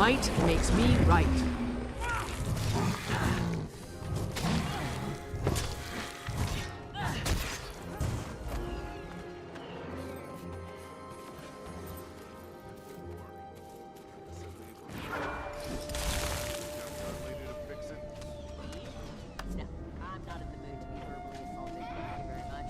Might makes me right. No, I'm not in the mood to be verbally assaulted. Thank you very much.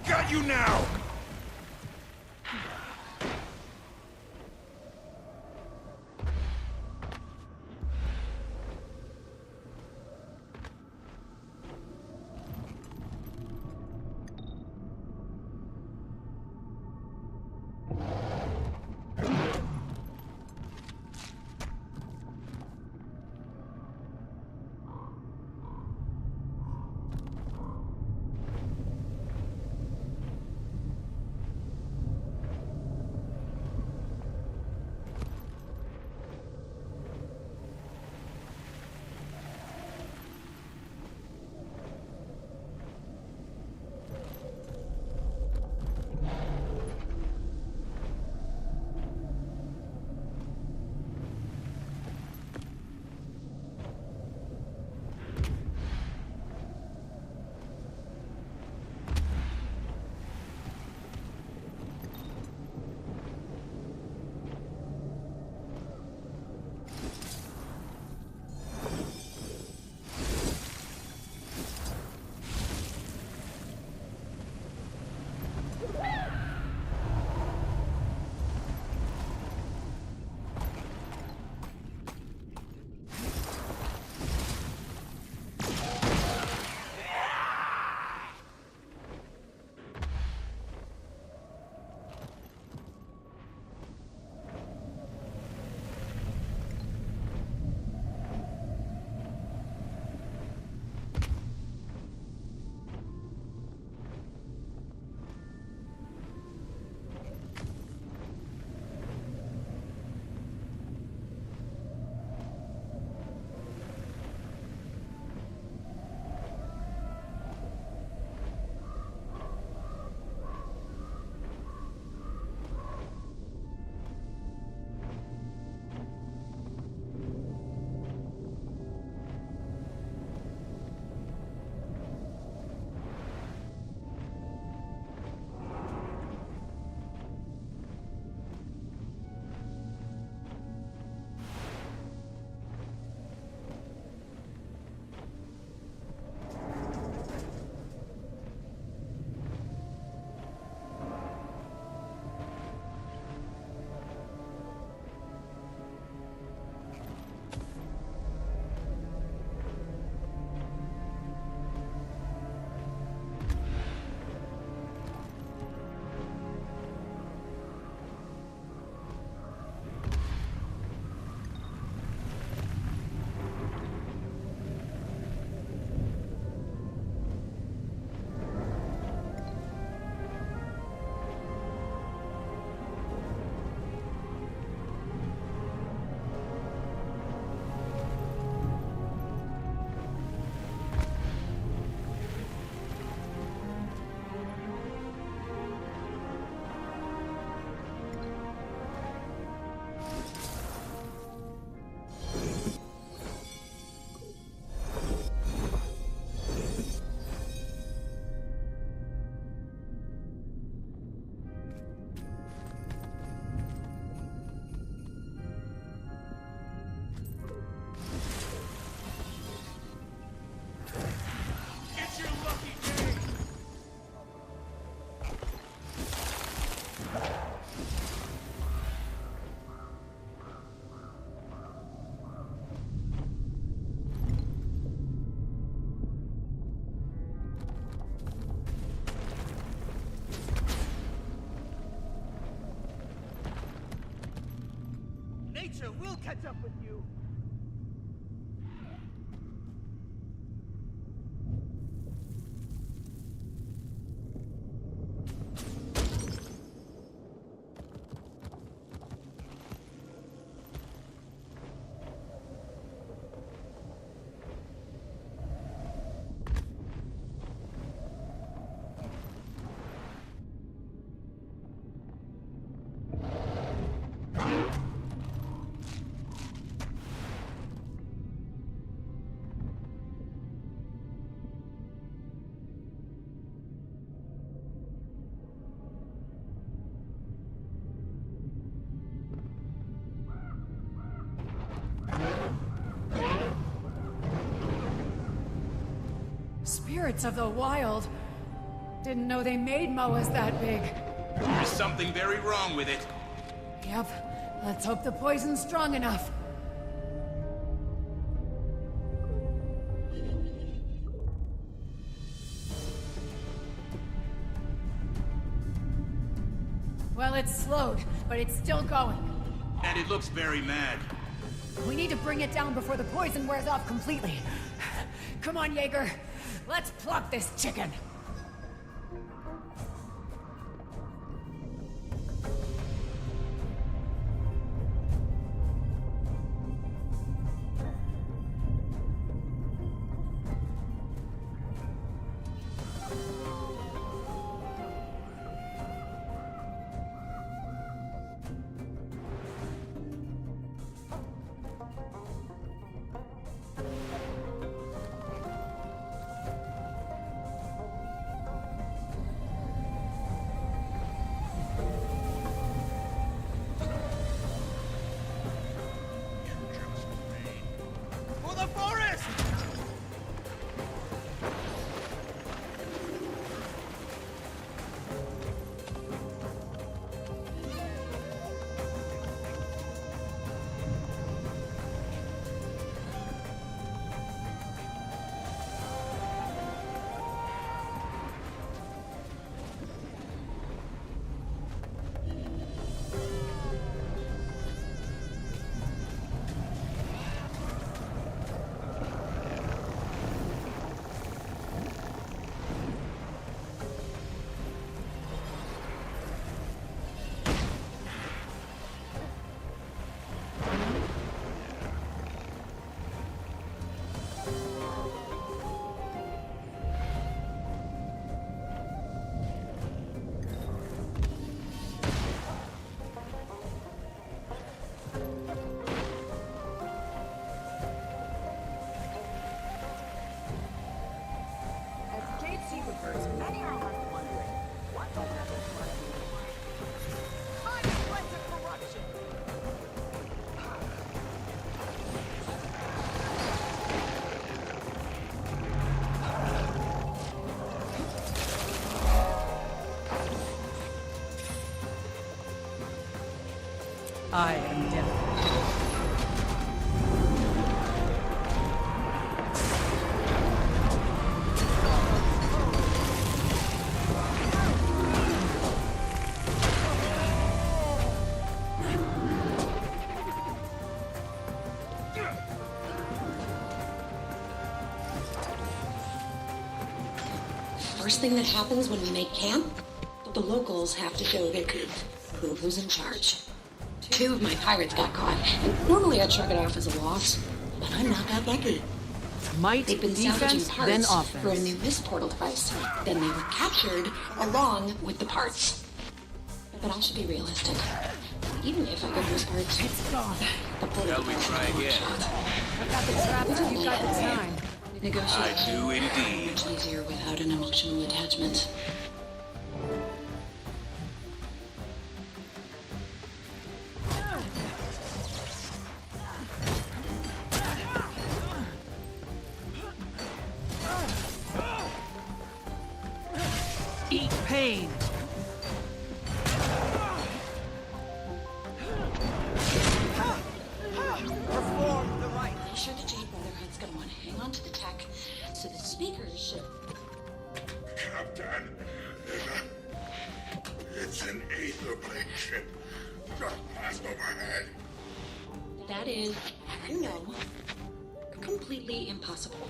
Got you now! Nature will catch up with you! spirits of the wild. Didn't know they made Moas that big. There's something very wrong with it. Yep. Let's hope the poison's strong enough. Well, it's slowed, but it's still going. And it looks very mad. We need to bring it down before the poison wears off completely. Come on, Jaeger. Let's pluck this chicken. For the forest! As JC refers, many are left wondering, what will happen to us? I fled to corruption! I am dead. First thing that happens when we make camp, the locals have to show their who's in charge. Two of my pirates got caught, and normally I'd shrug it off as a loss, but I'm not that lucky. Might, They've been salvaging defense, parts then for a offense. new mist portal device. Then they were captured along with the parts. But I should be realistic. Even if I get those parts, It's gone. the portal Shall we device try is one again? shot. I've got the traps and you've got the time. Negotiation I do indeed. much easier without an emotional attachment. Eat pain! Perform the right. I'm sure the Jade Brotherhood's gonna want to hang on to the tech, so the speakers should. Captain, it's an Aetherblade ship. Just passed overhead. That is, you know, completely impossible.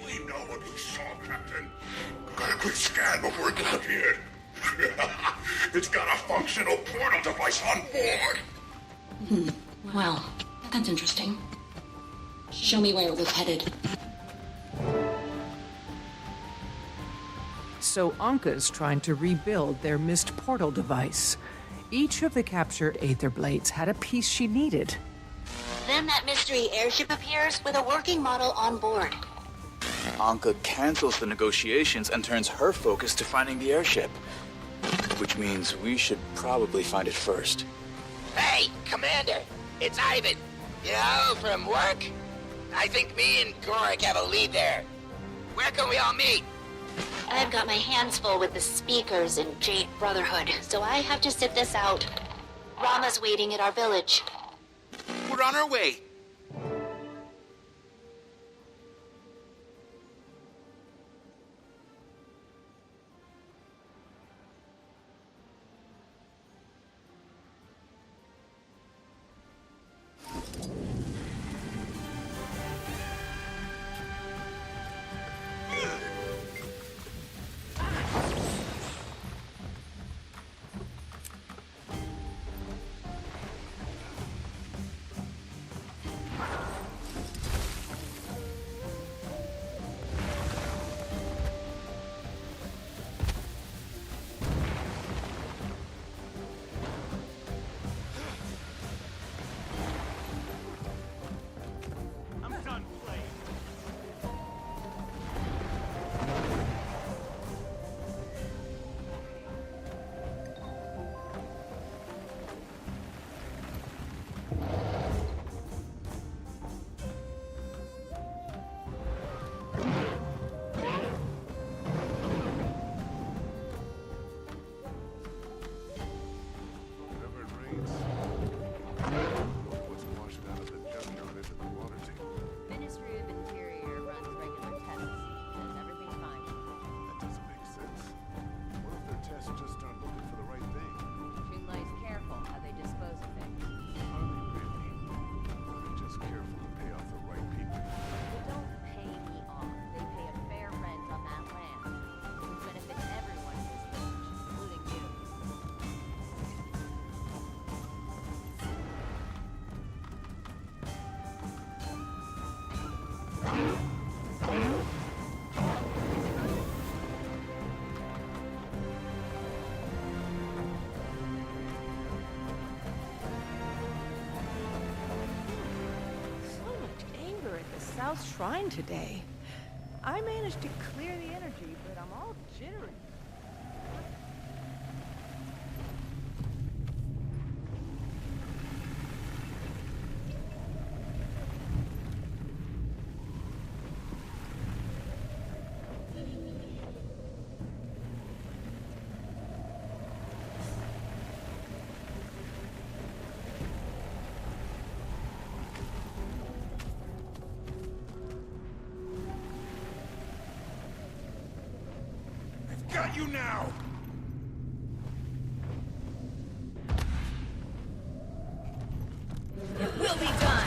We know what we saw, Captain. Got a quick scan before it disappeared. It's got a functional portal device on board. Well, that's interesting. Show me where it was headed. So Anka's trying to rebuild their mist portal device. Each of the captured Aetherblades had a piece she needed. Then that mystery airship appears with a working model on board. Anka cancels the negotiations and turns her focus to finding the airship. Which means we should probably find it first. Hey, Commander! It's Ivan! You know, from work? I think me and Gorik have a lead there. Where can we all meet? I've got my hands full with the speakers in Jade Brotherhood, so I have to sit this out. Rama's waiting at our village. We're on our way. South Shrine today. I managed to clear the energy, but I'm all jittery. Got you now! It will be done!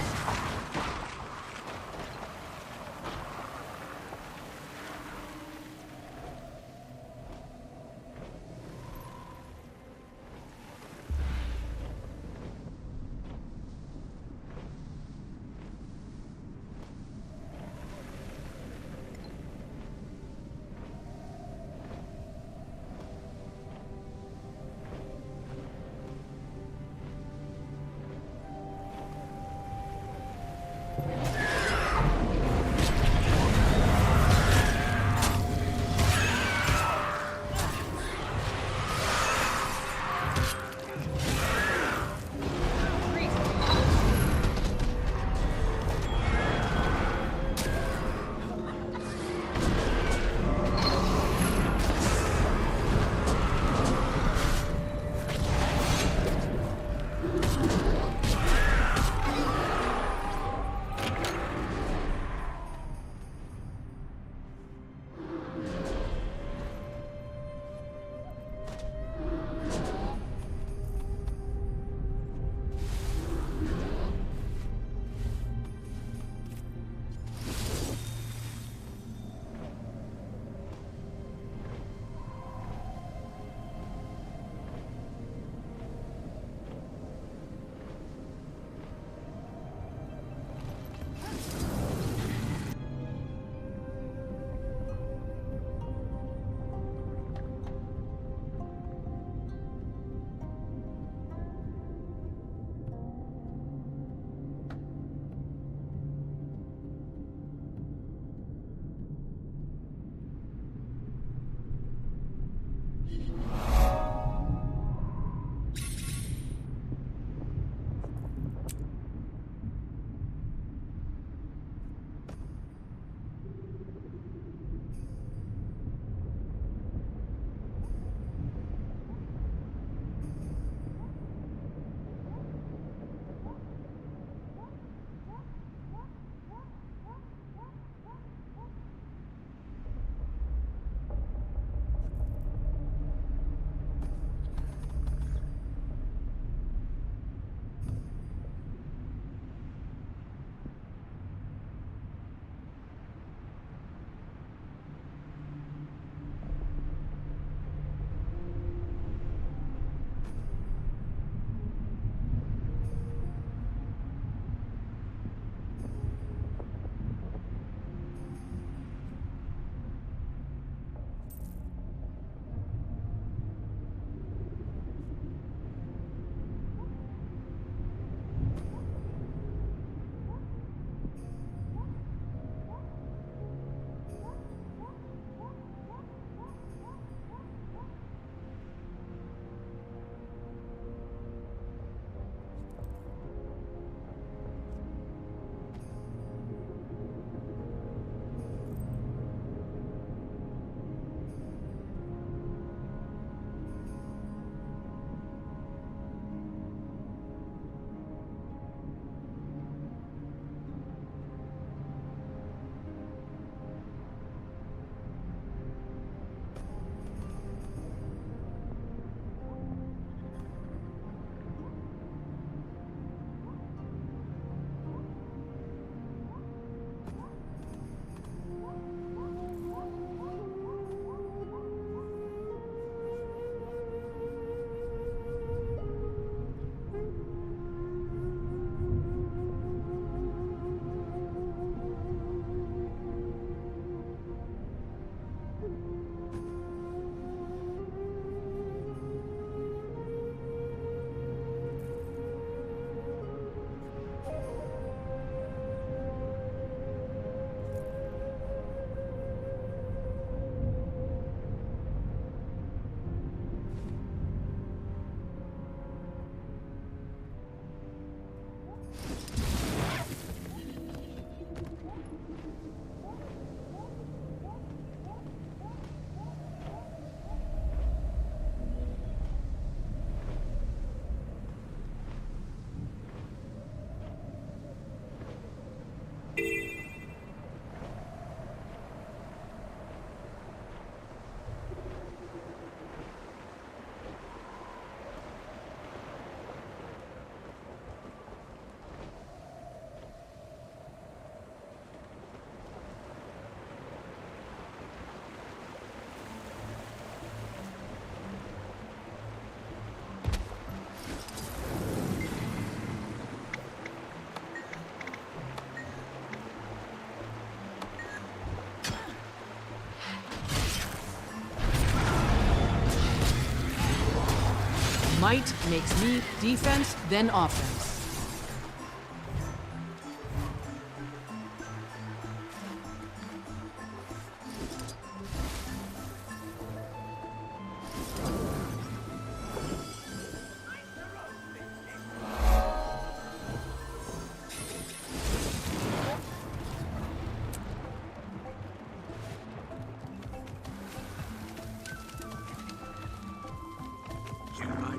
Might makes me defense, then offense.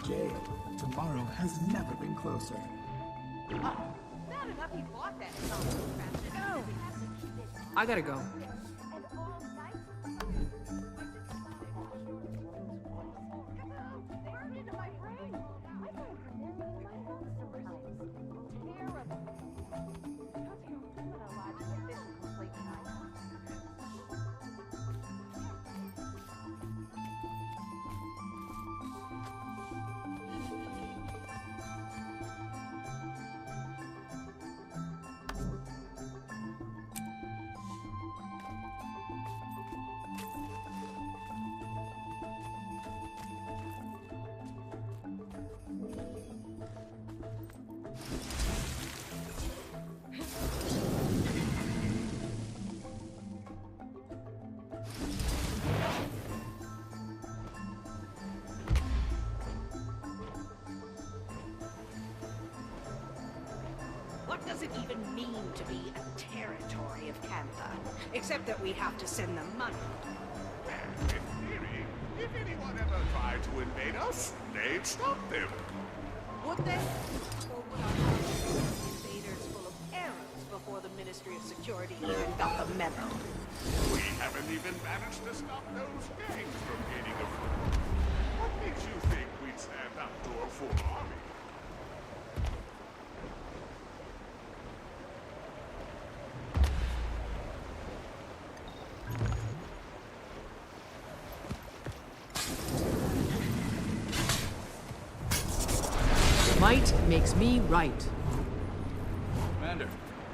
Jail. Tomorrow has never been closer. Not enough he bought that song. No. I gotta go. What does it even mean to be a territory of Canada? Except that we have to send them money. Well, in theory, if anyone ever tried to invade us, they'd stop them. Would they? Or would our invaders full of arrows before the Ministry of Security even got the memo? We haven't even managed to stop those gangs from gaining a foot. What makes you think we'd stand up to a full army? Might makes me right. Commander,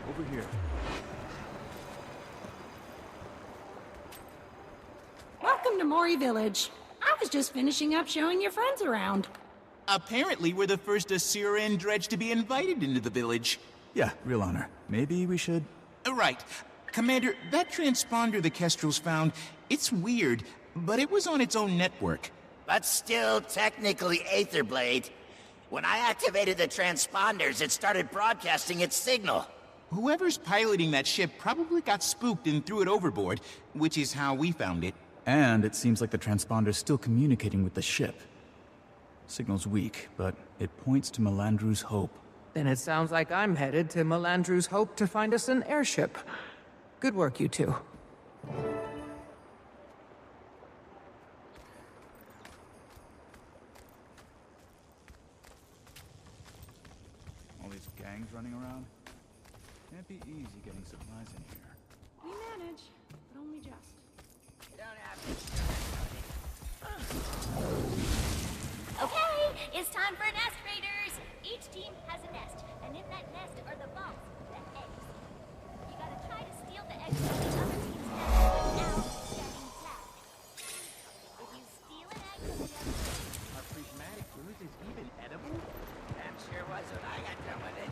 over here. Welcome to Mori Village. I was just finishing up showing your friends around. Apparently, we're the first Asura and Dredge to be invited into the village. Yeah, real honor. Maybe we should... Right. Commander, that transponder the Kestrels found, it's weird, but it was on its own network. But still technically Aetherblade. When I activated the transponders, it started broadcasting its signal. Whoever's piloting that ship probably got spooked and threw it overboard, which is how we found it. And it seems like the transponder's still communicating with the ship. Signal's weak, but it points to Melandru's Hope. Then it sounds like I'm headed to Melandru's Hope to find us an airship. Good work, you two. All these gangs running around. Can't be easy getting supplies in here. We manage, but only just. Okay, it's time for nest raiders. Each team has a nest, and in that nest are the bombs, the eggs. You gotta try to steal the eggs from the other team's nest without getting tagged. If you steal an egg from the other team, Are prismatic bruises even edible? That sure was when I got done with it.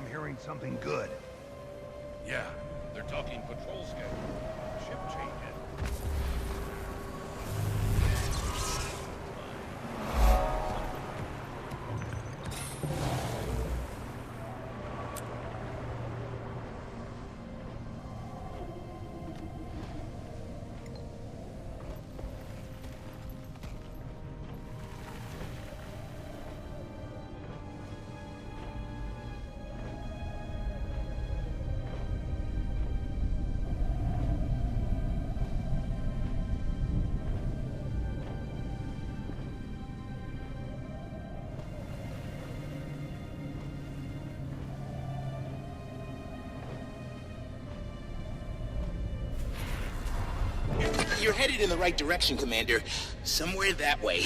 I'm hearing something good. Yeah, they're talking patrol schedule. Ship changes. You're headed in the right direction, Commander. Somewhere that way.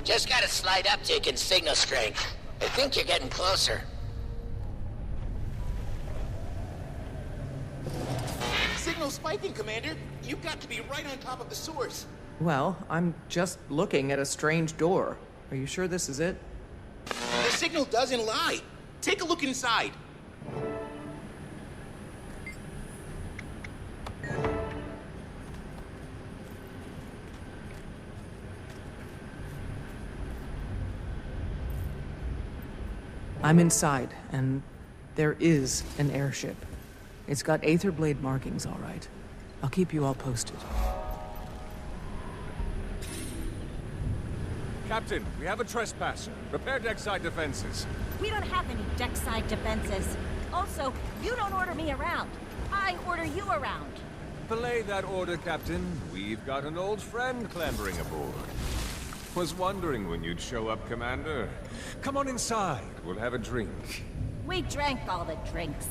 Just got a slight uptick in signal strength. I think you're getting closer. Signal spiking, Commander. You've got to be right on top of the source. Well, I'm just looking at a strange door. Are you sure this is it? The signal doesn't lie. Take a look inside. I'm inside, and there is an airship. It's got Aetherblade markings, all right. I'll keep you all posted. Captain, we have a trespasser. Repair deckside defenses. We don't have any deckside defenses. Also, you don't order me around. I order you around. Belay that order, Captain. We've got an old friend clambering aboard. Was wondering when you'd show up, Commander. Come on inside. We'll have a drink. We drank all the drinks.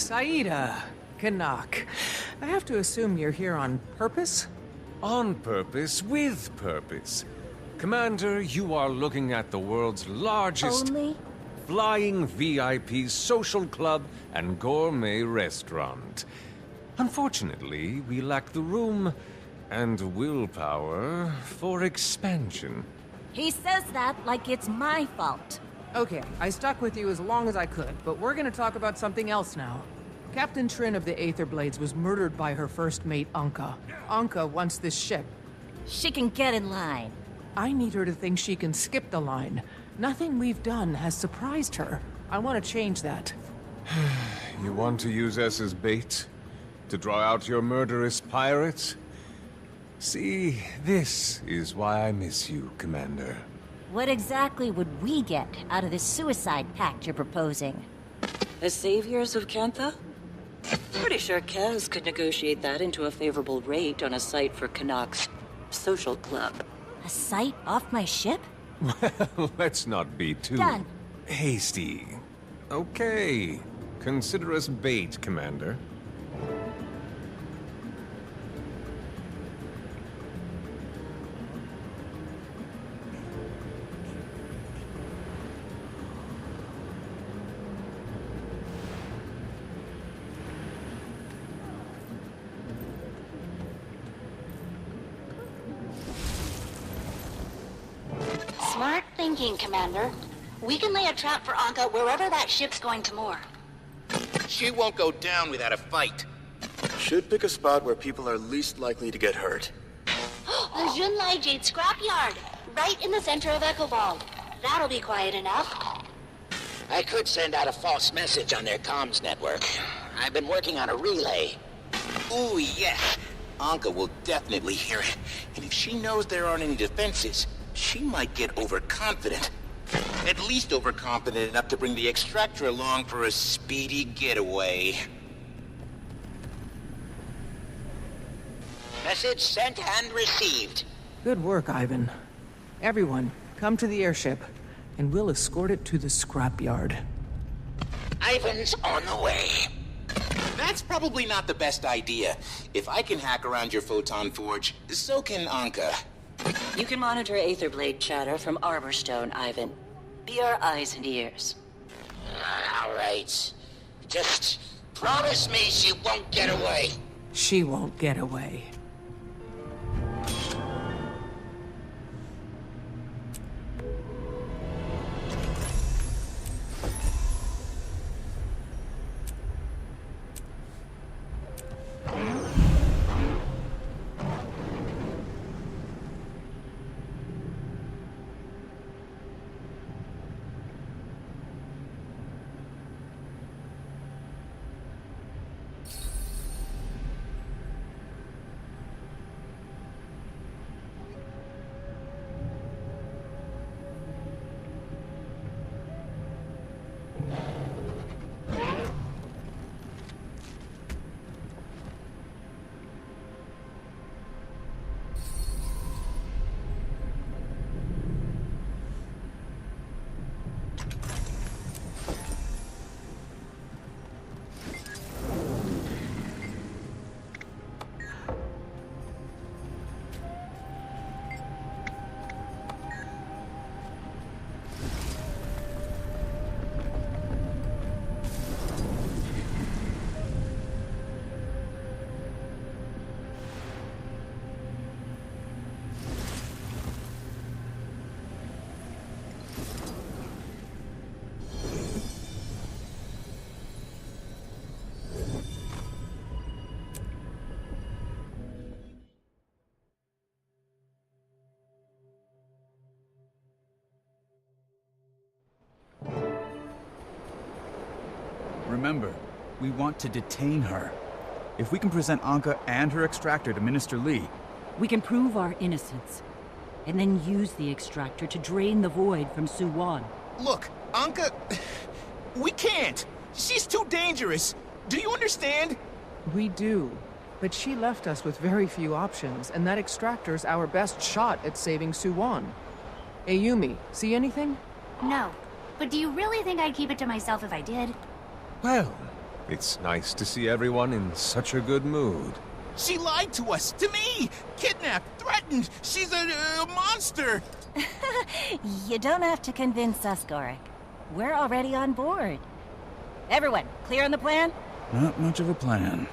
Saida, Kanak. I have to assume you're here on purpose? On purpose, with purpose. Commander, you are looking at the world's largest flying VIP social club and gourmet restaurant. Unfortunately, we lack the room and willpower for expansion. He says that like it's my fault. Okay, I stuck with you as long as I could, but we're gonna talk about something else now. Captain Trin of the Aetherblades was murdered by her first mate, Anka. Anka wants this ship. She can get in line. I need her to think she can skip the line. Nothing we've done has surprised her. I want to change that. You want to use us as bait? To draw out your murderous pirates? See, this is why I miss you, Commander. What exactly would we get out of this suicide pact you're proposing? The saviors of Kantha? Pretty sure Kaz could negotiate that into a favorable rate on a site for Canucks social club. A site off my ship? Well, let's not be too... Done. hasty. Okay. Consider us bait, Commander. Smart thinking, Commander. We can lay a trap for Anka wherever that ship's going to moor. She won't go down without a fight. Should pick a spot where people are least likely to get hurt. The Junlai Jade scrapyard, right in the center of Echovald. That'll be quiet enough. I could send out a false message on their comms network. I've been working on a relay. Ooh, yes. Anka will definitely hear it. And if she knows there aren't any defenses, she might get overconfident. At least overconfident enough to bring the extractor along for a speedy getaway. Message sent and received. Good work, Ivan. Everyone, come to the airship, and we'll escort it to the scrapyard. Ivan's on the way. That's probably not the best idea. If I can hack around your photon forge, so can Anka. You can monitor Aetherblade chatter from Arborstone, Ivan. Be our eyes and ears. All right. Just promise me she won't get away. She won't get away. Remember, we want to detain her. If we can present Anka and her extractor to Minister Lee... We can prove our innocence, and then use the extractor to drain the void from Suwon. Look, Anka... we can't! She's too dangerous! Do you understand? We do. But she left us with very few options, and that extractor's our best shot at saving Suwon. Ayumi, see anything? No. But do you really think I'd keep it to myself if I did? Well, it's nice to see everyone in such a good mood. She lied to us, to me! Kidnapped, threatened! She's a monster! You don't have to convince us, Gorik. We're already on board. Everyone, clear on the plan? Not much of a plan.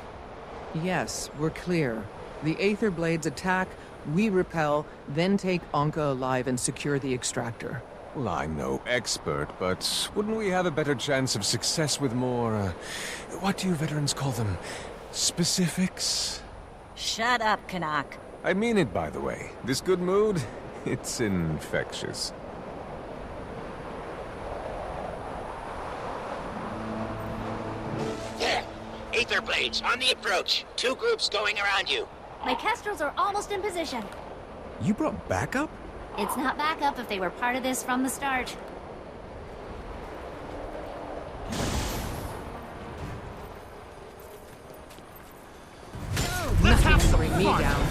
Yes, we're clear. The Aetherblades attack, we repel, then take Anka alive and secure the extractor. Well, I'm no expert, but wouldn't we have a better chance of success with more, what do you veterans call them? Specifics? Shut up, Canuck. I mean it, by the way. This good mood, it's infectious. There! Aether Blades, on the approach. 2 groups going around you. My Kestrels are almost in position. You brought backup? It's not backup if they were part of this from the start. Nothing can bring me down.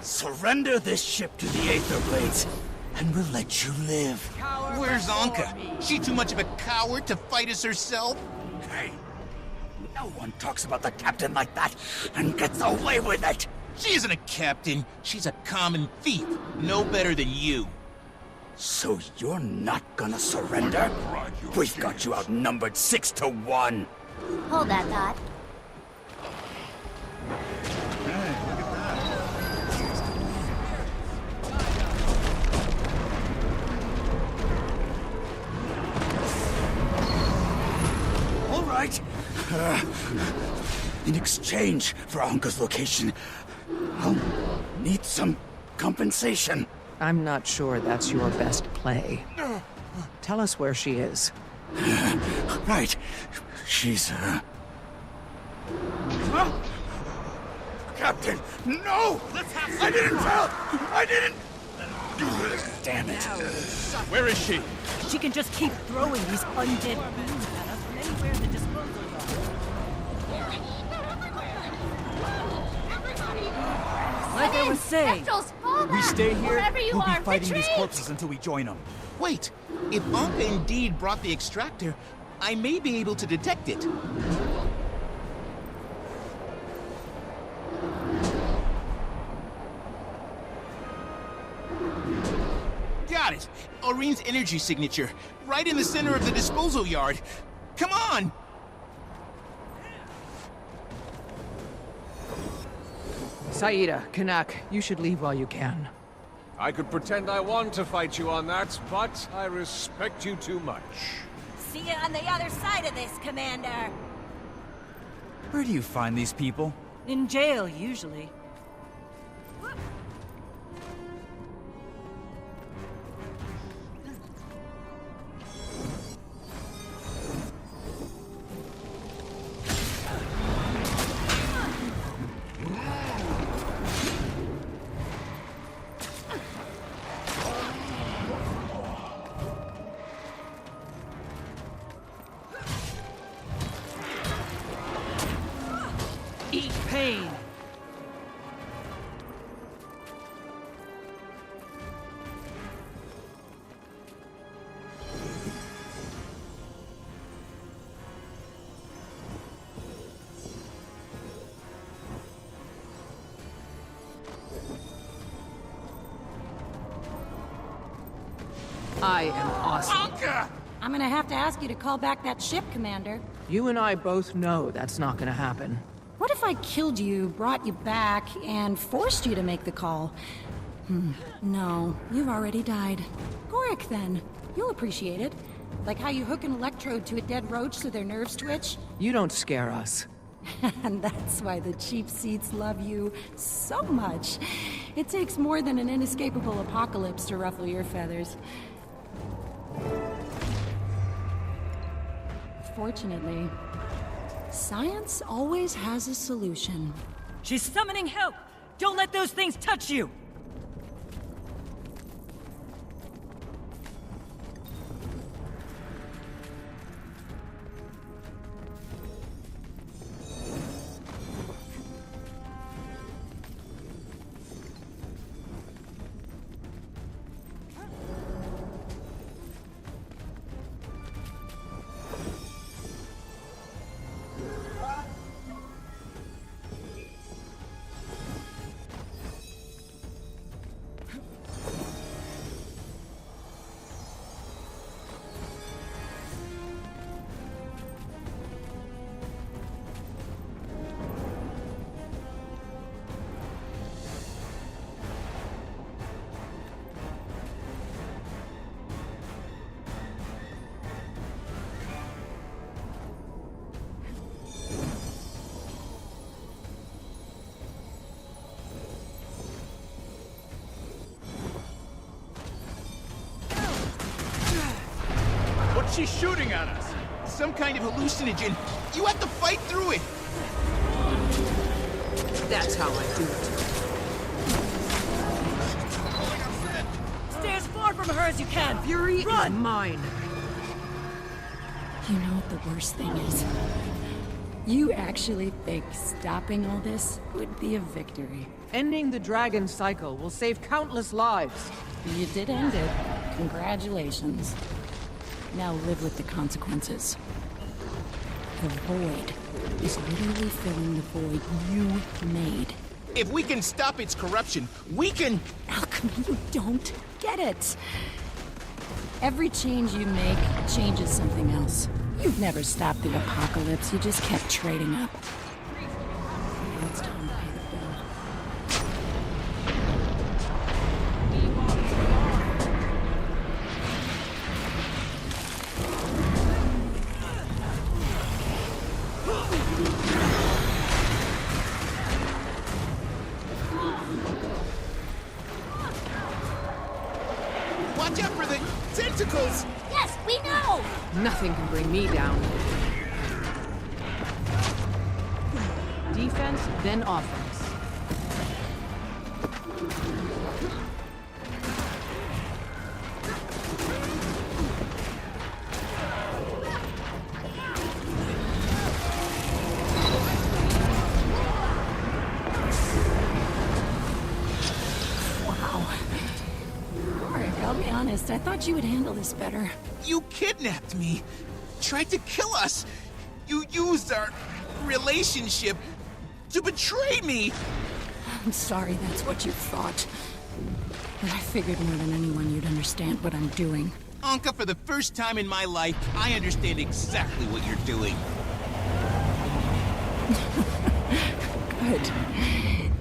Surrender this ship to the Aether Blades, and we'll let you live. Where's Anka? She too much of a coward to fight us herself? Hey, no one talks about the captain like that and gets away with it. She isn't a captain. She's a common thief. No better than you. So you're not gonna surrender? We've got you outnumbered 6-1. Hold that thought. All right. In exchange for Anka's location, I'll need some compensation. I'm not sure that's your best play. Tell us where she is. Right. She's, Captain, no! I didn't tell! I didn't! Damn it. Where is she? She can just keep throwing these undead beams at us from anywhere in the disposal yard. Like I was saying, Kestrels, fall We back! stay here, Wherever you we'll be are, fighting these retreat! corpses until we join them. Wait, if Anka indeed brought the extractor, I may be able to detect it. Got it! Aureen's energy signature, right in the center of the disposal yard. Come on! Saida, Canuck, you should leave while you can. I could pretend I want to fight you on that, but I respect you too much. see you on the other side of this, Commander. Where do you find these people? In jail, usually. Eat pain. I am awesome. I'm gonna have to ask you to call back that ship, Commander. You and I both know that's not gonna happen. What if I killed you, brought you back, and forced you to make the call? No, you've already died. Gorik, then. You'll appreciate it. Like how you hook an electrode to a dead roach so their nerves twitch. You don't scare us. And that's why the cheap seats love you so much. It takes more than an inescapable apocalypse to ruffle your feathers. Fortunately, science always has a solution. She's summoning help! Don't let those things touch you! She's shooting at us. Some kind of hallucinogen. You have to fight through it. That's how I do it. Stay as far from her as you can, Fury! Run! Is mine. You know what the worst thing is? You actually think stopping all this would be a victory. Ending the dragon cycle will save countless lives. You did end it. Congratulations. Now live with the consequences. The void is literally filling the void you made. If we can stop its corruption, we can... Alchemy, you don't get it. Every change you make changes something else. You've never stopped the apocalypse, you just kept trading up. Now it's time to pay the bill. Watch out for the tentacles! Yes, we know! Nothing can bring me down. Defense, then offense. I'll be honest, I thought you would handle this better. You kidnapped me. Tried to kill us. You used our relationship to betray me. I'm sorry that's what you thought. But I figured more than anyone you'd understand what I'm doing. Anka, for the first time in my life, I understand exactly what you're doing. Good.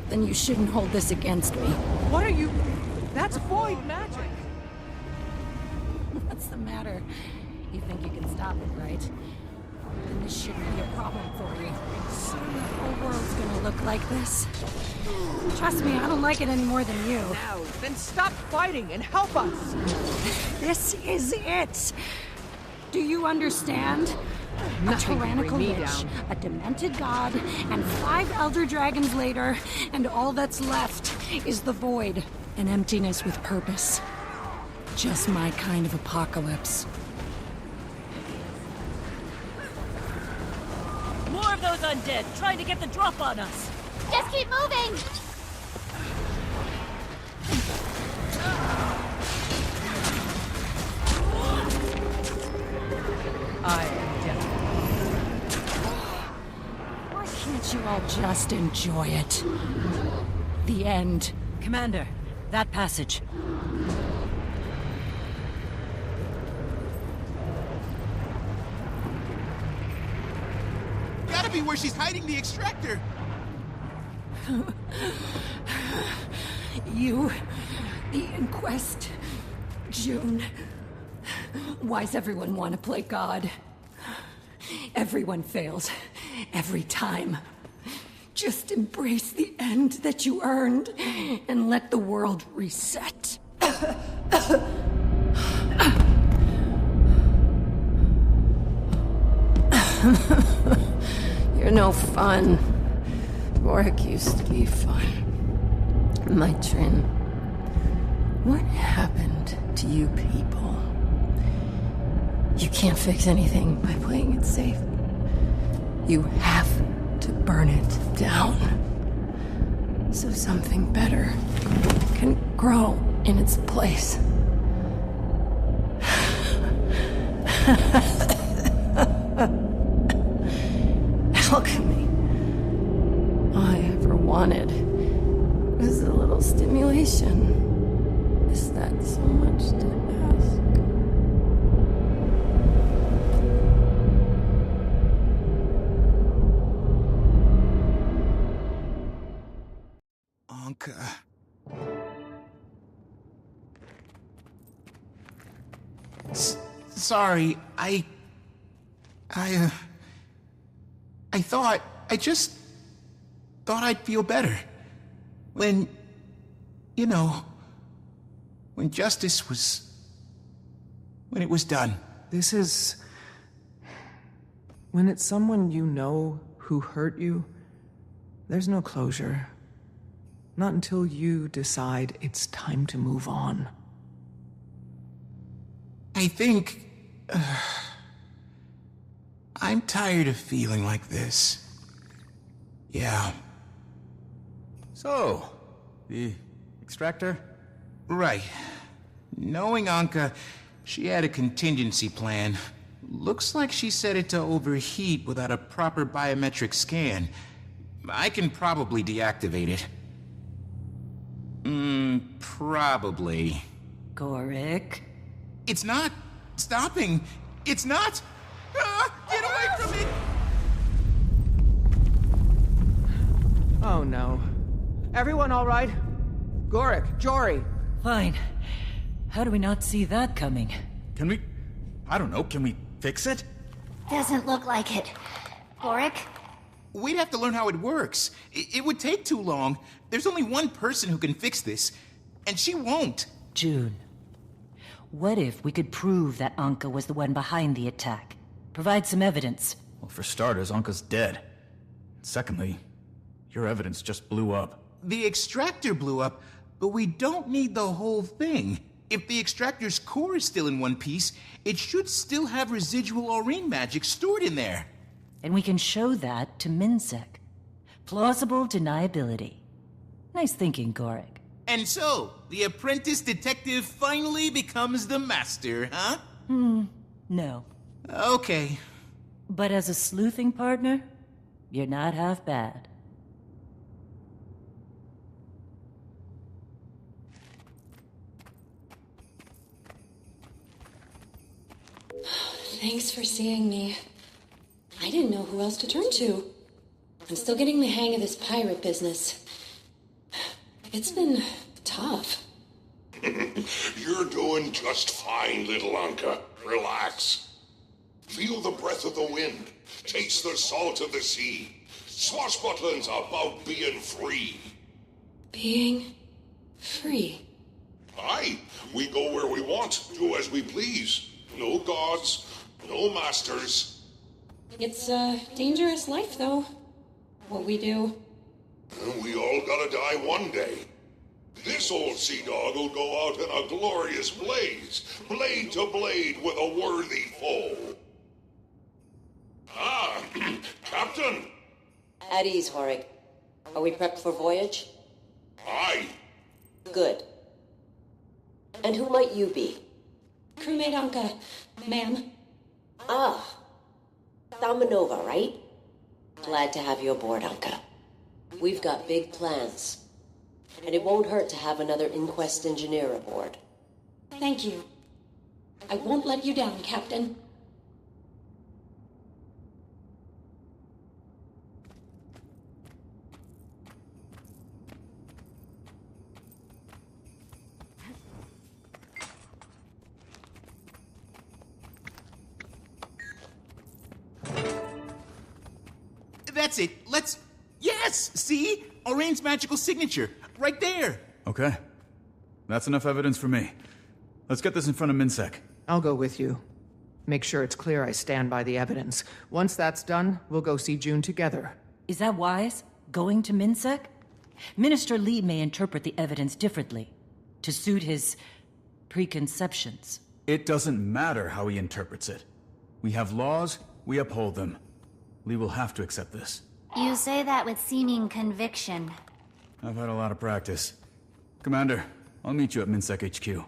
Then you shouldn't hold this against me. What are you... That's void magic! What's the matter? You think you can stop it, right? Then this shouldn't be a problem for you. Soon the whole world's gonna look like this. Trust me, I don't like it any more than you. Now, then stop fighting and help us! This is it! Do you understand? Nothing a tyrannical can bring me lich, down. a demented god, and 5 elder dragons later, and all that's left is the void. An emptiness with purpose. Just my kind of apocalypse. More of those undead trying to get the drop on us! Just keep moving! I am dead. Why can't you all just enjoy it? The end. Commander, that passage. Gotta be where she's hiding the extractor. You, the Inquest, June. Why's everyone want to play God? Everyone fails. Every time. Just embrace the end that you earned and let the world reset. You're no fun. Gorik used to be fun. My Trin. What happened to you people? You can't fix anything by playing it safe. You have to burn it down. So something better can grow in its place. Alchemy. All I ever wanted was a little stimulation. Is that so much to ask? Anka. Sorry, I just thought I'd feel better. When, you know, when justice was... when it was done. This is... When it's someone you know who hurt you, there's no closure. Not until you decide it's time to move on. I think... I'm tired of feeling like this. Yeah. So, the extractor? Right. Knowing Anka, she had a contingency plan. Looks like she set it to overheat without a proper biometric scan. I can probably deactivate it. Probably. Gorik? It's not stopping. It's not. Get away from me! Oh no. Everyone all right? Gorik, Jory. Fine. How do we not see that coming? Can we... I don't know, can we fix it? Doesn't look like it. Gorik? We'd have to learn how it works. It would take too long. There's only one person who can fix this, and she won't. June, what if we could prove that Anka was the one behind the attack? Provide some evidence. Well, for starters, Anka's dead. Secondly, your evidence just blew up. The extractor blew up, but we don't need the whole thing. If the extractor's core is still in one piece, it should still have residual Aurene magic stored in there. And we can show that to Minsec. Plausible deniability. Nice thinking, Gorik. And so, the apprentice detective finally becomes the master, huh? No. Okay. But as a sleuthing partner, you're not half bad. Thanks for seeing me. I didn't know who else to turn to. I'm still getting the hang of this pirate business. It's been tough. You're doing just fine, little Anka. Relax. Feel the breath of the wind. Taste the salt of the sea. Swashbuckling's about being free. Being free. Aye, we go where we want, do as we please. No gods, no masters. It's a dangerous life, though. What we do. We all gotta die one day. This old sea dog will go out in a glorious blaze, blade to blade with a worthy foe. Ah, Captain! At ease, Horig. Are we prepped for voyage? Aye. Good. And who might you be? Crewmate Anka, ma'am. Ah. Thalmanova, right? Glad to have you aboard, Anka. We've got big plans. And it won't hurt to have another Inquest engineer aboard. Thank you. I won't let you down, Captain. That's it. Let's... Yes! See? Aurene's magical signature. Right there. Okay. That's enough evidence for me. Let's get this in front of Minsec. I'll go with you. Make sure it's clear I stand by the evidence. Once that's done, we'll go see June together. Is that wise? Going to Minsec? Minister Lee may interpret the evidence differently, to suit his preconceptions. It doesn't matter how he interprets it. We have laws, we uphold them. Lee will have to accept this. You say that with seeming conviction. I've had a lot of practice. Commander, I'll meet you at Minsec HQ.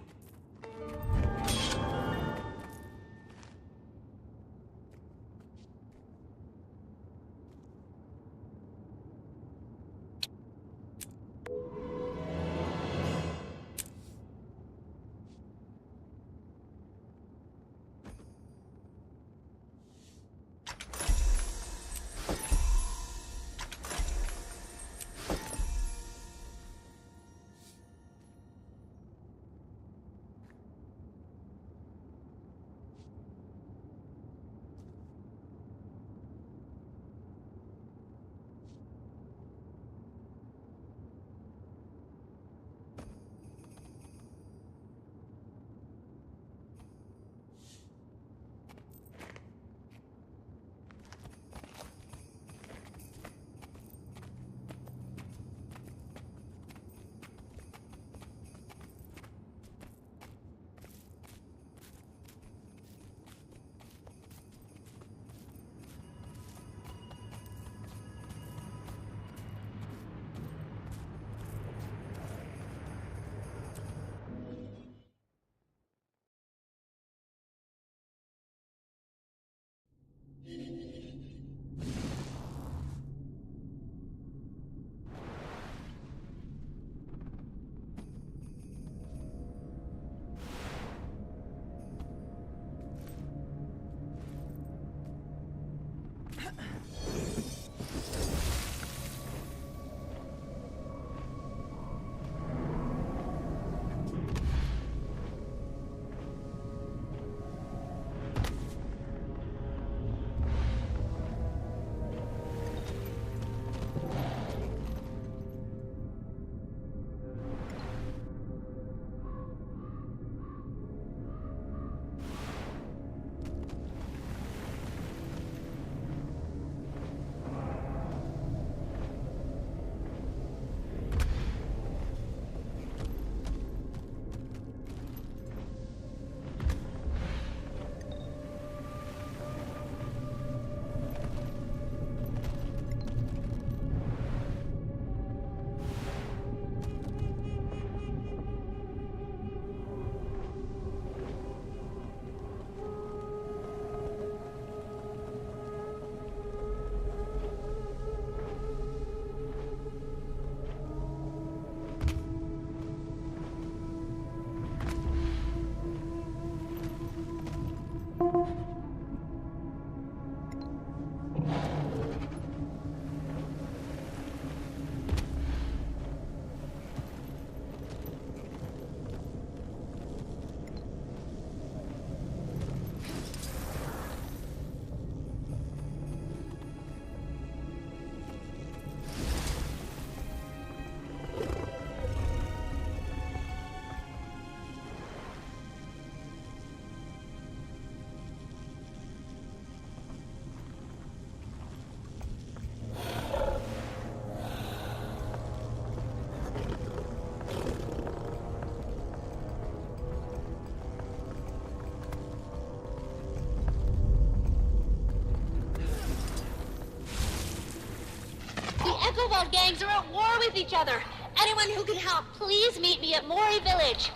with each other. Anyone who can help, please meet me at Mori Village.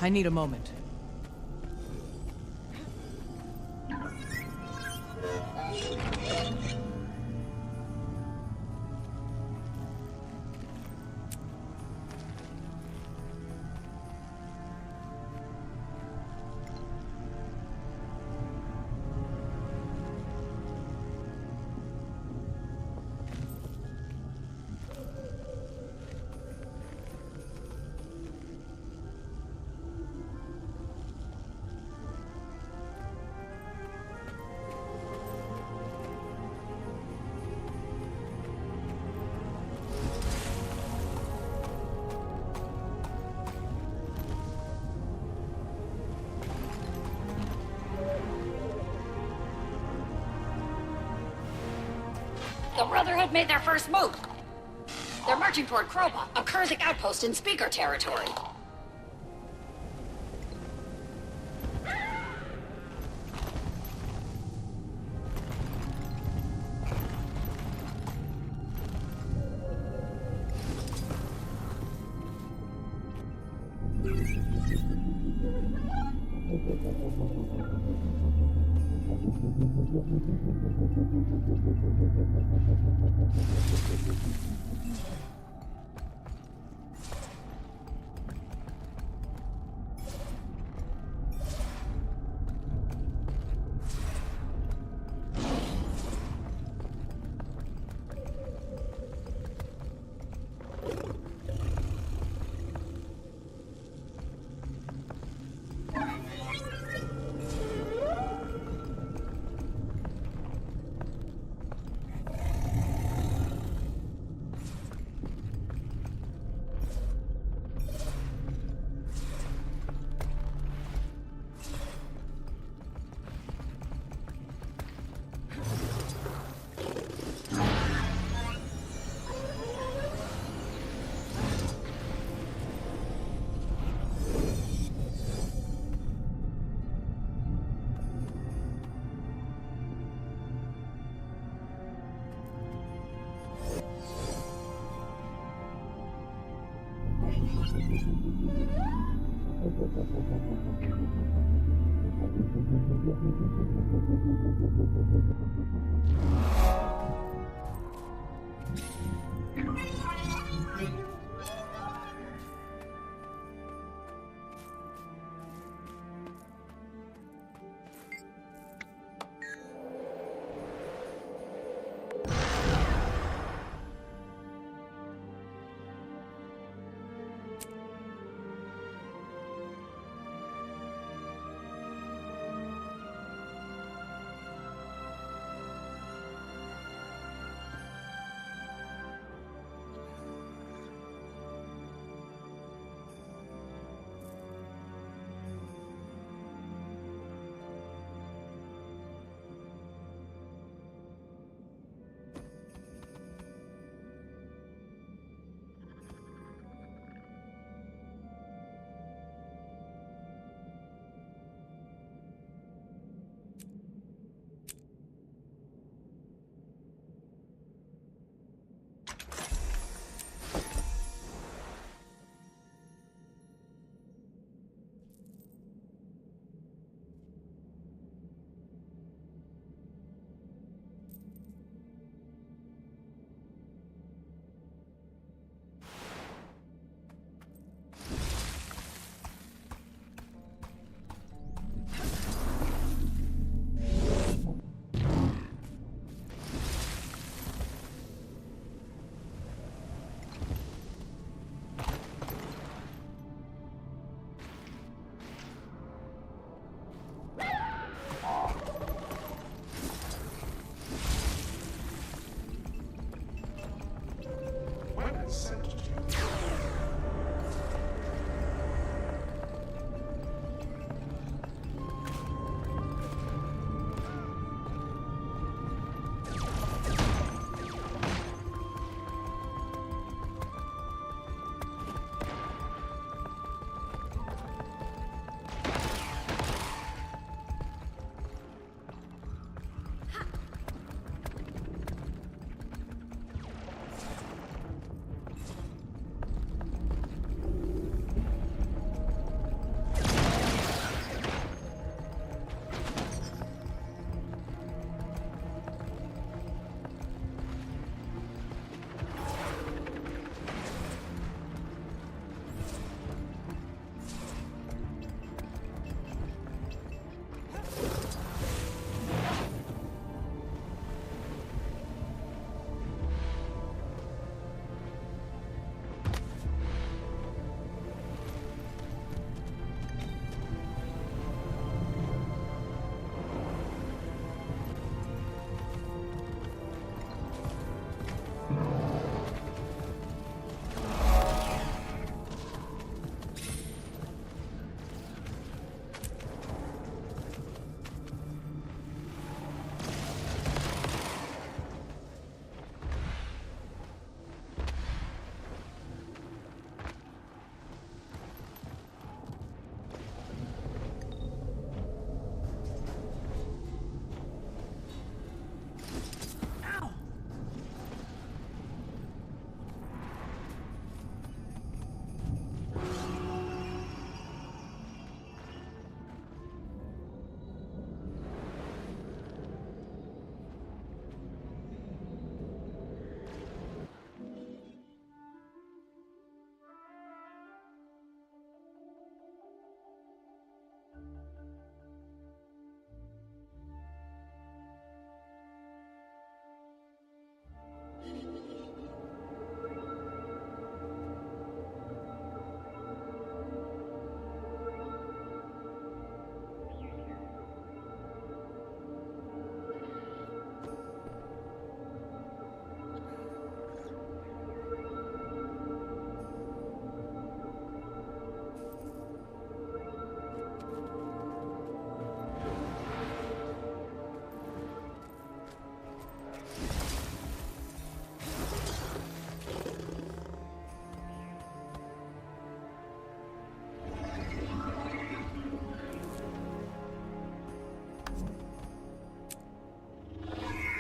I need a moment. The Brotherhood made their first move. They're marching toward Kroba, a Kurzik outpost in Speaker territory.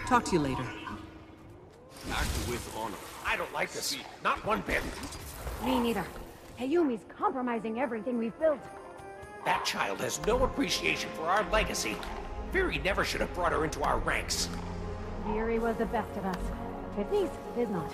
Talk to you later. Act with honor. I don't like this. Not one bit. Me neither. Hayumi's compromising everything we've built. That child has no appreciation for our legacy. Fury never should have brought her into our ranks. Fury was the best of us. Kidneys did not.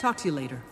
Talk to you later.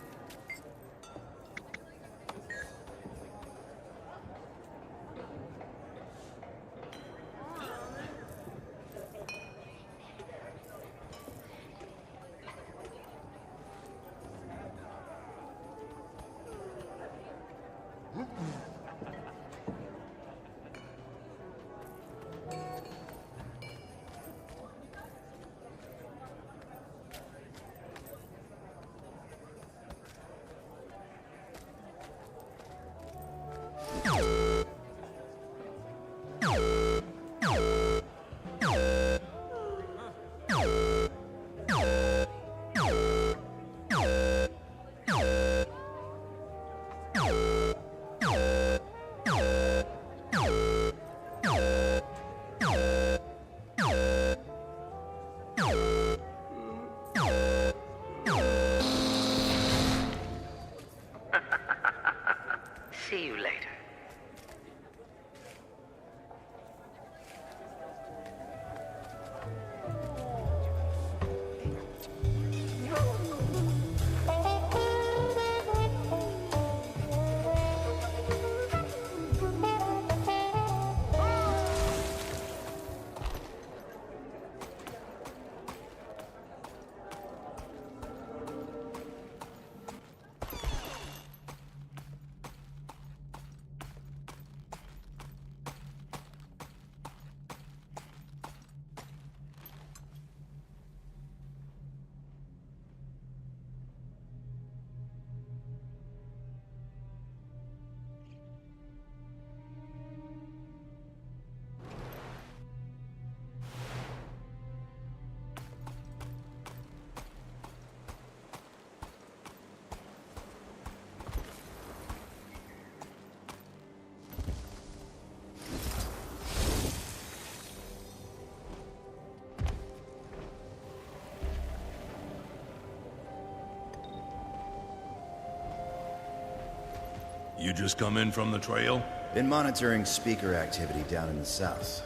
You just come in from the trail? Been monitoring speaker activity down in the south.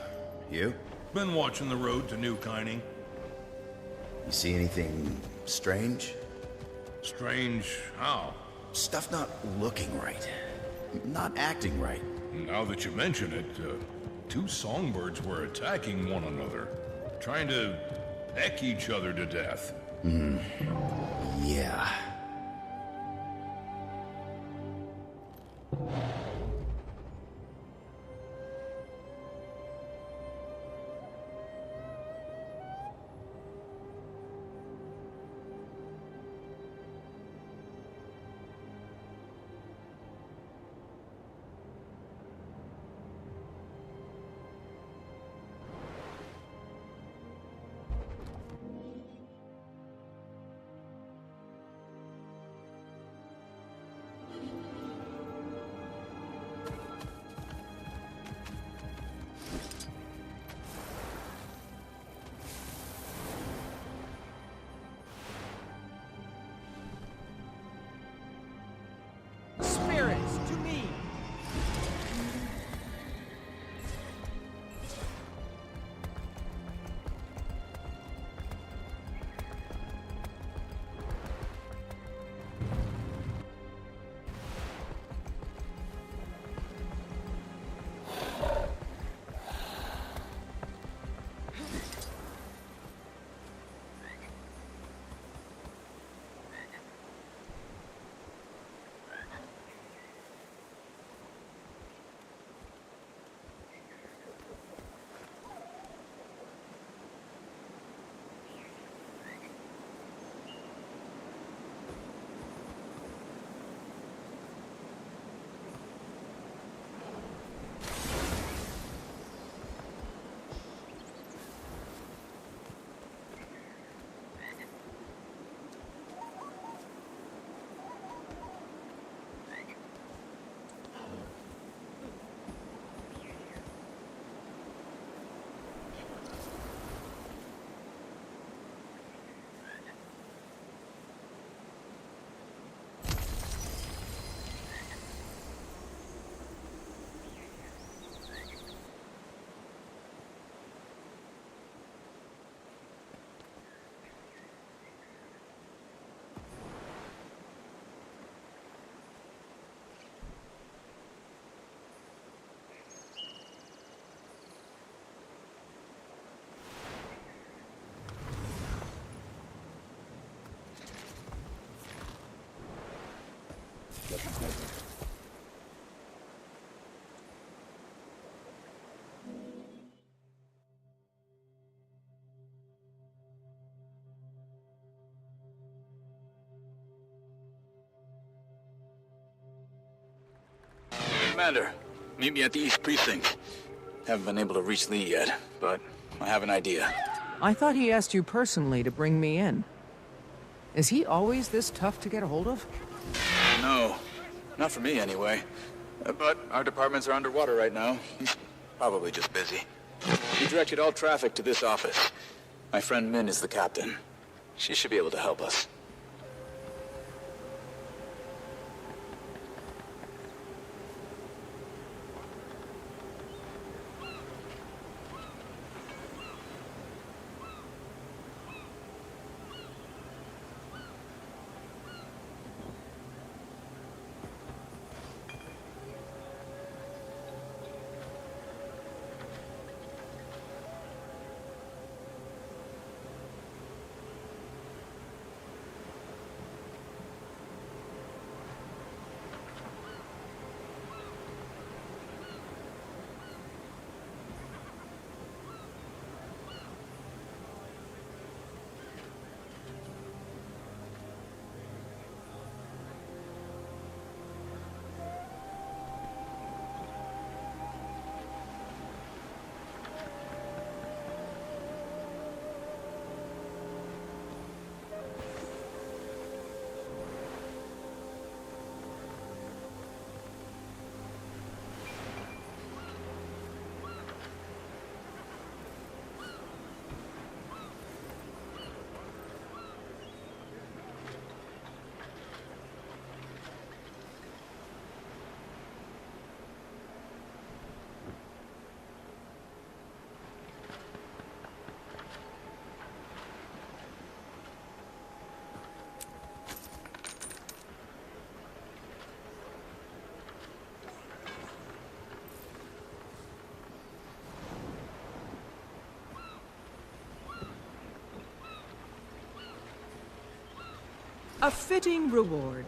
You? Been watching the road to New Kynie. You see anything strange? Strange how? Stuff not looking right. Not acting right. Now that you mention it, two songbirds were attacking one another. Trying to peck each other to death. Yeah. Spirits, to me! Commander, meet me at the East Precinct. Haven't been able to reach Lee yet, but I have an idea. I thought he asked you personally to bring me in. Is he always this tough to get a hold of? No, not for me anyway. But our departments are underwater right now. He's probably just busy. He directed all traffic to this office. My friend Min is the captain. She should be able to help us. A fitting reward.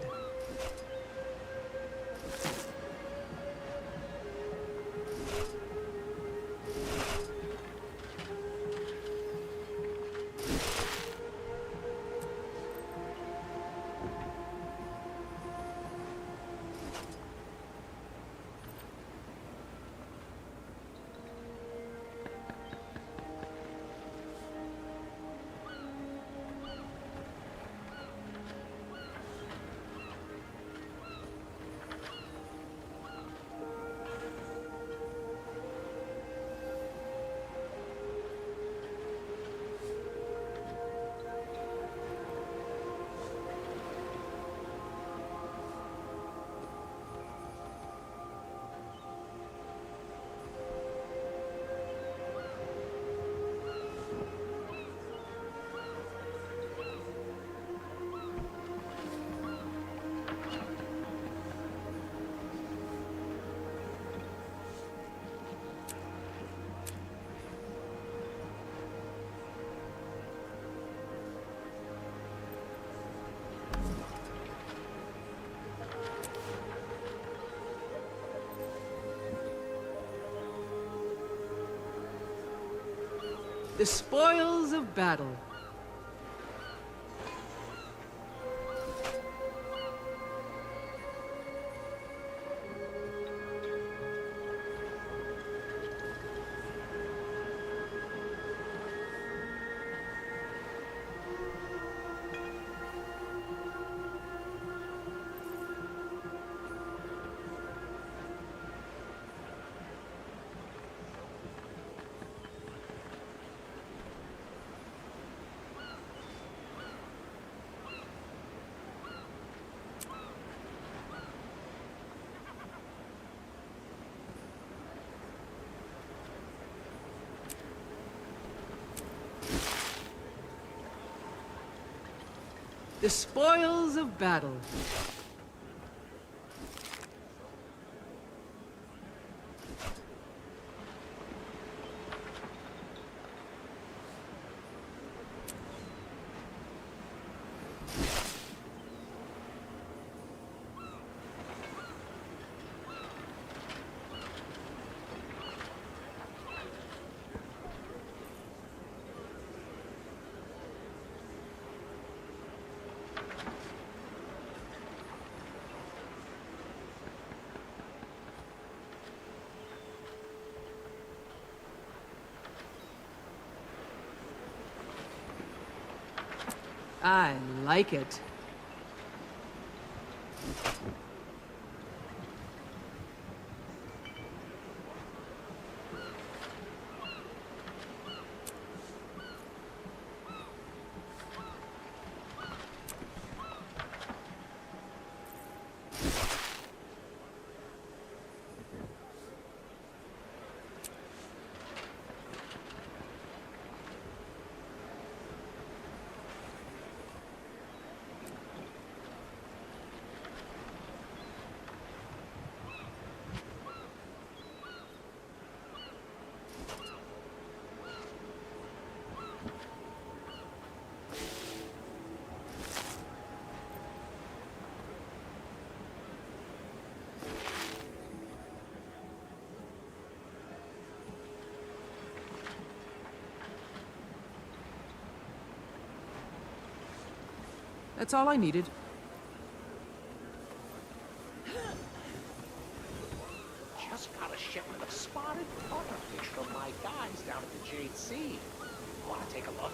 The spoils of battle. The spoils of battle. I like it. That's all I needed. Just got a shipment of spotted pufferfish from my guys down at the Jade Sea. Want to take a look?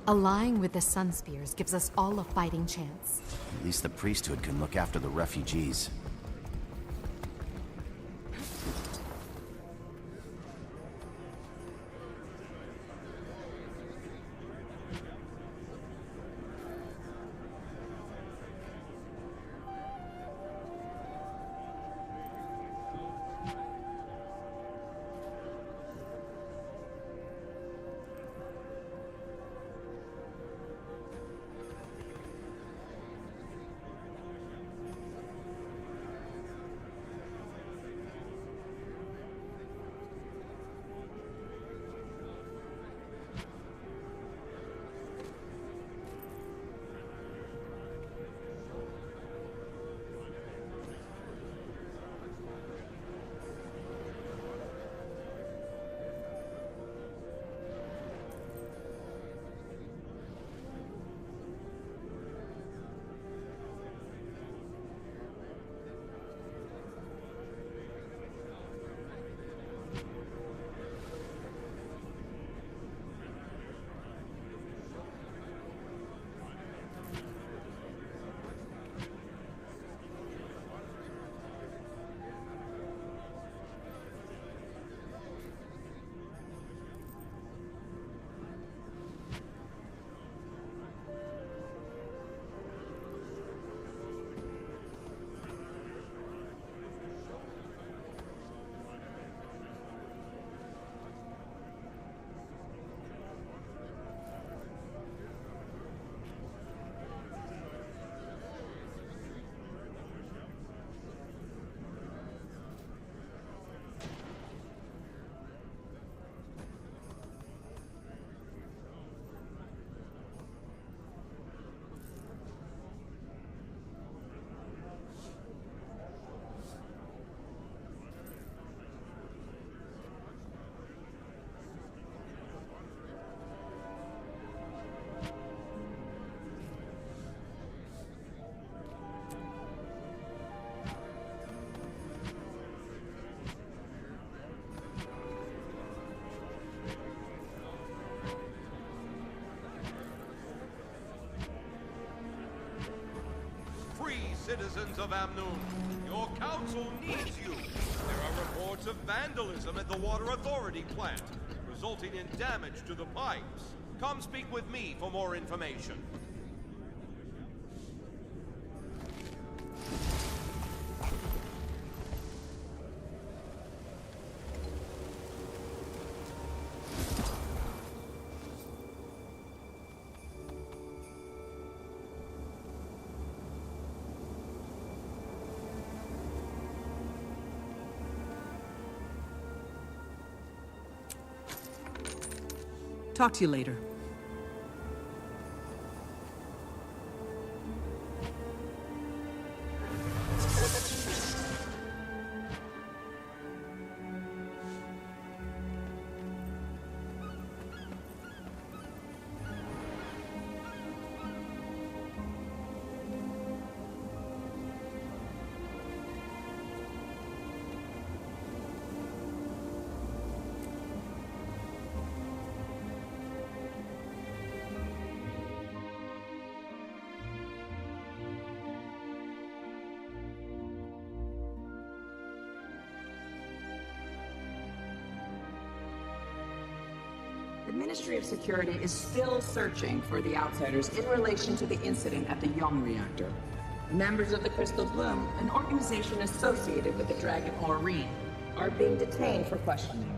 Allying with the Sunspears gives us all a fighting chance. At least the priesthood can look after the refugees. Citizens of Amnoon, your council needs you. There are reports of vandalism at the Water Authority plant, resulting in damage to the pipes. Come speak with me for more information. Talk to you later. The Ministry of Security is still searching for the outsiders in relation to the incident at the Young Reactor. Members of the Crystal Bloom, an organization associated with the Dragon Aurene, are being detained for questioning.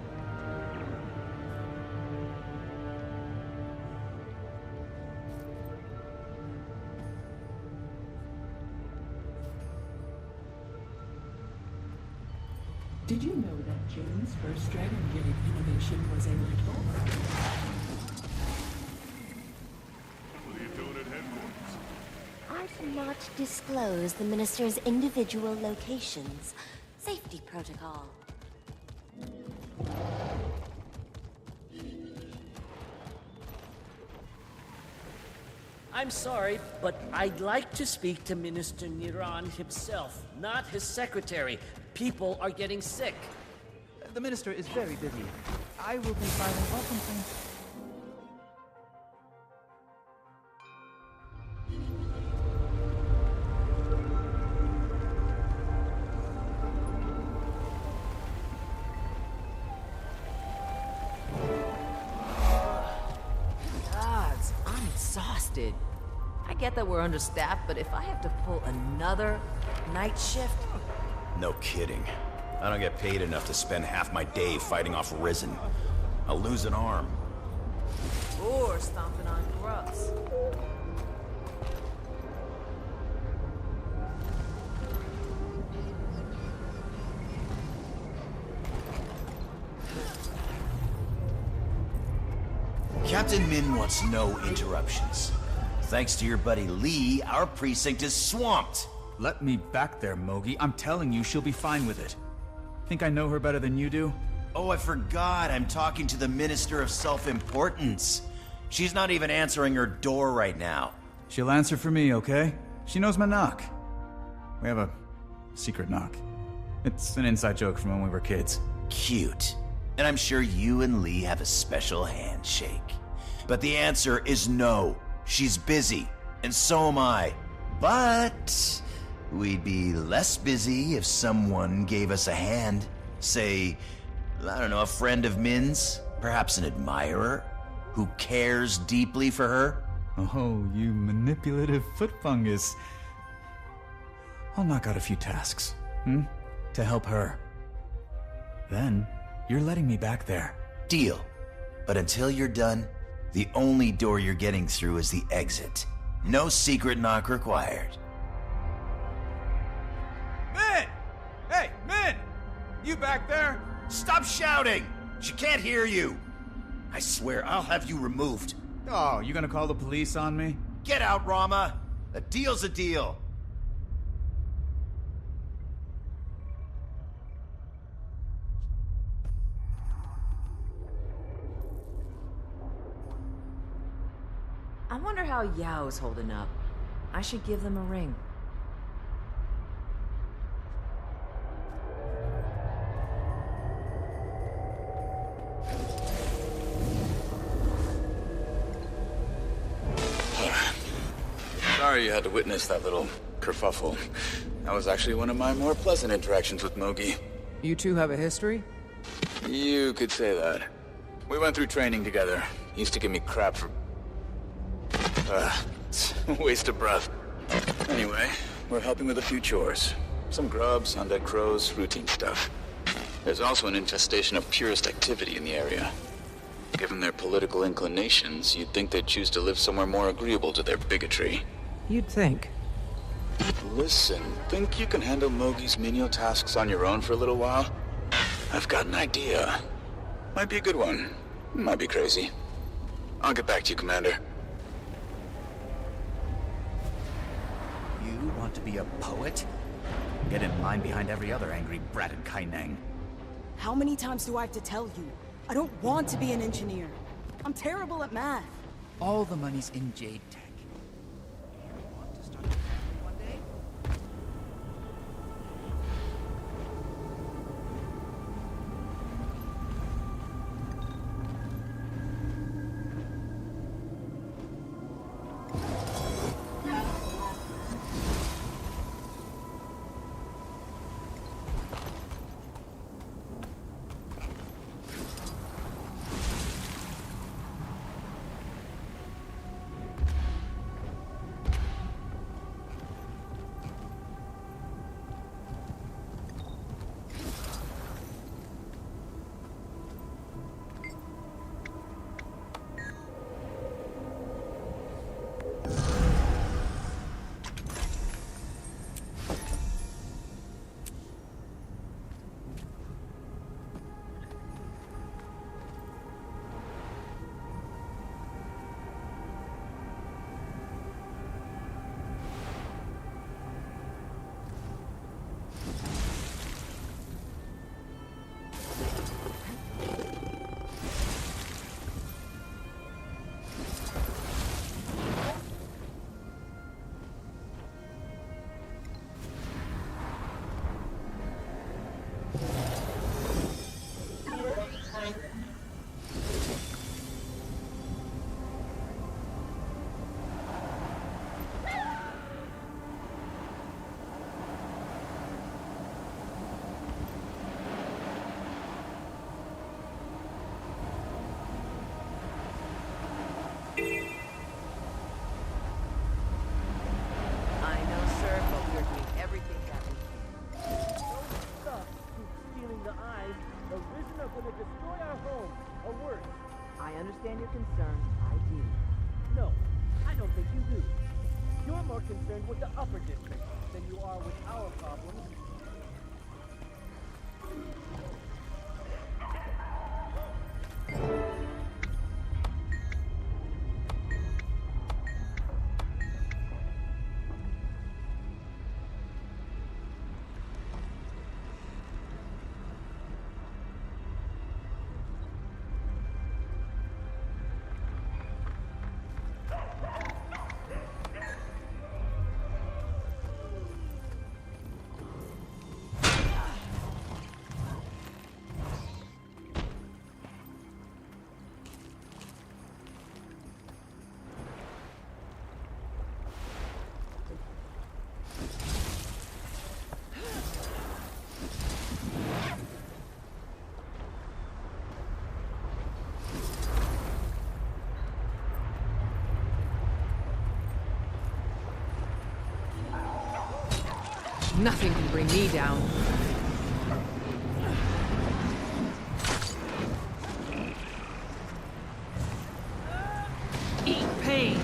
Did you know that Jane's first Dragon Gate innovation was a light bulb? What are you doing at headquarters? I do not disclose the Minister's individual locations. Safety protocol. I'm sorry, but I'd like to speak to Minister Niran himself, not his secretary. People are getting sick. The minister is very busy. I will be filing all complaints. did. I get that we're understaffed, but if I have to pull another night shift... No kidding. I don't get paid enough to spend half my day fighting off Risen. I'll lose an arm. Or stomping on grubs. Captain Min wants no interruptions. Thanks to your buddy Lee, our precinct is swamped. Let me back there, Mogi. I'm telling you, she'll be fine with it. Think I know her better than you do? Oh, I forgot. I'm talking to the Minister of Self-Importance. She's not even answering her door right now. She'll answer for me, okay? She knows my knock. We have a secret knock. It's an inside joke from when we were kids. Cute. And I'm sure you and Lee have a special handshake. But the answer is no. She's busy, and so am I. But we'd be less busy if someone gave us a hand. Say, I don't know, a friend of Min's? Perhaps an admirer? Who cares deeply for her? Oh, you manipulative foot fungus. I'll knock out a few tasks, to help her. Then, you're letting me back there. Deal. But until you're done, the only door you're getting through is the exit. No secret knock required. Min! Hey, Min! You back there? Stop shouting! She can't hear you! I swear I'll have you removed. Oh, you gonna call the police on me? Get out, Rama! A deal's a deal. I wonder how Yao's holding up. I should give them a ring. Sorry you had to witness that little kerfuffle. That was actually one of my more pleasant interactions with Mogi. You two have a history? You could say that. We went through training together. He used to give me crap for... it's a waste of breath. Anyway, we're helping with a few chores. Some grubs, undead crows, routine stuff. There's also an infestation of purist activity in the area. Given their political inclinations, you'd think they'd choose to live somewhere more agreeable to their bigotry. You'd think. Listen, think you can handle Mogi's menial tasks on your own for a little while? I've got an idea. Might be a good one. Might be crazy. I'll get back to you, Commander. You want to be a poet? Get in line behind every other angry brat in Kaineng. How many times do I have to tell you? I don't want to be an engineer. I'm terrible at math. All the money's in Jade Tech. The Risen are gonna destroy our home, or worse. I understand your concern. I do. No, I don't think you do. You're more concerned with the upper district than you are with our problems. Nothing can bring me down. Eat pain.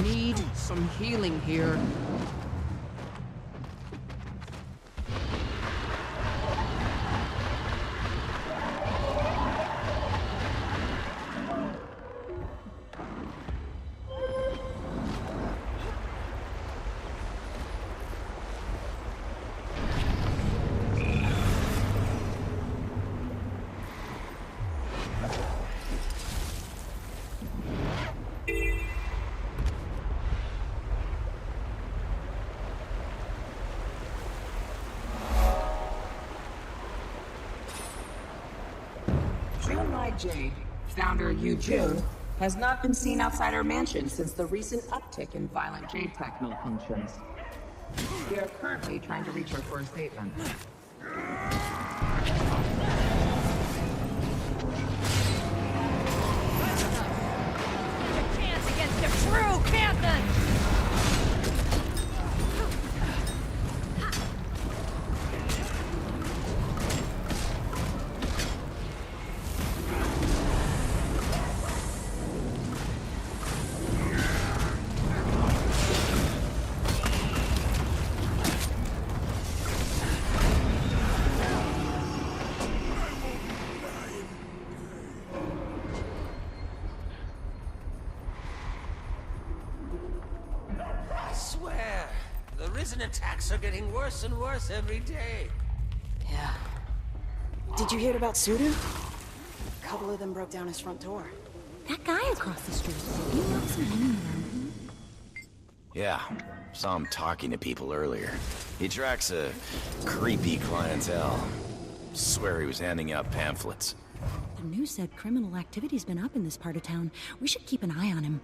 Need some healing here. Jade, founder Yu Jun, has not been seen outside her mansion since the recent uptick in violent Jade Tech malfunctions. We are currently trying to reach her for a statement. Chance against a true Canthan! Attacks are getting worse and worse every day. Yeah. Did you hear about Sudu? A couple of them broke down his front door. That guy across the street, he knows some hanging around him. Yeah, saw him talking to people earlier. He attracts a creepy clientele. Swear he was handing out pamphlets. The news said criminal activity's been up in this part of town. We should keep an eye on him.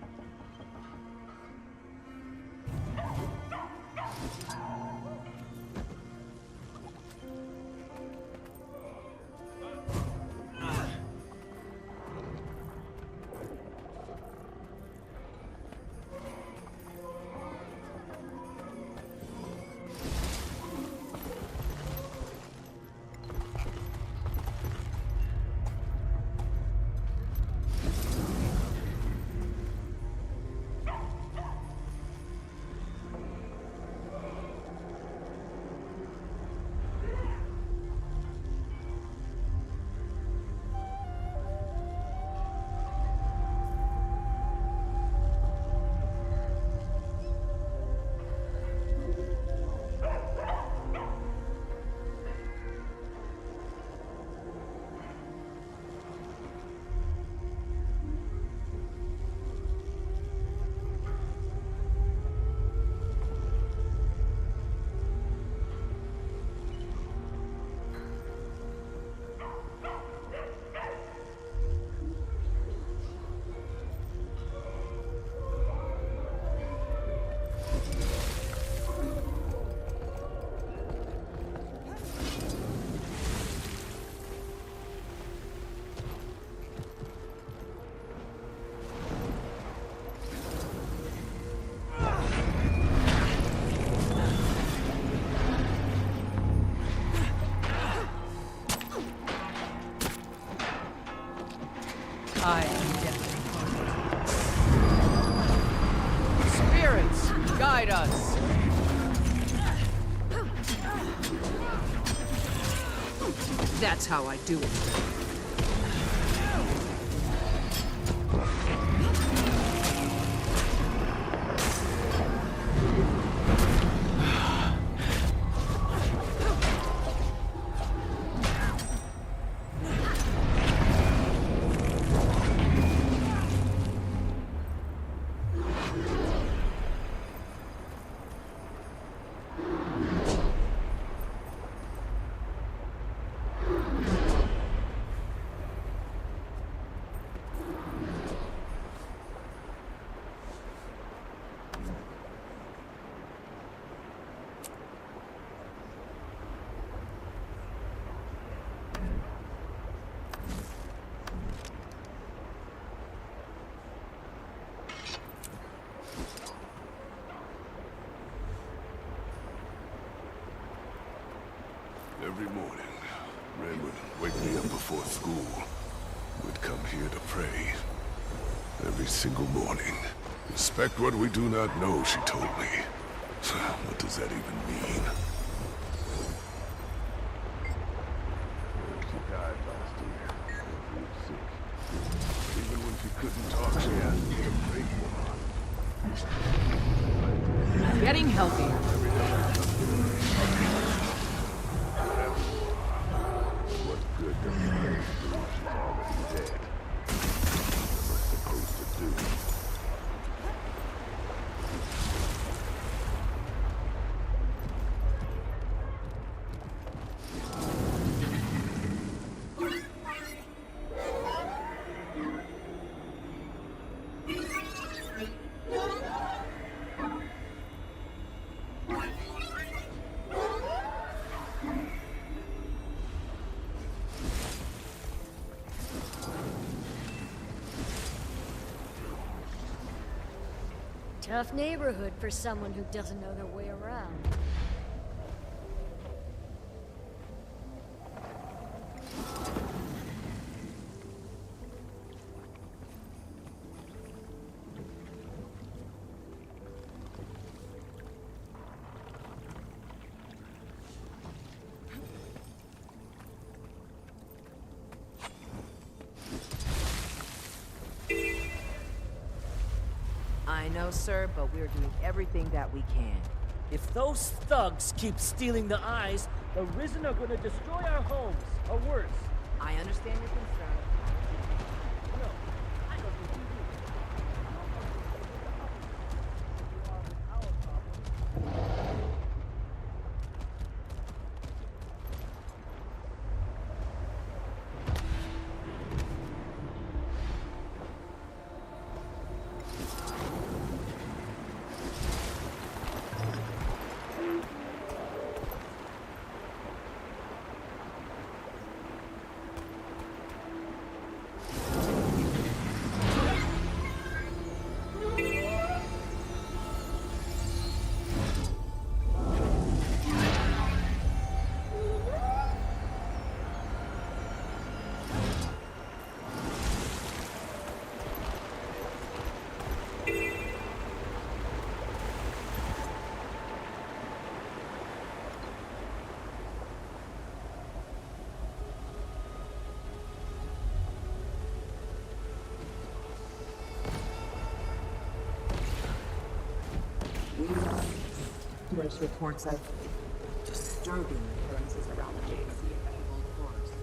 fight us. That's how I do it. Every morning, Ren would wake me up before school. We'd come here to pray. Every single morning. Respect what we do not know, she told me. What does that even mean? She died last year. She was sick. Even when she couldn't talk, she asked me to pray for her. Getting healthier. What's good doesn't matter. She's already dead. What am I supposed to do? Tough neighborhood for someone who doesn't know their way around. I know, sir, but we're doing everything that we can. If those thugs keep stealing the eyes, the Risen are gonna destroy our homes, or worse. I understand your concern. No, I don't think you Numerous reports of disturbing occurrences around the JC and Old Forest.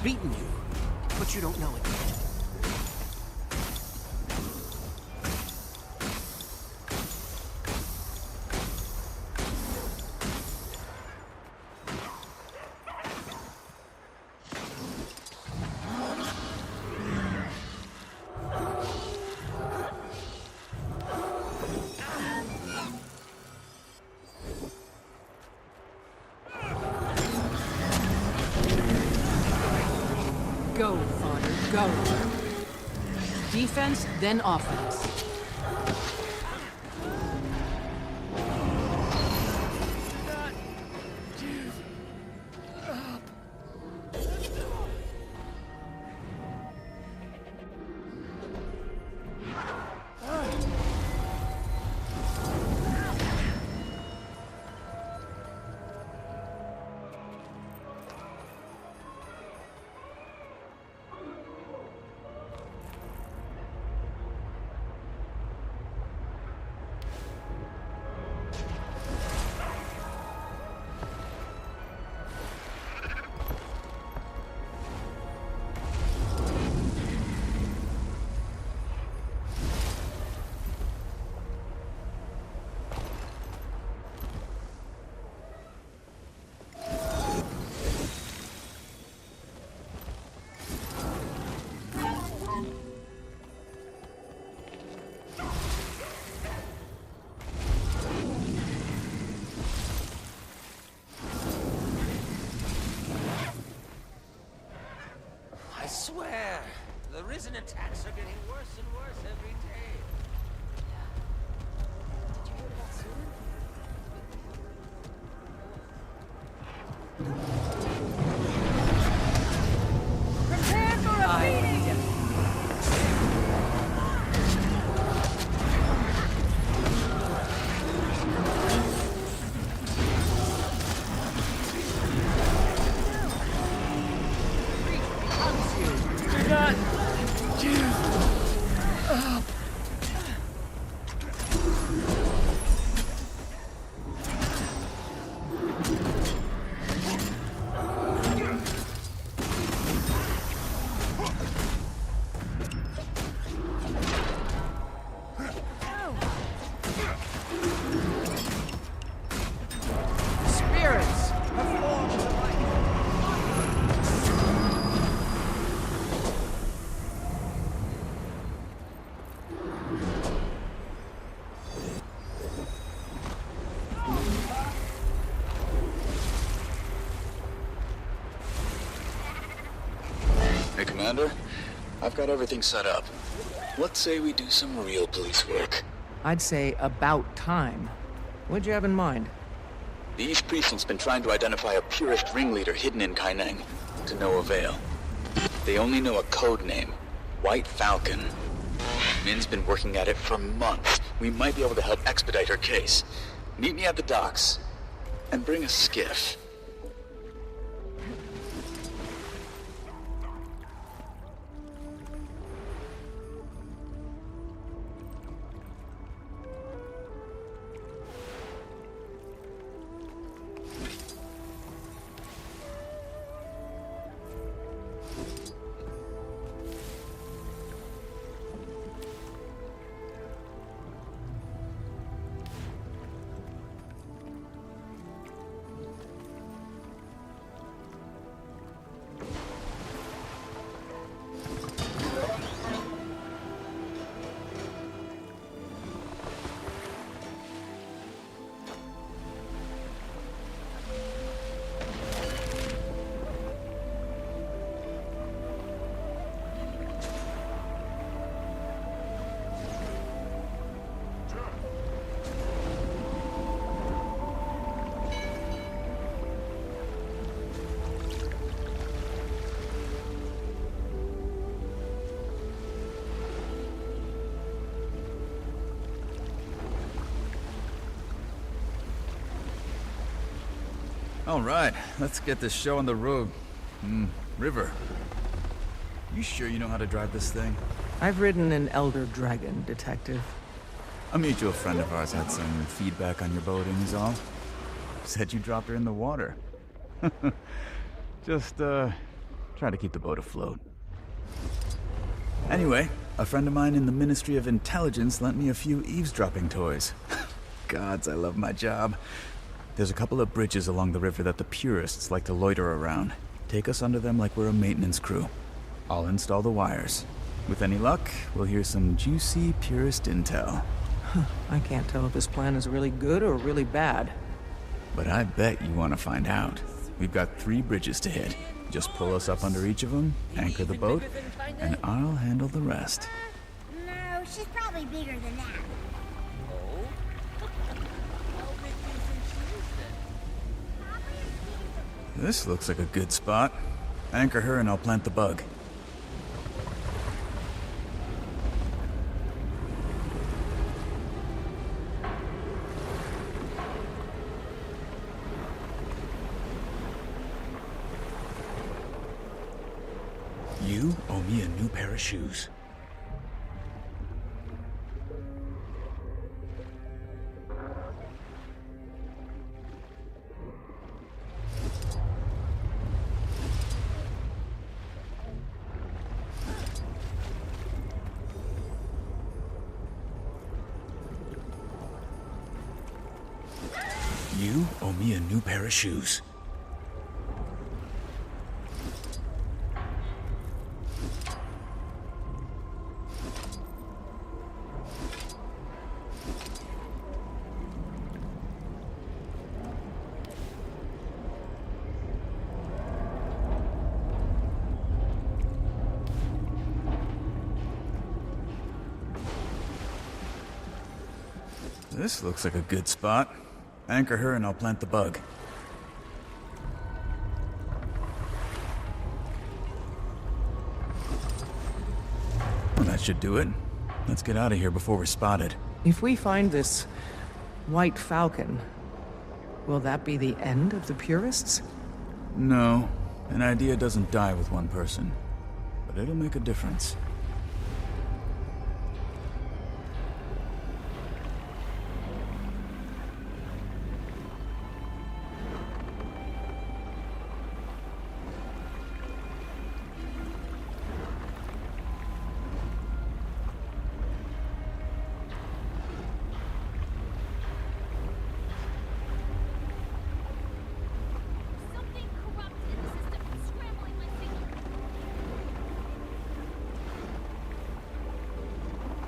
beaten you, but you don't know it yet. Go, Father, go. Defense, then offense. I swear, the Risen attacks are getting worse and worse every day. Did you hear about Sue? Prepare for a beating! Do not give up. Spirits have formed the light. Hey, Commander. I've got everything set up. Let's say we do some real police work. I'd say about time. What'd you have in mind? The East Precinct's been trying to identify a purist ringleader hidden in Kaineng, to no avail. They only know a code name, White Falcon. Min's been working at it for months. We might be able to help expedite her case. Meet me at the docks, and bring a skiff. All right, let's get this show on the road. River, you sure you know how to drive this thing? I've ridden an Elder Dragon, Detective. A mutual friend of ours had some feedback on your boating is all. Said you dropped her in the water. Just Try to keep the boat afloat. Anyway, a friend of mine in the Ministry of Intelligence lent me a few eavesdropping toys. Gods, I love my job. There's a couple of bridges along the river that the purists like to loiter around. Take us under them like we're a maintenance crew. I'll install the wires. With any luck, we'll hear some juicy purist intel. I can't tell if this plan is really good or really bad. But I bet you want to find out. We've got 3 bridges to hit. Just pull us up under each of them, anchor the boat, and I'll handle the rest. No, she's probably bigger than that. This looks like a good spot. Anchor her and I'll plant the bug. You owe me a new pair of shoes. You owe me a new pair of shoes. This looks like a good spot. Anchor her and I'll plant the bug. Well, that should do it. Let's get out of here before we're spotted. If we find this White Falcon, will that be the end of the purists? No, an idea doesn't die with one person, but it'll make a difference.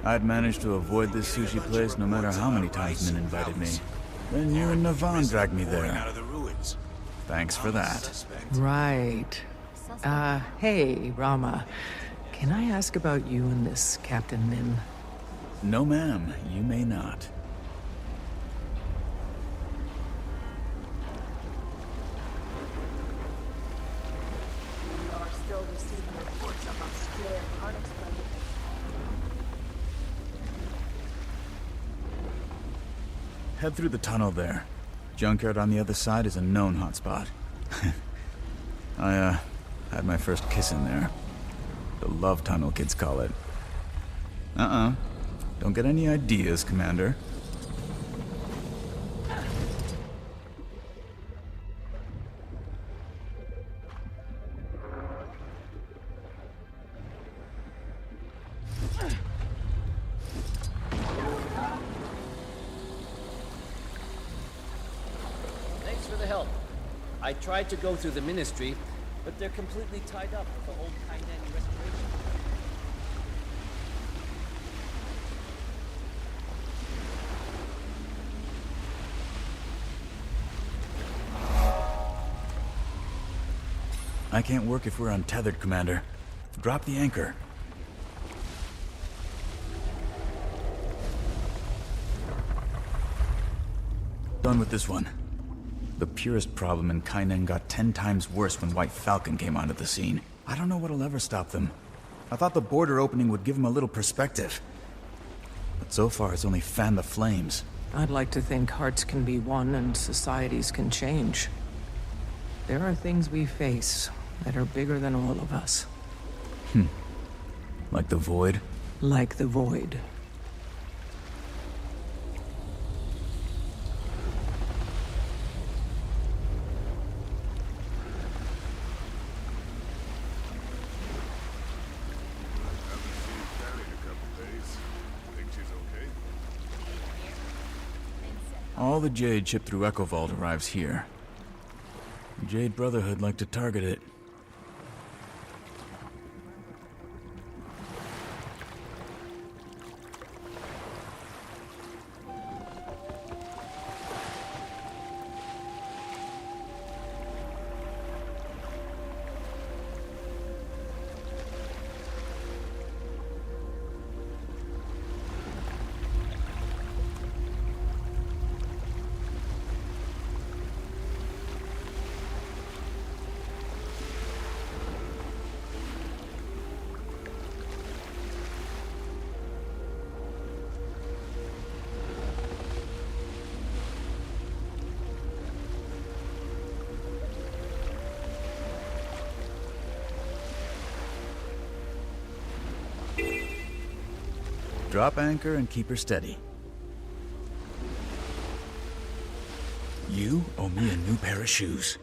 I'd managed to avoid this sushi place no matter how many times Min invited me. Then you and Navan dragged me there. Thanks for that. Right. Hey, Rama. Can I ask about you and this Captain Min? No, ma'am. You may not. We are still receiving reports of obscure and unexplained. Head through the tunnel there. Junkyard on the other side is a known hotspot. I, had my first kiss in there. The love tunnel, kids call it. Don't get any ideas, Commander. Thanks for the help. I tried to go through the Ministry, but they're completely tied up with the whole Kainan restoration. I can't work if we're untethered, Commander. Drop the anchor. Done with this one. The purist problem in Kainan got 10 times worse when White Falcon came onto the scene. I don't know what'll ever stop them. I thought the border opening would give them a little perspective. But so far it's only fanned the flames. I'd like to think hearts can be won and societies can change. There are things we face that are bigger than all of us. Like the Void? Like the Void. All the jade shipped through Echo Vault arrives here. The Jade Brotherhood like to target it. Drop anchor and keep her steady. You owe me a new pair of shoes.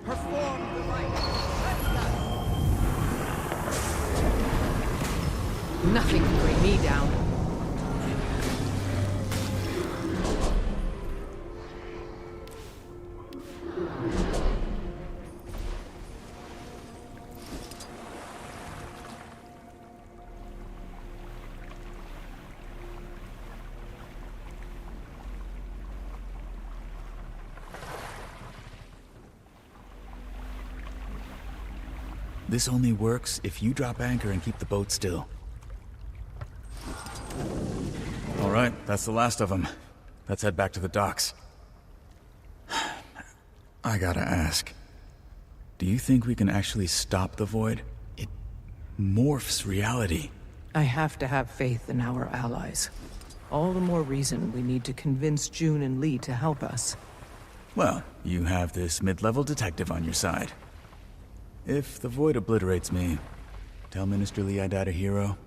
Perform the rite. Nothing can bring me down. This only works if you drop anchor and keep the boat still. All right, that's the last of them. Let's head back to the docks. I gotta ask, do you think we can actually stop the Void? It morphs reality. I have to have faith in our allies. All the more reason we need to convince June and Lee to help us. Well, you have this mid-level detective on your side. If the Void obliterates me, tell Minister Lee I died a hero.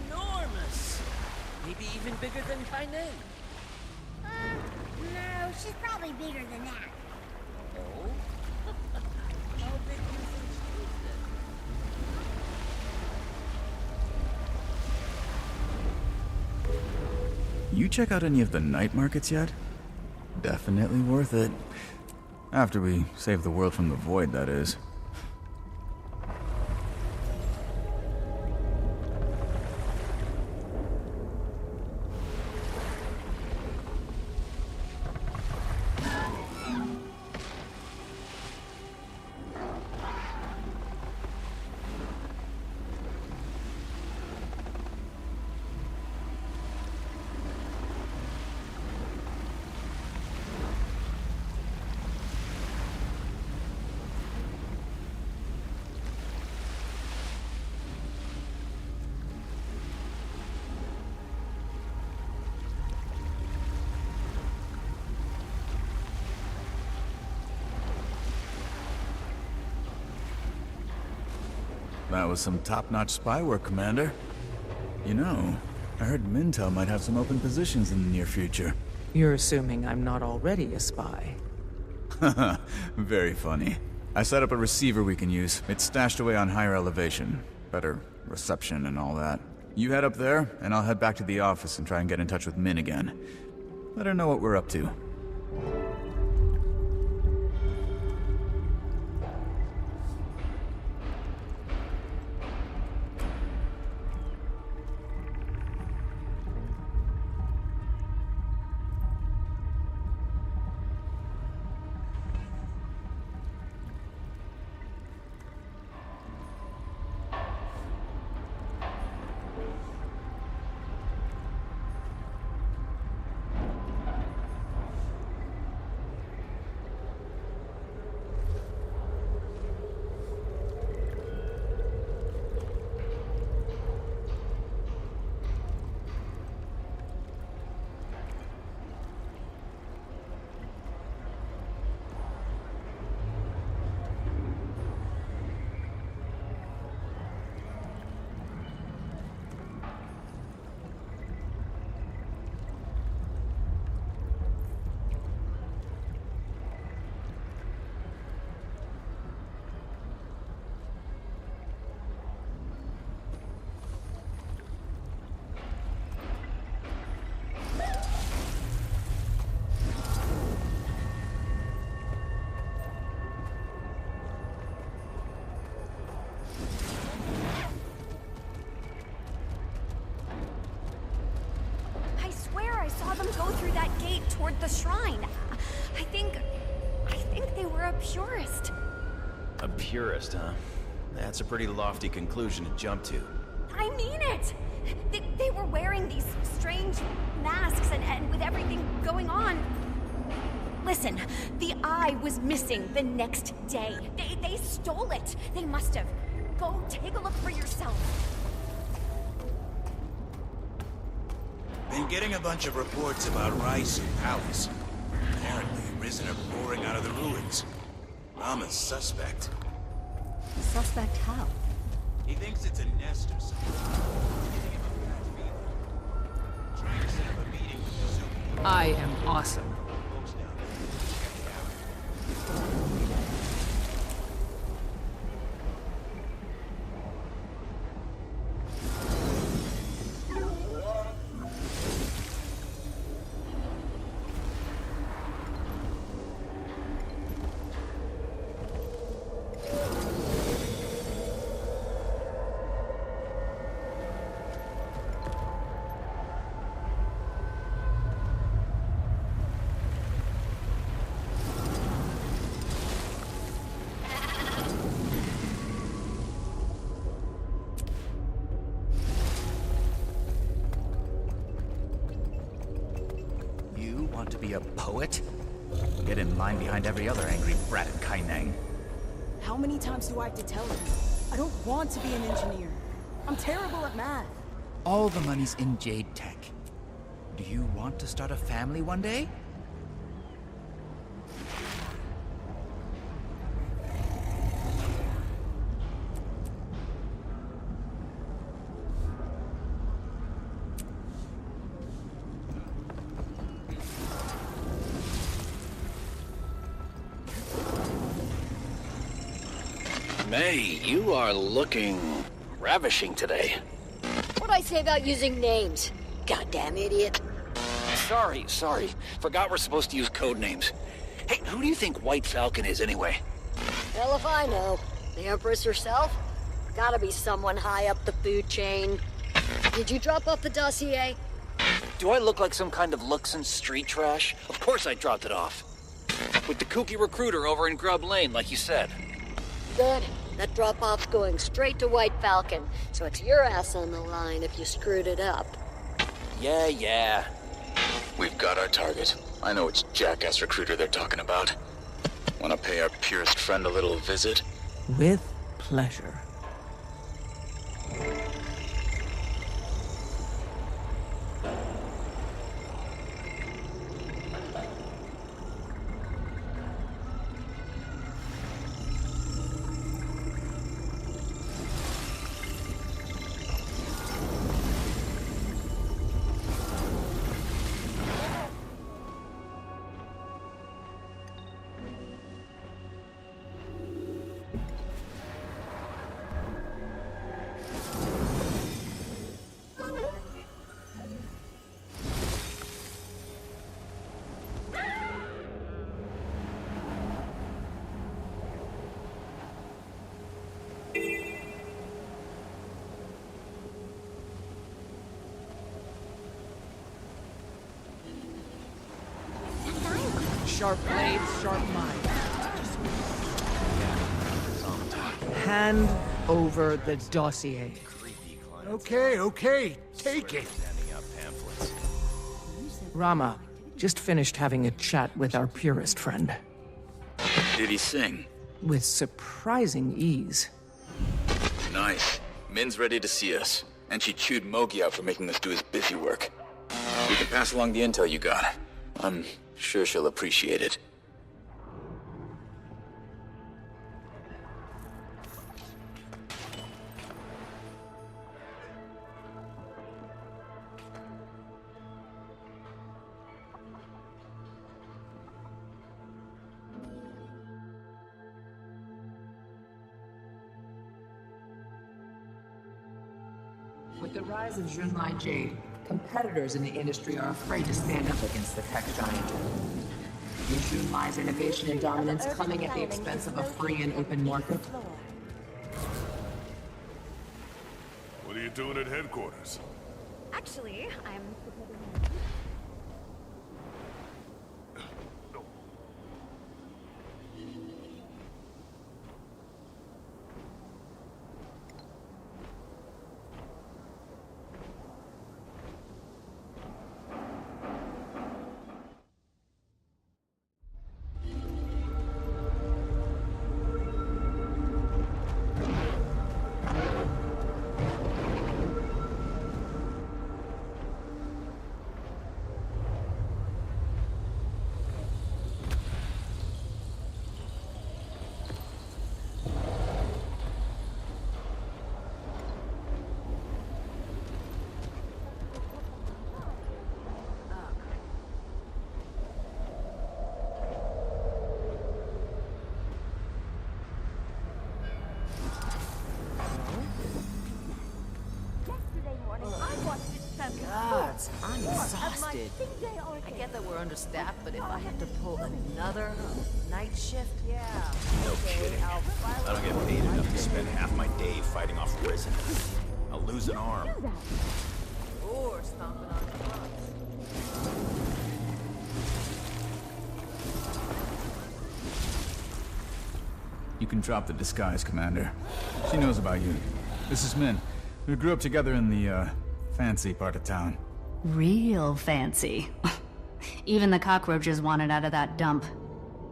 Enormous! Maybe even bigger than Kainen. No, she's probably bigger than that. Oh? How big do you think she is then? You check out any of the night markets yet? Definitely worth it. After we save the world from the Void, that is. That was some top-notch spy work, Commander. You know, I heard Mintel might have some open positions in the near future. You're assuming I'm not already a spy. Haha, very funny. I set up a receiver we can use. It's stashed away on higher elevation. Better reception and all that. You head up there, and I'll head back to the office and try and get in touch with Min again. Let her know what we're up to. purist. A purist, huh? That's a pretty lofty conclusion to jump to. I mean it! They were wearing these strange masks and with everything going on. Listen, the eye was missing the next day. They stole it. They must have. Go take a look for yourself. Been getting a bunch of reports about Raisu Palace. Apparently, Risen are pouring out of the ruins. Rama's suspect. Suspect how? He thinks it's a nest or something. Giving him a bad feeling. Trying to set up a meeting with the zoo. I am awesome. Folks down there. Check it out. Want to be a poet? Get in line behind every other angry brat at Kaineng. How many times do I have to tell you? I don't want to be an engineer. I'm terrible at math. All the money's in Jade Tech. Do you want to start a family one day? May, you are looking ravishing today. What'd I say about using names? Goddamn idiot. Sorry. Forgot we're supposed to use code names. Hey, who do you think White Falcon is anyway? Hell if I know. The Empress herself? Gotta be someone high up the food chain. Did you drop off the dossier? Do I look like some kind of Luxon street trash? Of course I dropped it off. With the kooky recruiter over in Grub Lane, like you said. Good. That drop-off's going straight to White Falcon, so it's your ass on the line if you screwed it up. Yeah. We've got our target. I know which jackass recruiter they're talking about. Want to pay our purest friend a little visit? With pleasure. Sharp blades, sharp mind. Hand over the dossier. Okay, take it. Rama, just finished having a chat with our purist friend. Did he sing? With surprising ease. Nice. Min's ready to see us. And she chewed Mogi out for making us do his busy work. We can pass along the intel you got. I'm sure she'll appreciate it. With the rise of Junlai Jade, competitors in the industry are afraid to stand up against the tech giant. Is Junlai's innovation and dominance coming at the expense of a free and open market? What are you doing at headquarters? Actually, I'm... I get that we're understaffed, but if I have to pull another night shift, yeah. No kidding. I don't get paid enough to spend half my day fighting off risen. I'll lose an arm. Or stomping on the trucks. You can drop the disguise, Commander. She knows about you. This is Min. We grew up together in the, fancy part of town. Real fancy. Even the cockroaches wanted out of that dump.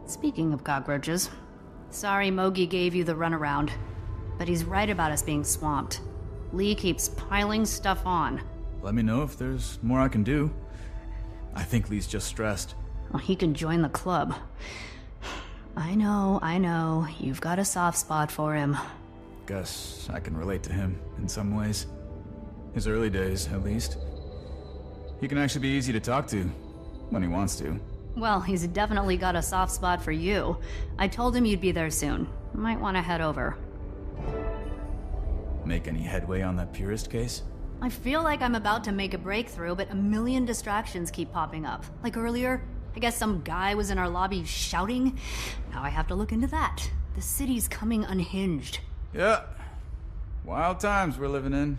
Speaking of cockroaches, sorry Mogi gave you the runaround, but he's right about us being swamped. Lee keeps piling stuff on. Let me know if there's more I can do. I think Lee's just stressed. Well, he can join the club. I know. You've got a soft spot for him. Guess I can relate to him in some ways. His early days, at least. He can actually be easy to talk to, when he wants to. Well, he's definitely got a soft spot for you. I told him you'd be there soon. Might want to head over. Make any headway on that Purist case? I feel like I'm about to make a breakthrough, but a million distractions keep popping up. Like earlier, I guess some guy was in our lobby shouting. Now I have to look into that. The city's coming unhinged. Yeah. Wild times we're living in.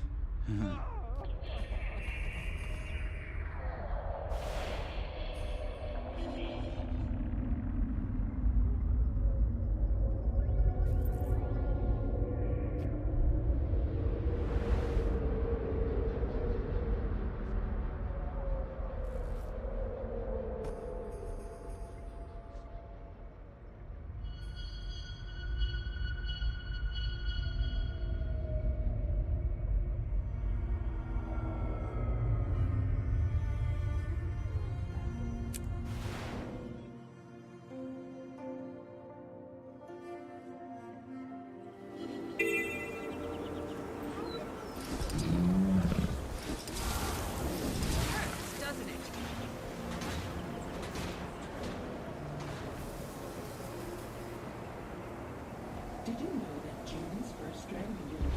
Did you know that Jaden's first Dragon Guild?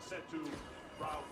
set to route.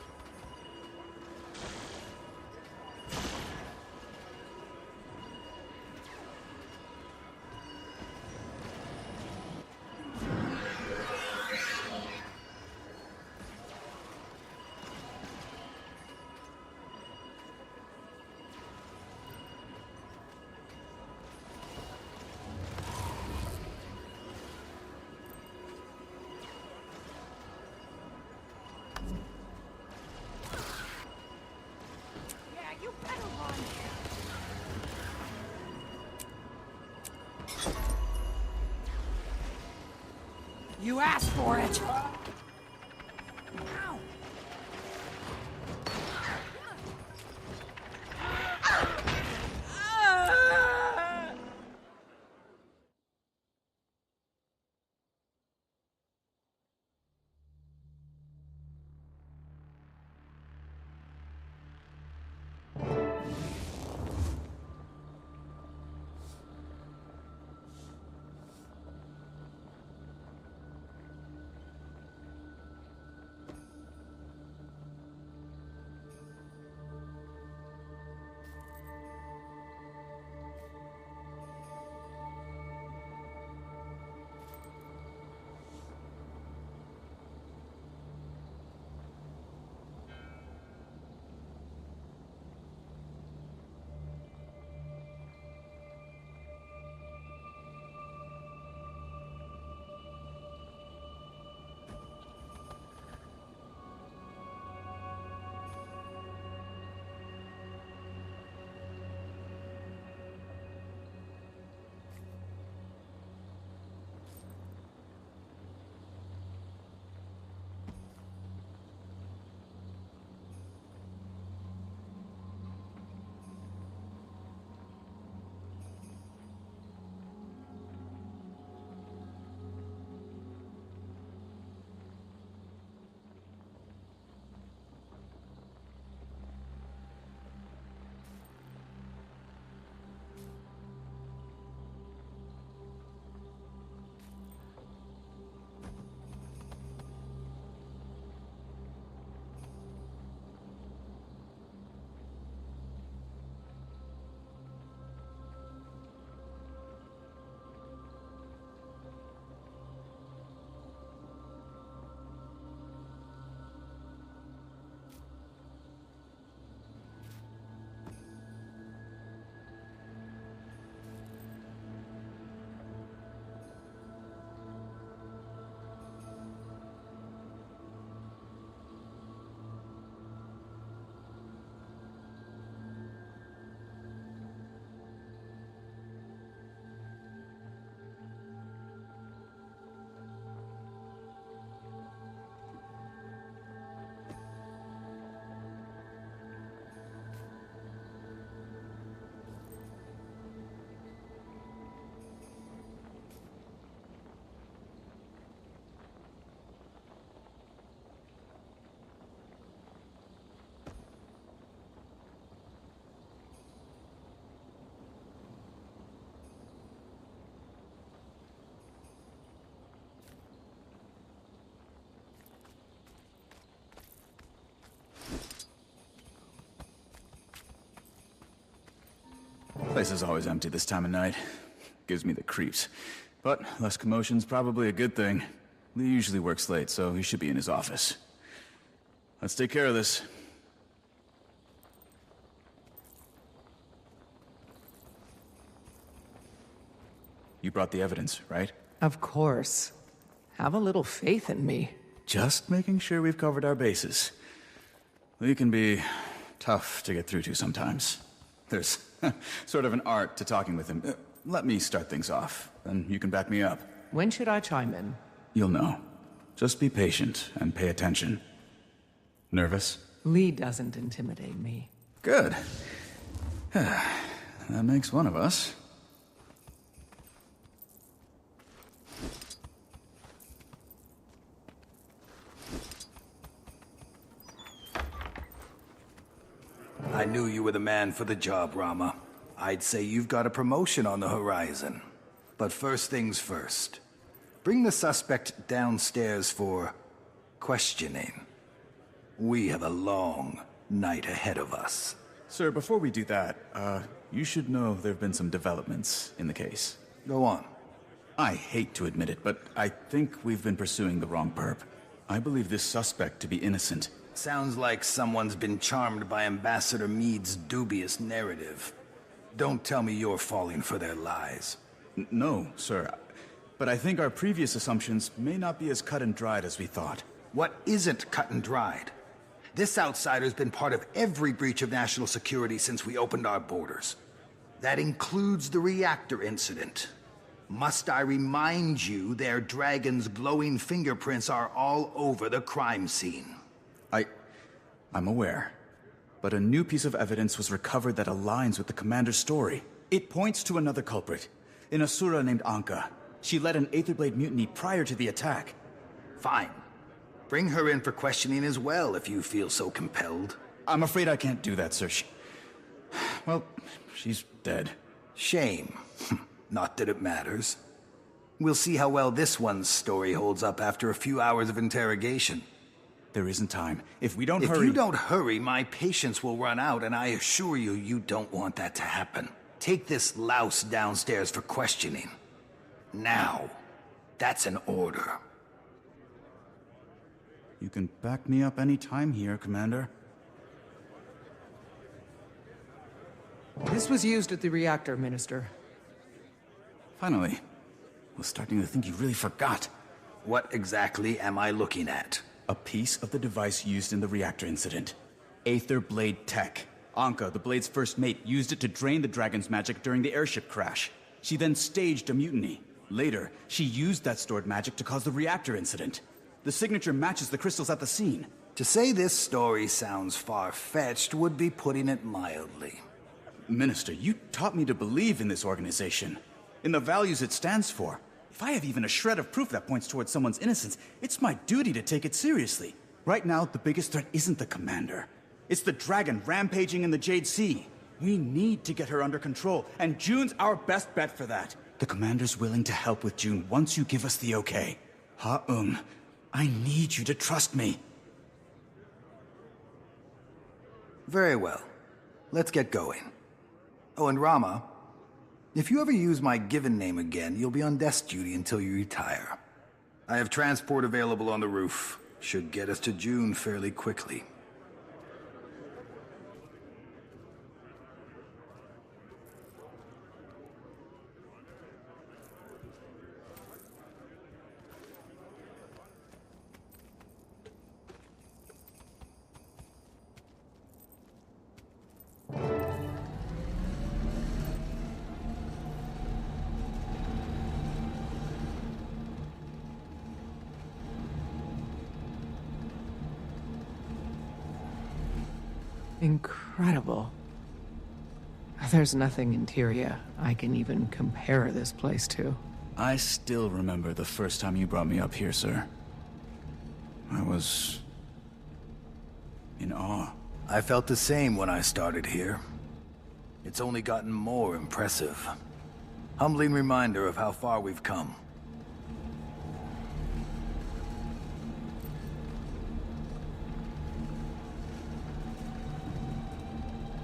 You better run. You asked for it. Ow. Place is always empty this time of night. Gives me the creeps. But less commotion's probably a good thing. Lee usually works late, so he should be in his office. Let's take care of this. You brought the evidence, right? Of course. Have a little faith in me. Just making sure we've covered our bases. Lee can be tough to get through to sometimes. There's sort of an art to talking with him. Let me start things off, then you can back me up. When should I chime in? You'll know. Just be patient and pay attention. Nervous? Lee doesn't intimidate me. Good. That makes one of us. I knew you were the man for the job, Rama. I'd say you've got a promotion on the horizon. But first things first. Bring the suspect downstairs for questioning. We have a long night ahead of us. Sir, before we do that, you should know there have been some developments in the case. Go on. I hate to admit it, but I think we've been pursuing the wrong perp. I believe this suspect to be innocent. Sounds like someone's been charmed by Ambassador Meade's dubious narrative. Don't tell me you're falling for their lies. No, sir. But I think our previous assumptions may not be as cut and dried as we thought. What isn't cut and dried? This outsider's been part of every breach of national security since we opened our borders. That includes the reactor incident. Must I remind you their dragon's glowing fingerprints are all over the crime scene? I'm aware. But a new piece of evidence was recovered that aligns with the commander's story. It points to another culprit, an Asura named Anka. She led an Aetherblade mutiny prior to the attack. Fine. Bring her in for questioning as well, if you feel so compelled. I'm afraid I can't do that, sir. Well, she's dead. Shame. Not that it matters. We'll see how well this one's story holds up after a few hours of interrogation. There isn't time. If we don't hurry... If you don't hurry, my patience will run out, and I assure you, you don't want that to happen. Take this louse downstairs for questioning. Now. That's an order. You can back me up any time here, Commander. This was used at the reactor, Minister. Finally. I was starting to think you really forgot. What exactly am I looking at? A piece of the device used in the reactor incident. Aetherblade Tech. Anka, the Blade's first mate, used it to drain the dragon's magic during the airship crash. She then staged a mutiny. Later, she used that stored magic to cause the reactor incident. The signature matches the crystals at the scene. To say this story sounds far-fetched would be putting it mildly. Minister, you taught me to believe in this organization, in the values it stands for. If I have even a shred of proof that points towards someone's innocence, it's my duty to take it seriously. Right now, the biggest threat isn't the Commander. It's the dragon rampaging in the Jade Sea. We need to get her under control, and June's our best bet for that. The Commander's willing to help with June once you give us the okay. Ha-Um, I need you to trust me. Very well. Let's get going. Oh, and Rama, if you ever use my given name again, you'll be on desk duty until you retire. I have transport available on the roof. Should get us to June fairly quickly. Incredible. There's nothing in Tyria I can even compare this place to. I still remember the first time you brought me up here, sir. I was... in awe. I felt the same when I started here. It's only gotten more impressive. Humbling reminder of how far we've come.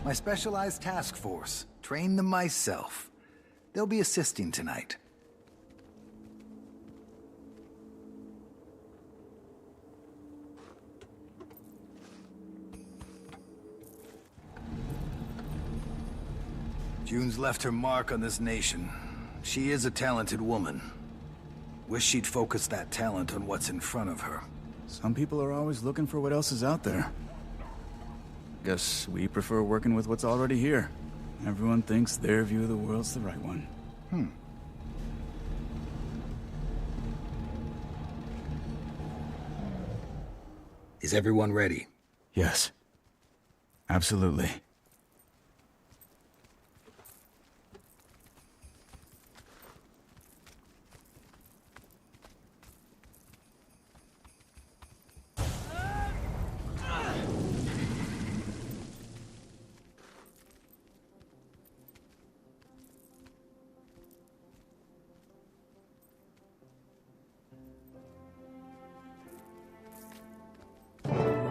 My specialized task force. Trained them myself. They'll be assisting tonight. June's left her mark on this nation. She is a talented woman. Wish she'd focus that talent on what's in front of her. Some people are always looking for what else is out there. Guess we prefer working with what's already here. Everyone thinks their view of the world's the right one. Is everyone ready? Yes. Absolutely.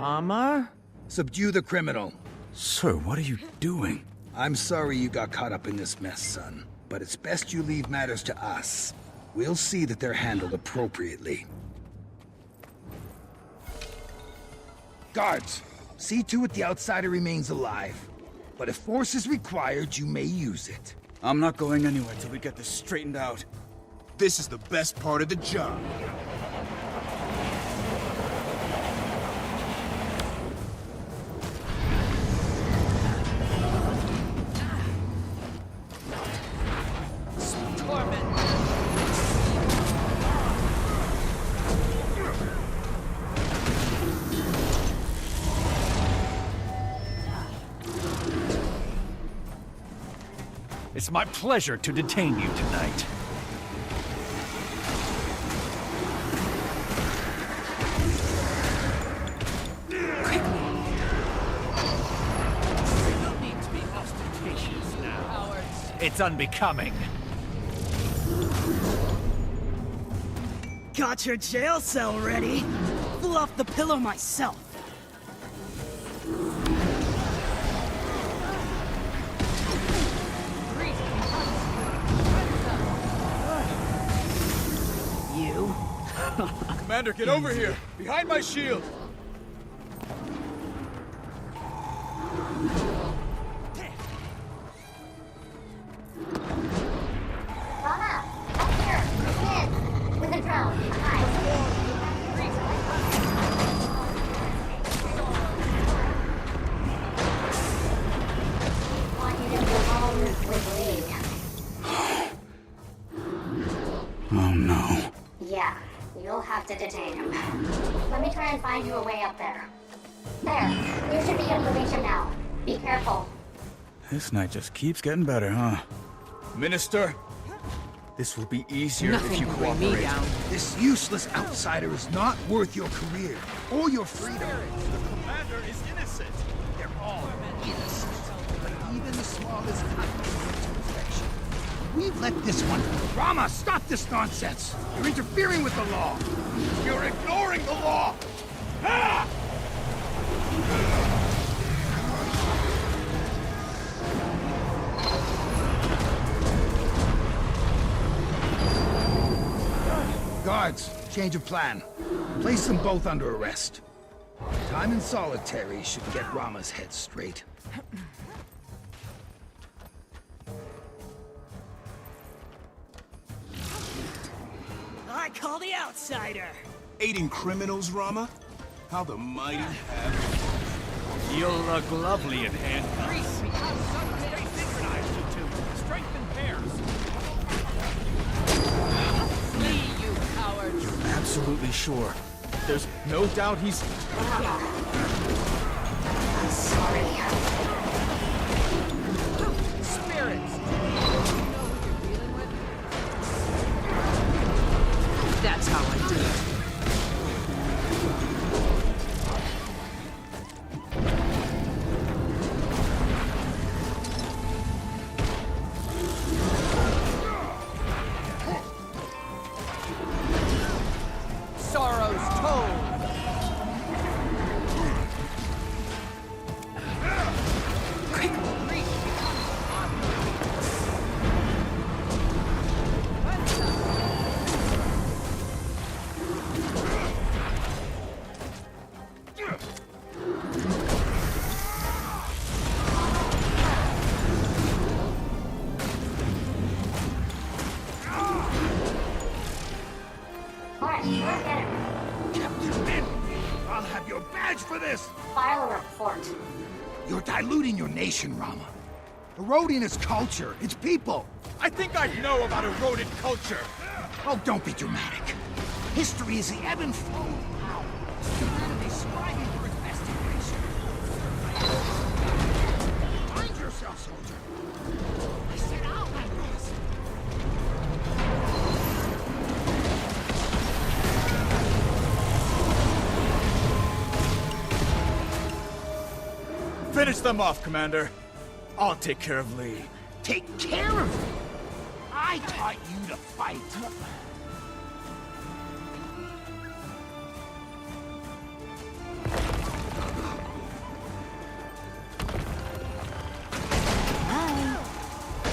Rama? Subdue the criminal. Sir, what are you doing? I'm sorry you got caught up in this mess, son. But it's best you leave matters to us. We'll see that they're handled appropriately. Guards, see to it the outsider remains alive. But if force is required, you may use it. I'm not going anywhere till we get this straightened out. This is the best part of the job. It's my pleasure to detain you tonight. It's unbecoming. Got your jail cell ready. Flew off the pillow myself. You? Commander, get over here! Behind my shield! Rama, up here, in, with a drone. Hi. Want you to go home with Lee. Oh no. Yeah, you'll have to detain him. Let me try and find you a way up there. There, you should be able to reach him now. Be careful. This night just keeps getting better, huh? Minister, this will be easier Nothing if you can bring me cooperate. down. This useless outsider is not worth your career or your freedom. The commander is innocent. They're all innocent. But even the smallest cut leads to perfection. We've let this one. Rama, stop this nonsense! You're interfering with the law! You're ignoring the law! Ah! Guards, change of plan. Place them both under arrest. Time in solitary should get Rama's head straight. I call the outsider. Aiding criminals, Rama? How the mighty have... You'll look lovely in handcuffs. Stay synchronized, you two. Strengthen pairs. Flee, you cowards! You're absolutely sure? There's no doubt he's... I'm sorry. Spirits! That's how I do it. Sorrow's toll! Alright, let's get him. Captain Min, I'll have your badge for this! File a report. You're diluting your nation, Rama. Eroding its culture, its people. I think I know about eroded culture! Oh, don't be dramatic. History is the ebb and flow of power. Humanity striving for its best generation. Find yourself, soldier. I said outlanders. Finish them off, Commander. I'll take care of Lee. Take care of me. I taught you to fight.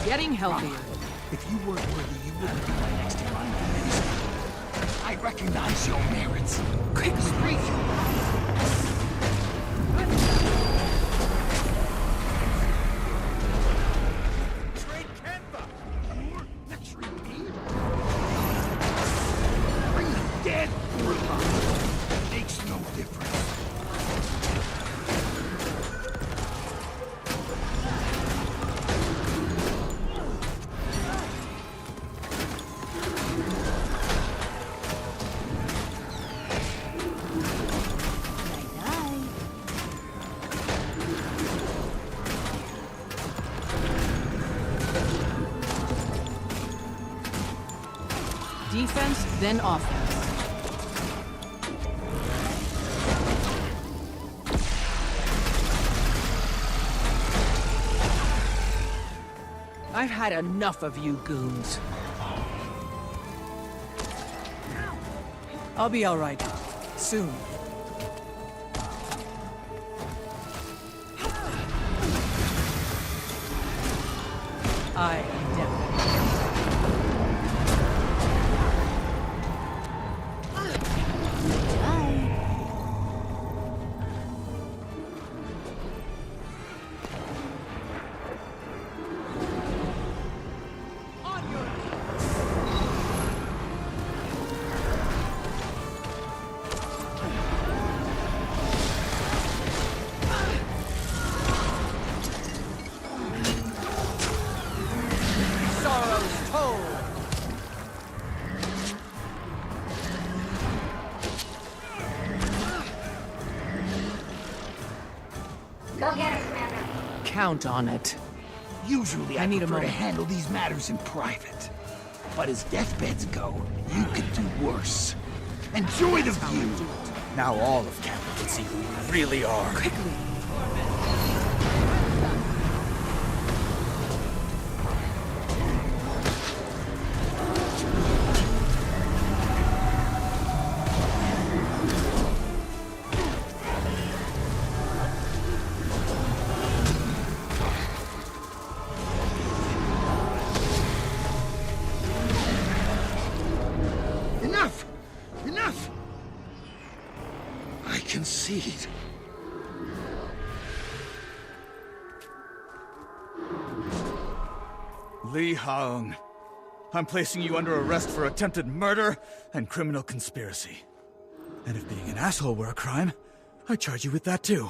getting healthier. If you weren't worthy, you wouldn't be my next in line for ministry. I recognize your merits. Quickly, Trade Kantha! You're lecturing me? Bring the dead or alive. Makes no difference. Defense, then offense. I've had enough of you goons. I'll be all right. Soon. I am definitely. Sorrow's toll. Go get her, Commander. Count on it. Usually I need a prefer to moment. handle these matters in private. But as deathbeds go, you could do worse. Enjoy the view. Now all of Canada can see who you really are. Quickly. Enough! Enough! I concede. Li Haung, I'm placing you under arrest for attempted murder and criminal conspiracy. And if being an asshole were a crime, I charge you with that too.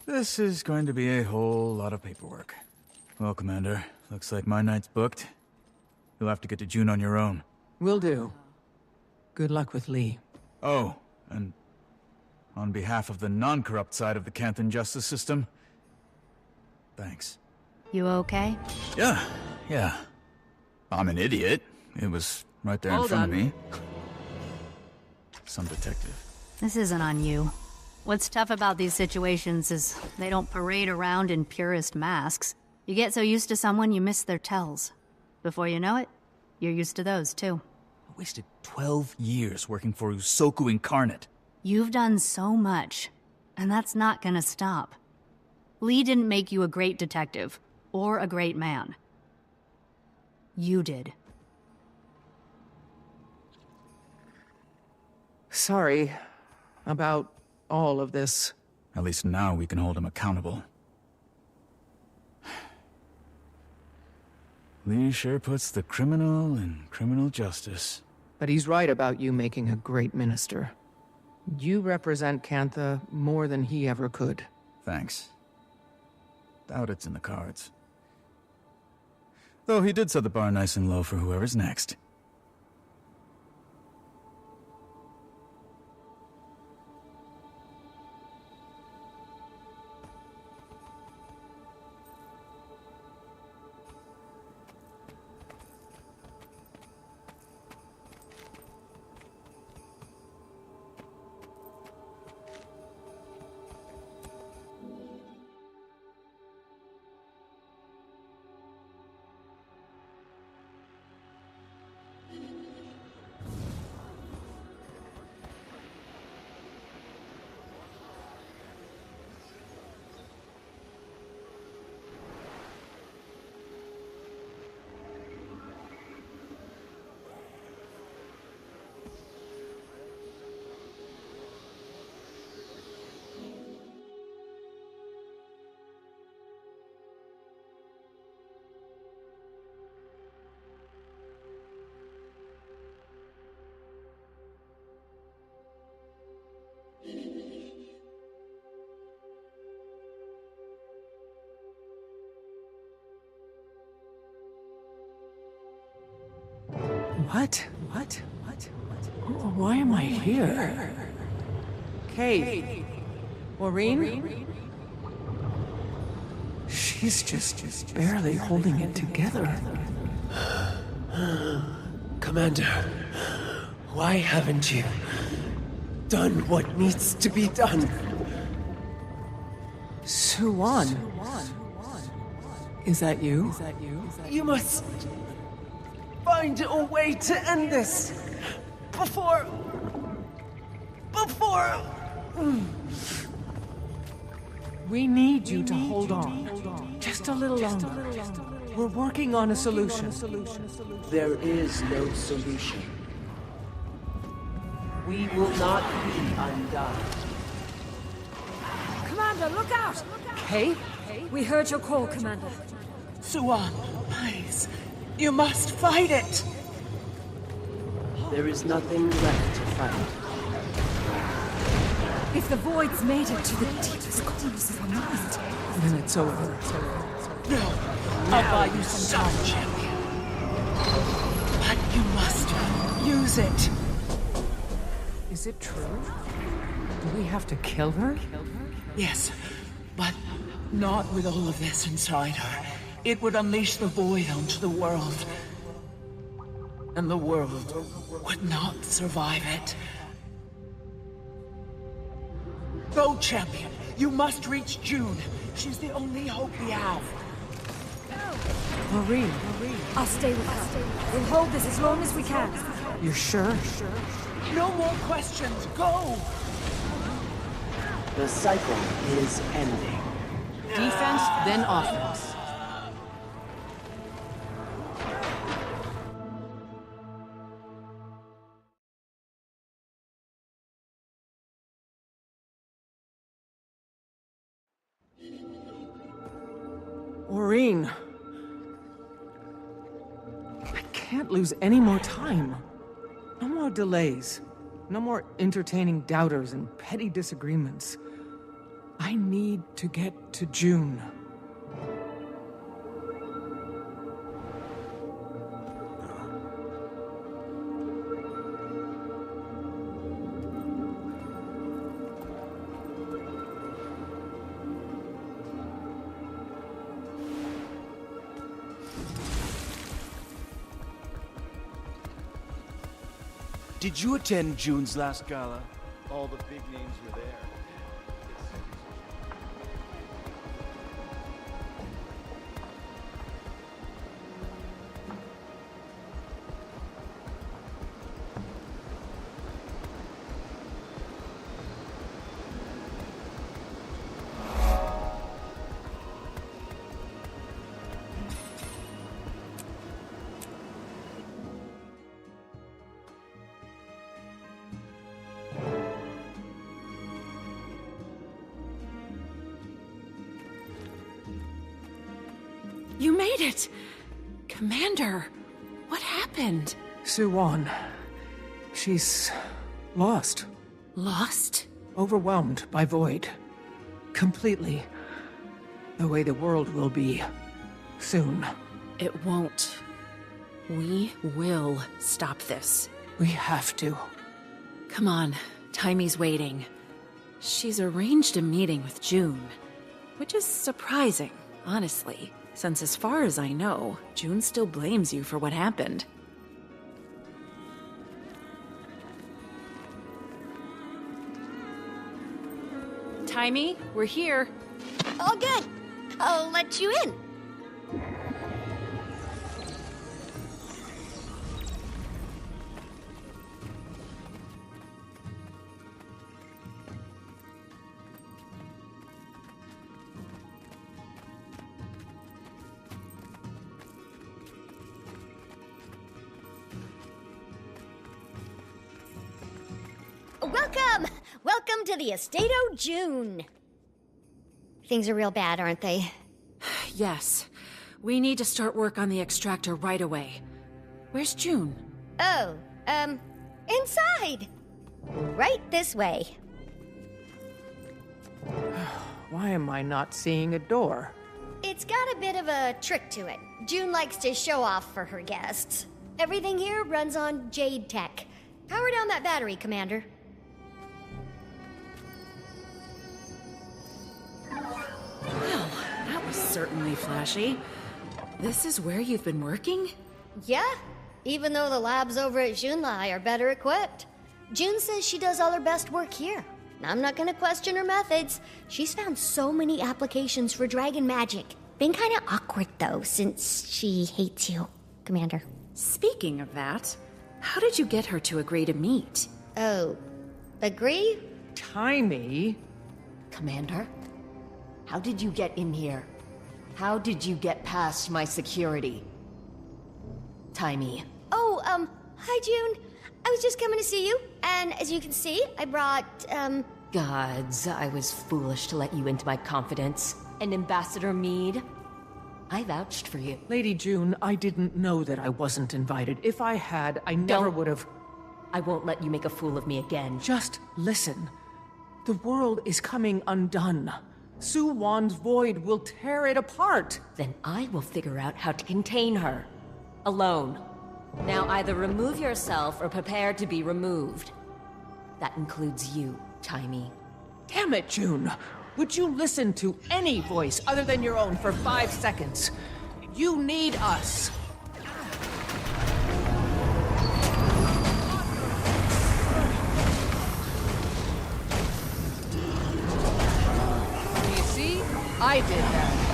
This is going to be a whole lot of paperwork. Well, Commander, looks like my night's booked. You'll have to get to June on your own. Will do. Good luck with Lee. Oh, and on behalf of the non-corrupt side of the Canthan justice system, thanks. You okay? Yeah. I'm an idiot. It was right there in Hold front on. of me. Some detective. This isn't on you. What's tough about these situations is they don't parade around in purist masks. You get so used to someone you miss their tells. Before you know it, you're used to those too. I wasted 12 years working for Usoku Incarnate. You've done so much, and that's not gonna stop. Lee didn't make you a great detective, or a great man. You did. Sorry about all of this. At least now we can hold him accountable. Lee sure puts the criminal in criminal justice. But he's right about you making a great minister. You represent Cantha more than he ever could. Thanks. Doubt it's in the cards. Though he did set the bar nice and low for whoever's next. What? Why am I here? Kate. Maureen? She's just barely holding it together. Commander, why haven't you done what needs to be done? Suwan. Is that you? You must find a way to end this before. We need you to hold on. Just a little longer. We're working on a solution. There is no solution. We will not be undone. Commander, look out! Kate? We heard your call, Commander. Suwan, please. You must fight it! There is nothing left to fight. If the Void's made it to the deepest corners of our mind, Then it's over. No, I'll buy you some time, champion. But you must use it. Is it true? Do we have to kill her? Yes, but not with all of this inside her. It would unleash the Void onto the world. And the world would not survive it. Go, champion! You must reach June. She's the only hope we have. Maureen. I'll stay with her. We'll hold this as long as we can. You're sure? No more questions. Go! The cycle is ending. Defense, then offense. Maureen. I can't lose any more time. No more delays. No more entertaining doubters and petty disagreements. I need to get to June. Did you attend June's last gala? All the big names were there. You made it! Commander, what happened? Suwan. She's lost. Lost? Overwhelmed by Void. Completely. The way the world will be. Soon. It won't. We will stop this. We have to. Come on, Timey's waiting. She's arranged a meeting with June, which is surprising, honestly, since as far as I know, June still blames you for what happened. Timey, we're here. All good. I'll let you in. Welcome! Welcome to the Estate o' June. Things are real bad, aren't they? Yes. We need to start work on the extractor right away. Where's June? Oh, inside. Right this way. Why am I not seeing a door? It's got a bit of a trick to it. June likes to show off for her guests. Everything here runs on Jade Tech. Power down that battery, Commander. Well, that was certainly flashy. This is where you've been working? Yeah, even though the labs over at Junlai are better equipped. June says she does all her best work here. I'm not gonna question her methods. She's found so many applications for dragon magic. Been kinda awkward though, since she hates you, Commander. Speaking of that, how did you get her to agree to meet? Oh, agree? Timey? Commander? How did you get in here? How did you get past my security? Timey. Oh, hi June. I was just coming to see you, and as you can see, I brought, Gods, I was foolish to let you into my confidence. And Ambassador Meade? I vouched for you. Lady June, I didn't know that I wasn't invited. If I had, I never would have... I won't let you make a fool of me again. Just listen. The world is coming undone. Su Wan's void will tear it apart. Then I will figure out how to contain her. Alone. Now either remove yourself or prepare to be removed. That includes you, Timey. Damn it, June. Would you listen to any voice other than your own for 5 seconds? You need us. You see? I did that.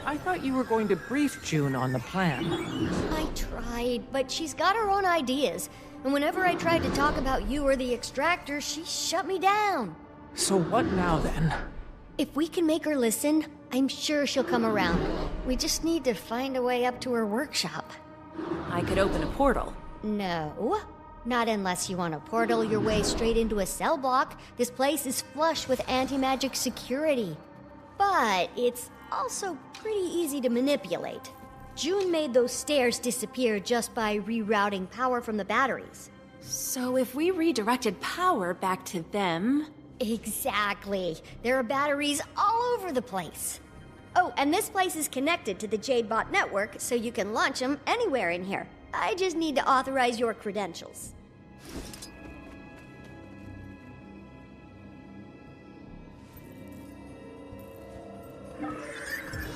I thought you were going to brief June on the plan. I tried, but she's got her own ideas. And whenever I tried to talk about you or the extractor, she shut me down. So what now, then? If we can make her listen, I'm sure she'll come around. We just need to find a way up to her workshop. I could open a portal. No. Not unless you want to portal your way straight into a cell block. This place is flush with anti-magic security. But it's also pretty easy to manipulate. June made those stairs disappear just by rerouting power from the batteries. So if we redirected power back to them... Exactly. There are batteries all over the place. Oh, and this place is connected to the Jadebot network, so you can launch them anywhere in here. I just need to authorize your credentials.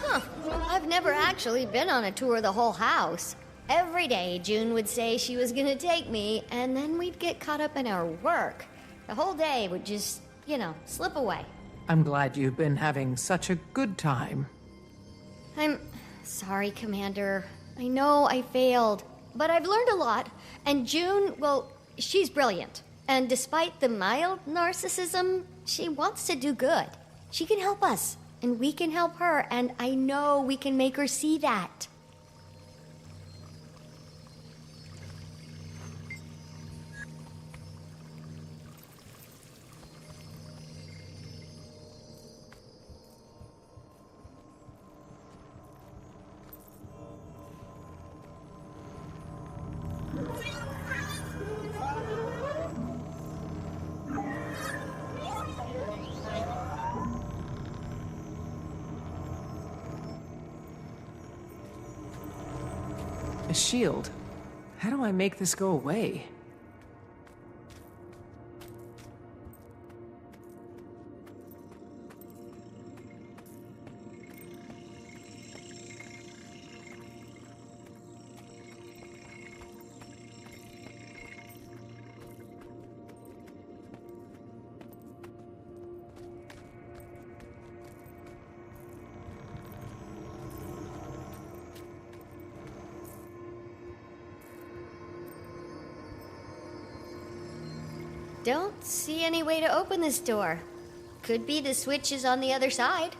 Huh. I've never actually been on a tour of the whole house. Every day, June would say she was gonna take me, and then we'd get caught up in our work. The whole day would just, slip away. I'm glad you've been having such a good time. I'm sorry, Commander. I know I failed, but I've learned a lot. And June, well, she's brilliant. And despite the mild narcissism, she wants to do good. She can help us, and we can help her, and I know we can make her see that. A shield. How do I make this go away? Don't see any way to open this door. Could be the switch is on the other side.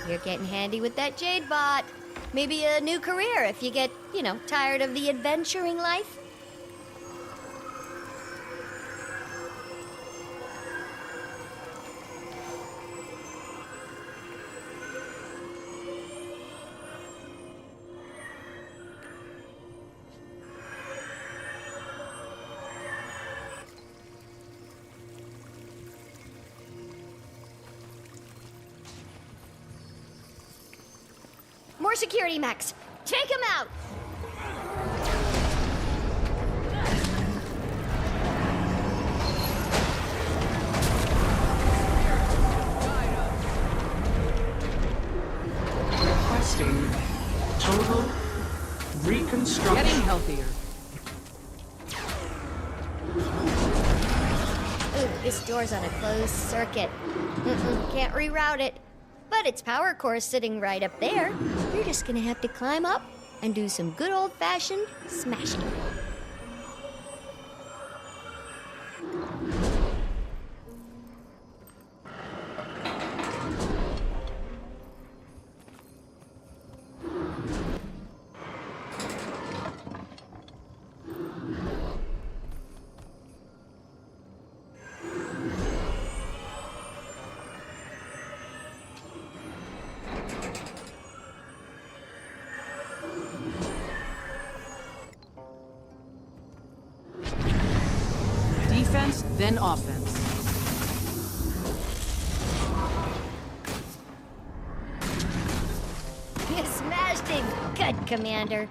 You're getting handy with that Jade bot. Maybe a new career if you get, tired of the adventuring life. More security mechs. Take them out! Requesting total reconstruction. Getting healthier. Ooh, this door's on a closed circuit. Can't reroute it. But its power core's sitting right up there. You're just gonna have to climb up and do some good old-fashioned smashing. Defense, then offense. You smashed it! Good, Commander.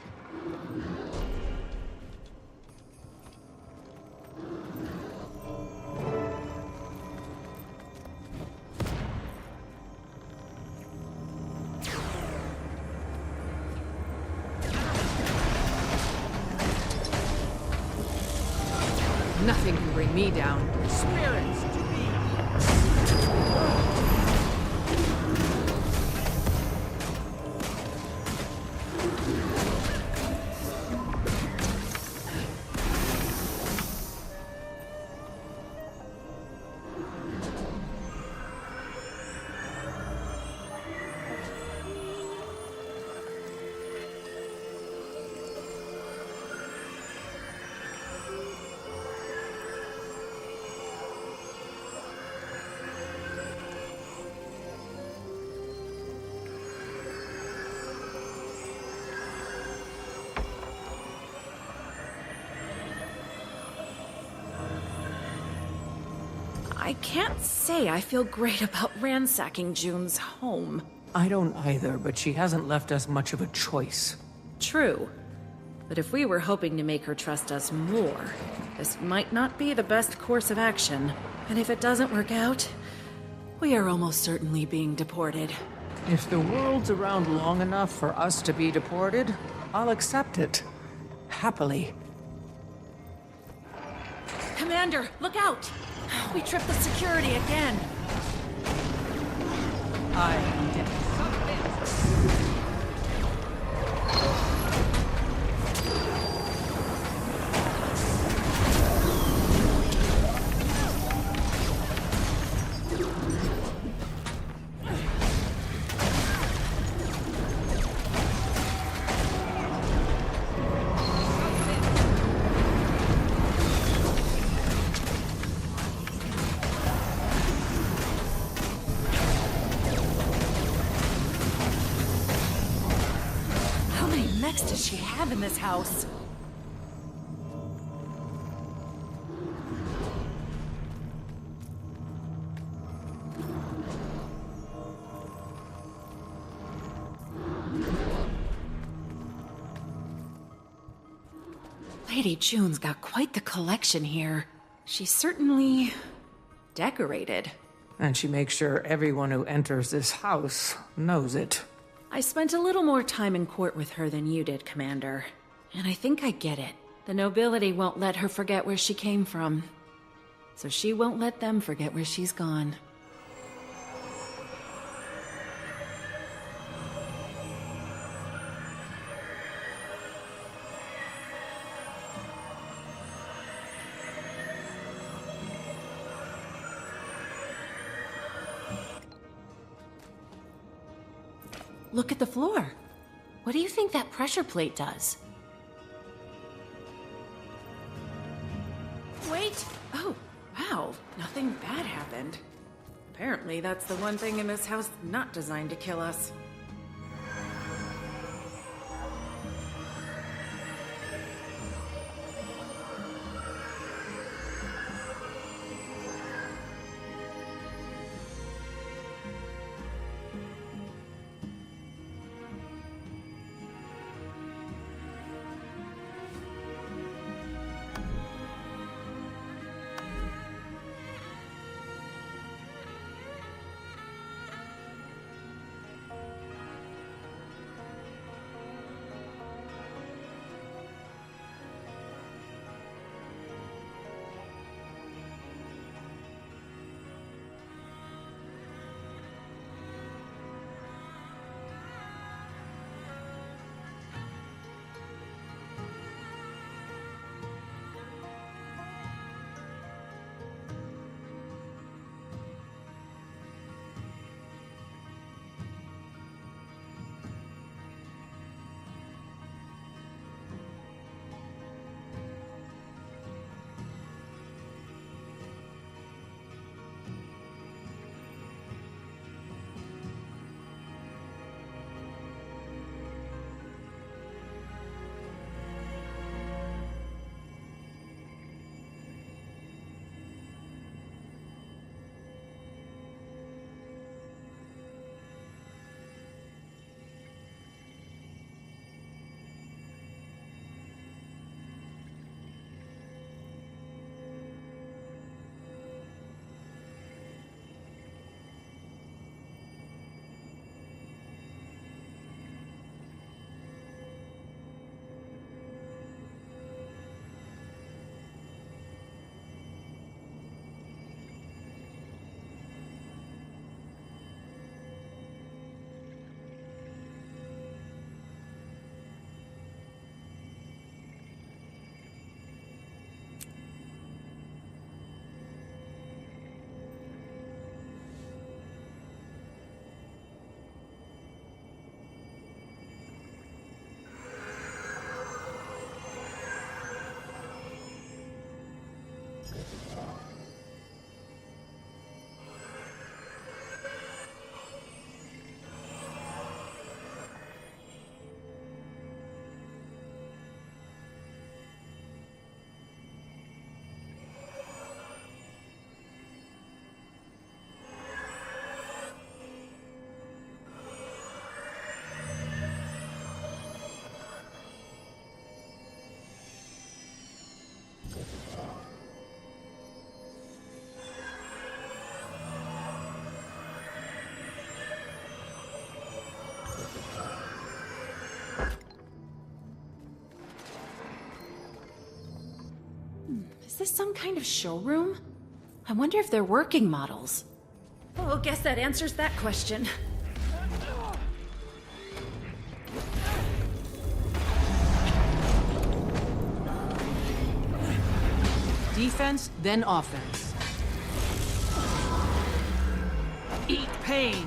Nothing can bring me down. Spirits to me. I can't say I feel great about ransacking June's home. I don't either, but she hasn't left us much of a choice. True. But if we were hoping to make her trust us more, this might not be the best course of action. And if it doesn't work out, we are almost certainly being deported. If the world's around long enough for us to be deported, I'll accept it. Happily. Commander, look out! We tripped the security again. I am dead. How many mechs does she have in this house? Lady June's got quite the collection here. She's certainly decorated. And she makes sure everyone who enters this house knows it. I spent a little more time in court with her than you did, Commander. And I think I get it. The nobility won't let her forget where she came from. So she won't let them forget where she's gone. Look at the floor. What do you think that pressure plate does? Wait! Oh, wow. Nothing bad happened. Apparently, that's the one thing in this house not designed to kill us. this some kind of showroom? I wonder if they're working models. Oh, guess that answers that question. Defense, then offense. Eat pain!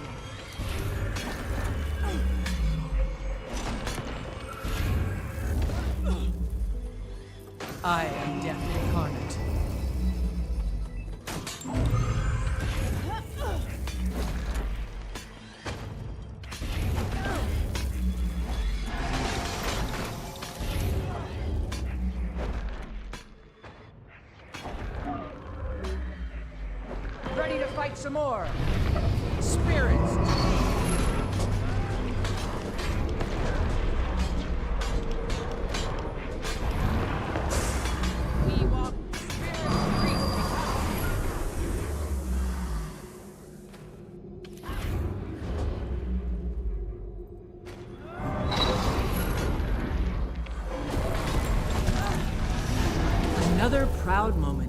I am Death Incarnate. Ready to fight some more. Spirits. We walk spirit free. Another proud moment.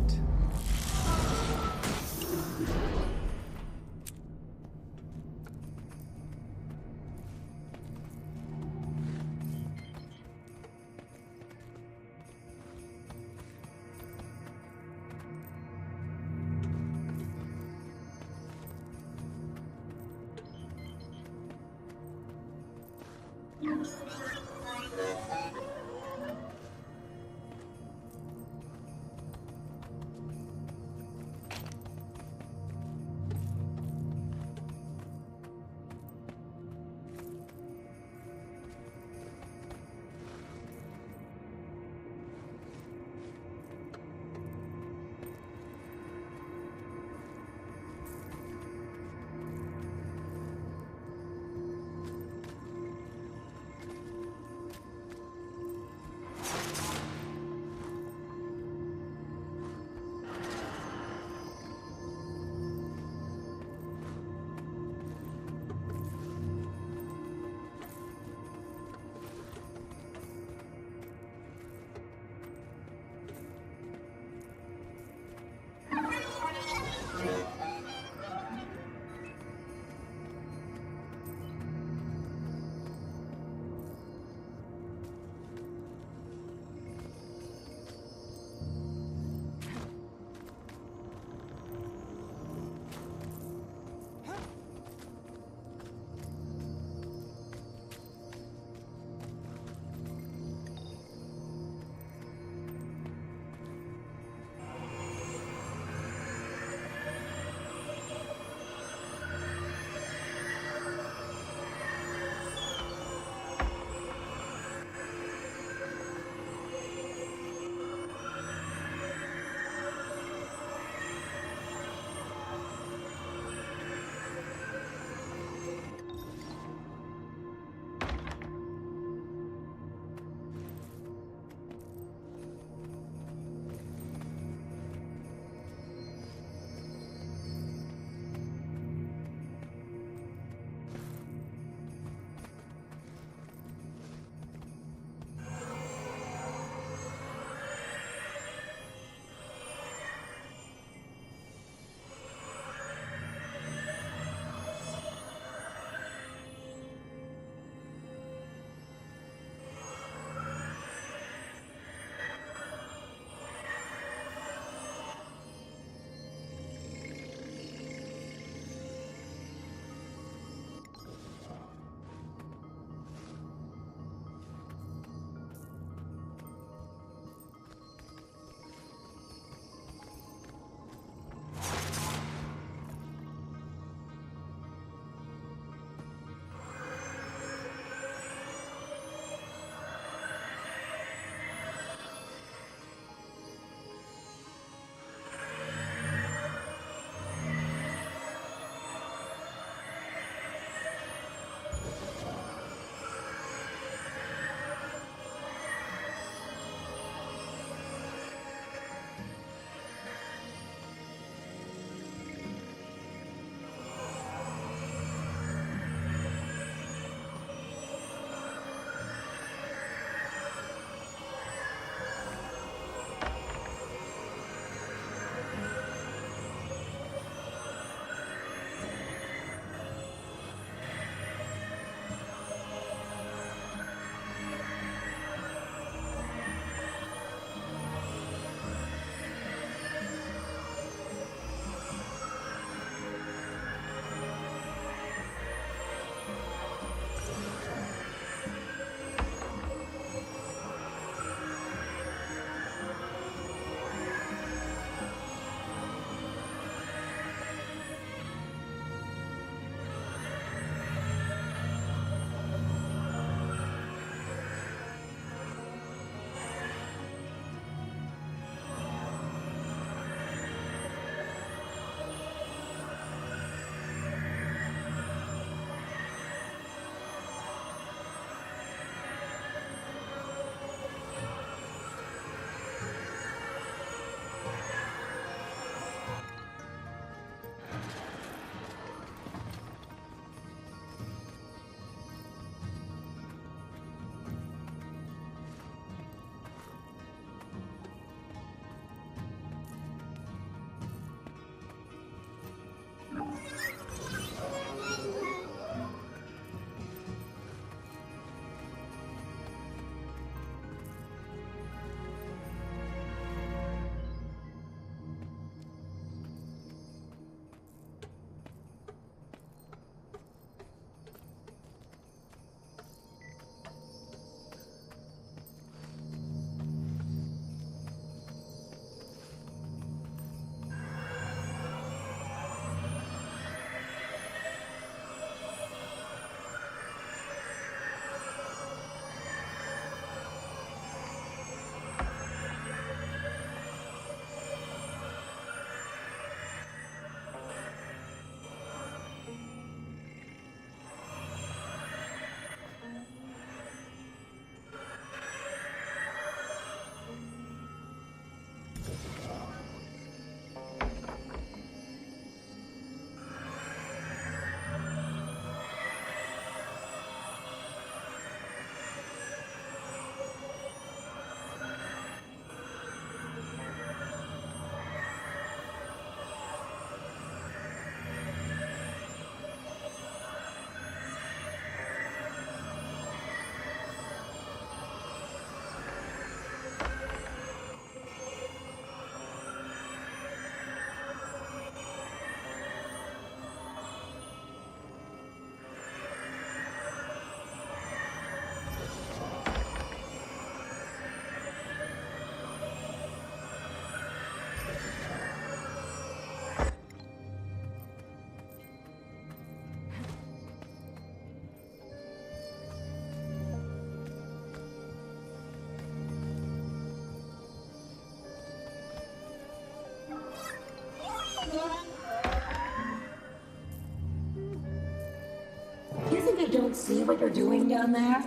don't see what you're doing down there?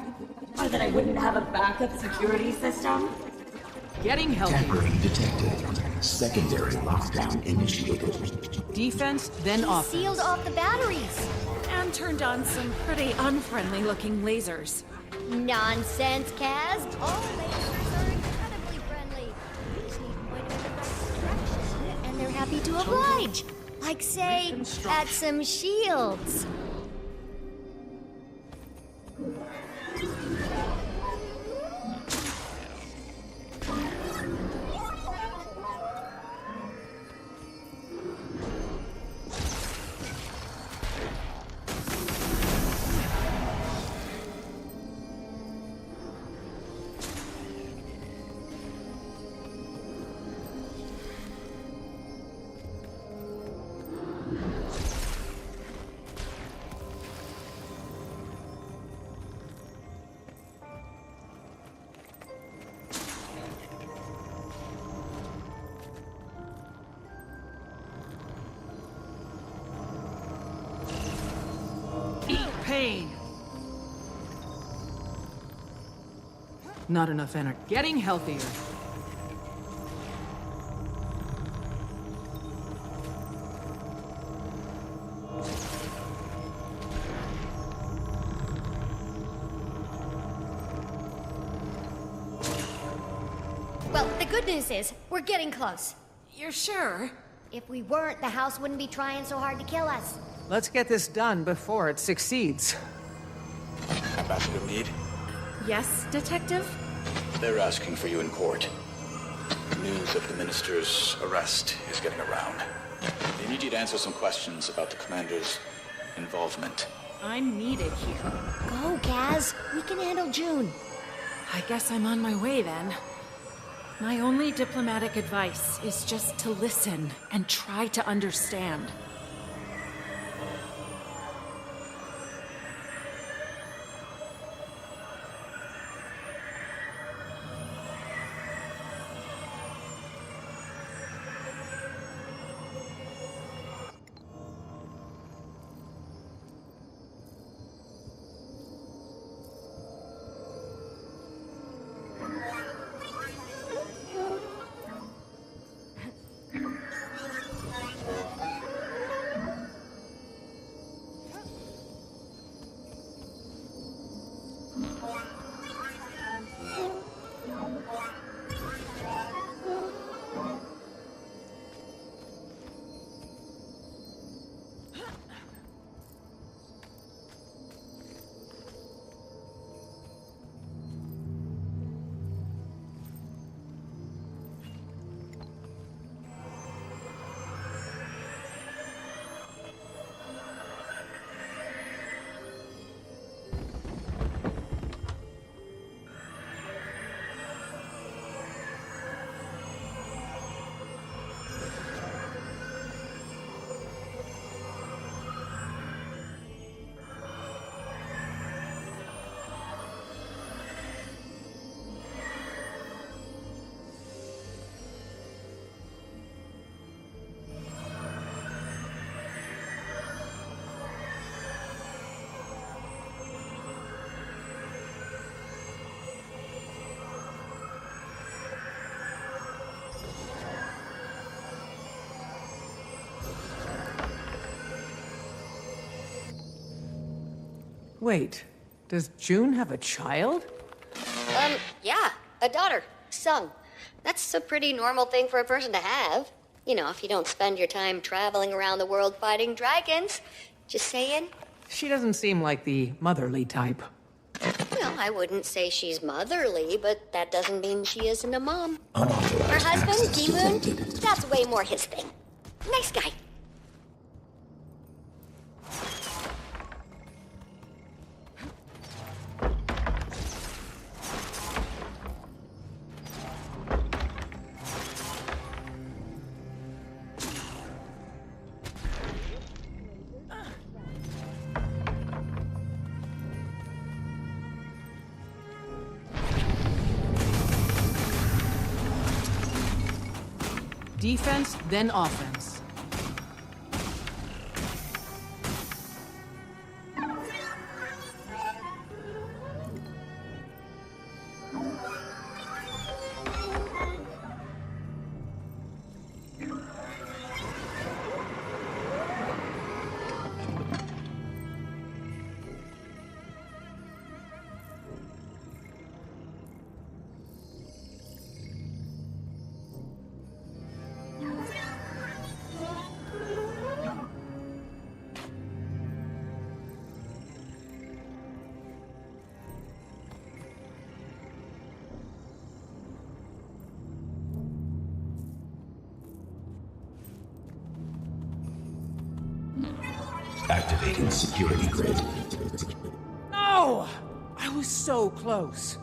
Or that I wouldn't have a backup security system? Getting healthier. Tampering detected. Secondary lockdown initiated. Defense, then offense. Sealed off the batteries. And turned on some pretty unfriendly looking lasers. Nonsense, Kaz. All lasers are incredibly friendly. You just need to point them in the right direction, and they're happy to oblige. Like, say, at some shields. Pain. Not enough energy. Getting healthier. Well, the good news is, we're getting close. You're sure? If we weren't, the house wouldn't be trying so hard to kill us. Let's get this done before it succeeds. Ambassador Meade, Yes, Detective? they're asking for you in court. News of the minister's arrest is getting around. They need you to answer some questions about the commander's involvement. I'm needed here. Go, Kaz. We can handle June. I guess I'm on my way then. My only diplomatic advice is just to listen and try to understand. Wait, does June have a child? Yeah, a daughter, Sung. That's a pretty normal thing for a person to have. You know, if you don't spend your time traveling around the world fighting dragons. Just saying. She doesn't seem like the motherly type. Well, I wouldn't say she's motherly, but that doesn't mean she isn't a mom. Her Unauthorized husband, access D-Moon, detected. that's way more his thing. Nice guy. Defense, then offense. Activating security grid. No! I was so close.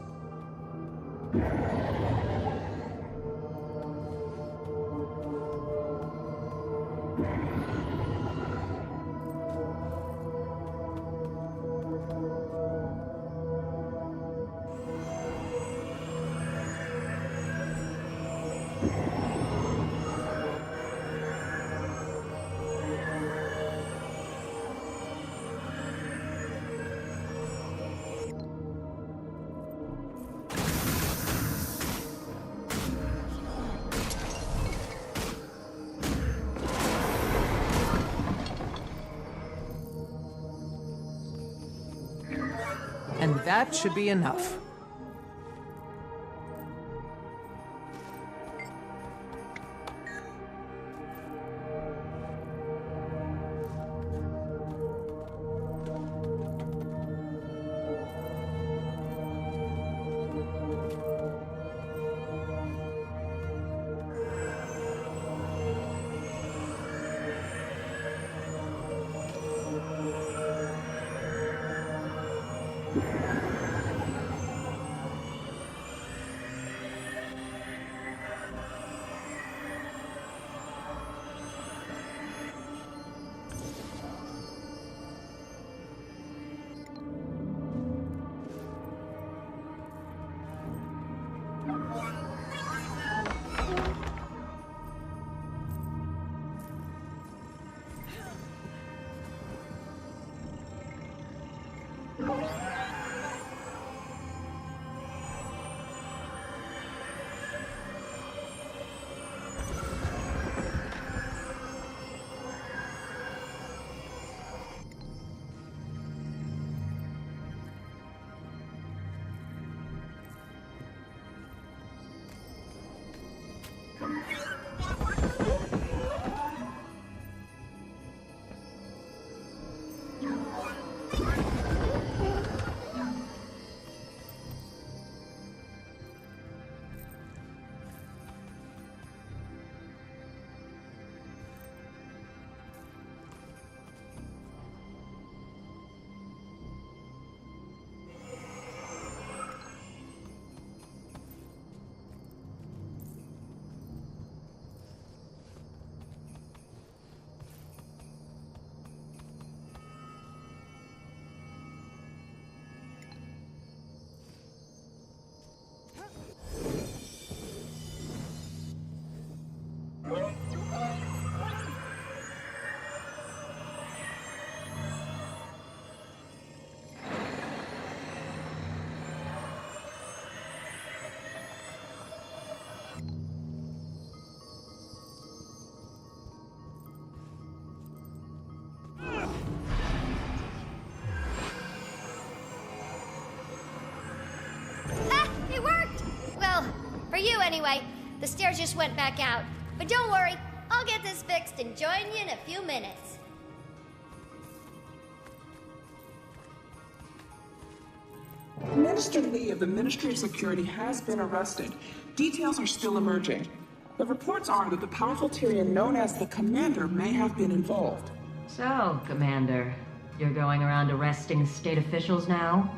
And that should be enough. It worked! Well, for you anyway. The stairs just went back out. But don't worry, I'll get this fixed and join you in a few minutes. Minister Lee of the Ministry of Security has been arrested. Details are still emerging. The reports are that the powerful Tyrian known as the Commander may have been involved. So, Commander, you're going around arresting state officials now?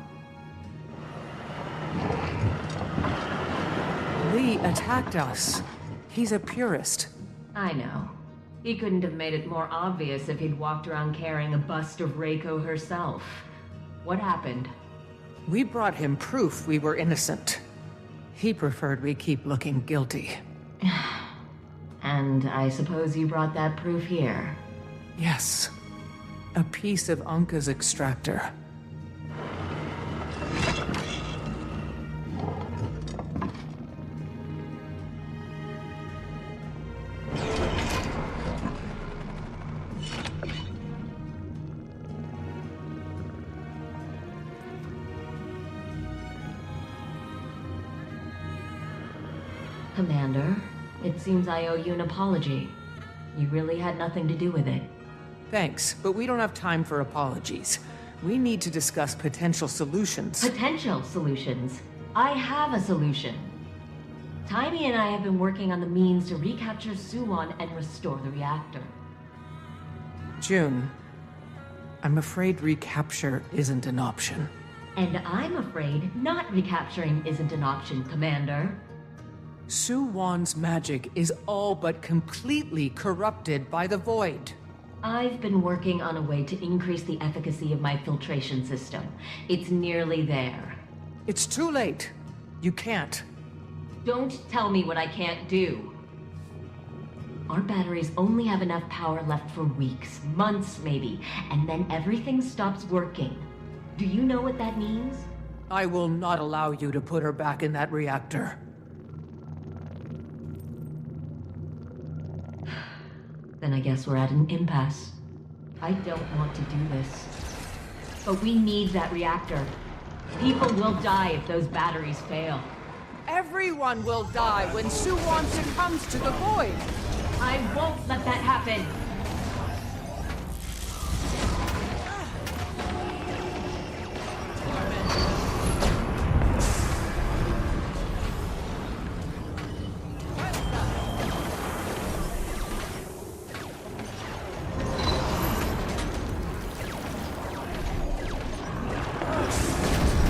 Lee attacked us. He's a purist. I know. He couldn't have made it more obvious if he'd walked around carrying a bust of Reiko herself. What happened? We brought him proof we were innocent. He preferred we keep looking guilty. And I suppose you brought that proof here? Yes. A piece of Anka's extractor. Commander, it seems I owe you an apology. You really had nothing to do with it. Thanks, but we don't have time for apologies. We need to discuss potential solutions. Potential solutions? I have a solution. Taimi and I have been working on the means to recapture Suwon and restore the reactor. June, I'm afraid recapture isn't an option. And I'm afraid not recapturing isn't an option, Commander. Su-Wan's magic is all but completely corrupted by the Void. I've been working on a way to increase the efficacy of my filtration system. It's nearly there. It's too late. You can't. Don't tell me what I can't do. Our batteries only have enough power left for weeks, months maybe, and then everything stops working. Do you know what that means? I will not allow you to put her back in that reactor. Then I guess we're at an impasse. I don't want to do this. But we need that reactor. People will die if those batteries fail. Everyone will die when Su-Wan succumbs to the Void! I won't let that happen!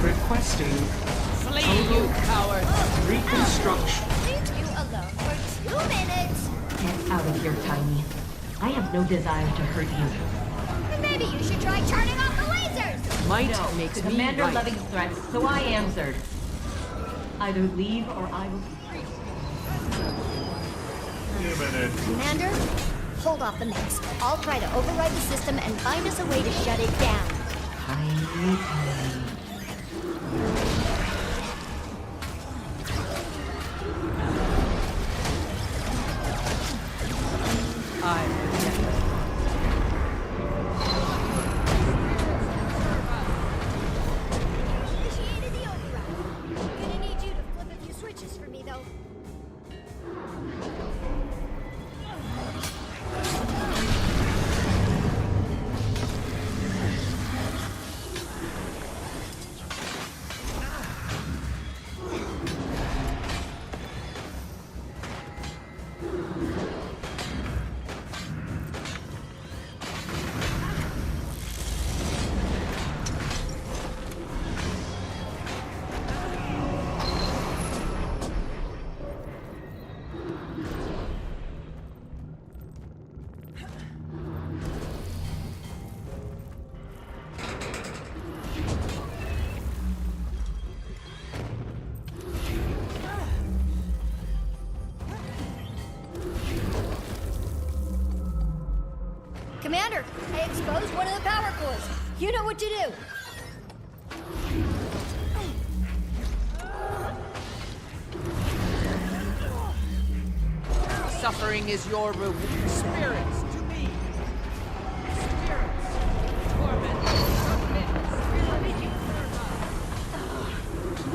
Requesting Flee, you coward! reconstruction. Leave you alone for 2 minutes. Get out of here, Tiny. I have no desire to hurt you. Maybe you should try turning off the lasers. Might No, makes the me Commander right. Loving's threats, so I answered. Either leave or I will be free. Commander, hold off the mix. I'll try to override the system and find us a way to shut it down. Tiny, tiny. Initiated the override. Gonna need you to flip a few switches for me, though. Commander, I exposed one of the power cores. You know what to do. Suffering is your reward. Spirits to me. Spirits. Torment.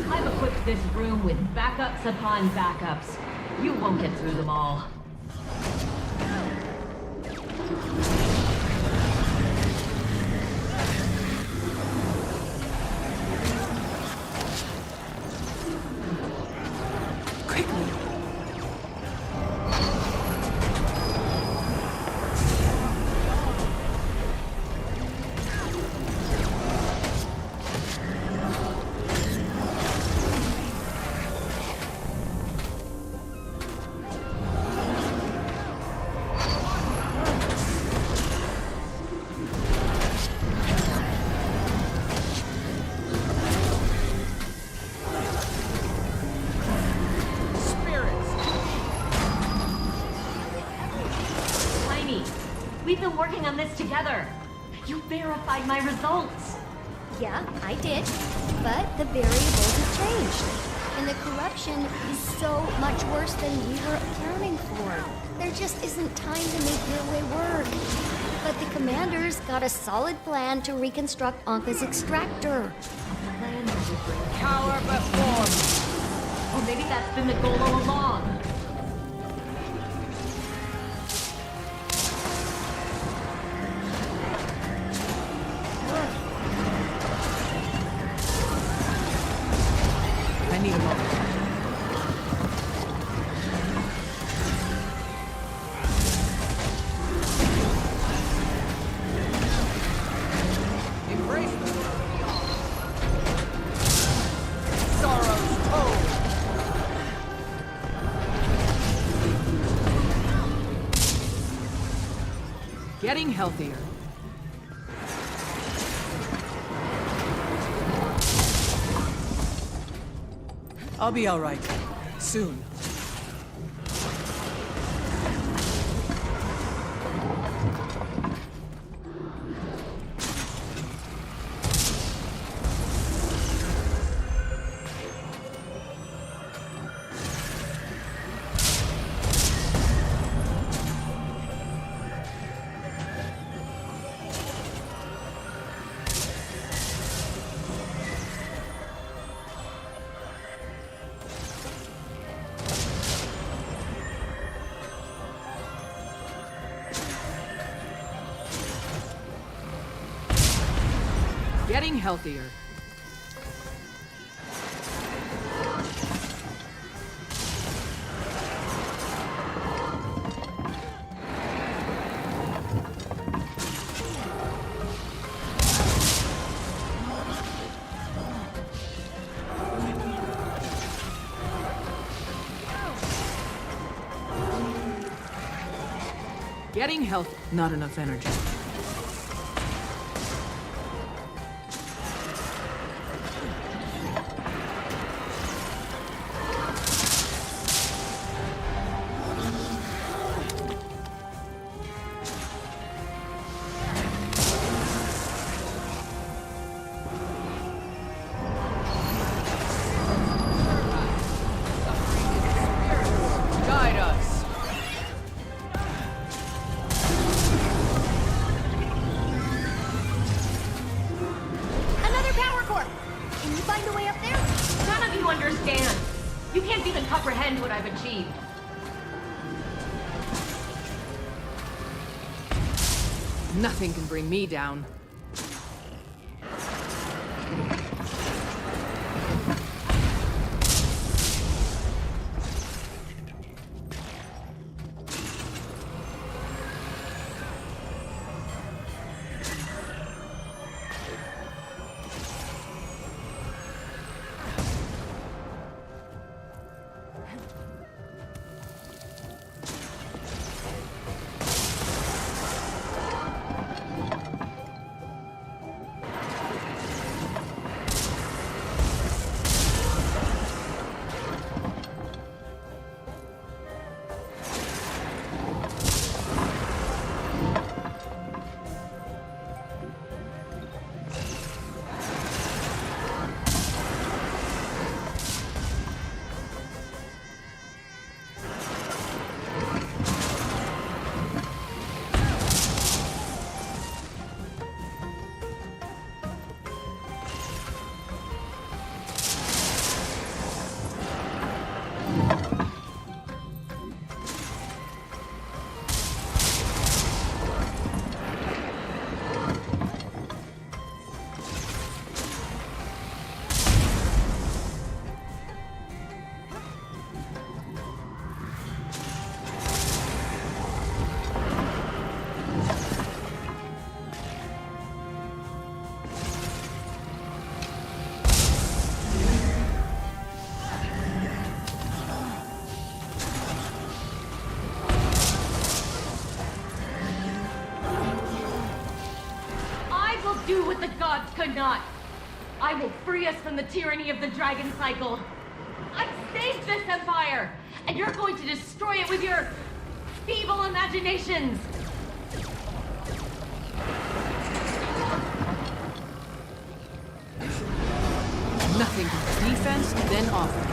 I've equipped this room with backups upon backups. You won't get through them all. We've been working on this together. You verified my results. Yeah, I did. But the variables have changed. And the corruption is so much worse than we were accounting for. There just isn't time to make your way work. But the commander's got a solid plan to reconstruct Anka's extractor. Power before me. Or maybe that's been the goal all along. I need a moment. Getting healthier. I'll be all right. Soon. Getting healthier. Getting healthy. Not enough energy. Guide us. Another power core! Can you find a way up there? None of you understand. You can't even comprehend what I've achieved. Nothing can bring me down. Do what the gods could not. I will free us from the tyranny of the Dragon Cycle. I've saved this empire, and you're going to destroy it with your feeble imaginations. Nothing but defense, then offense.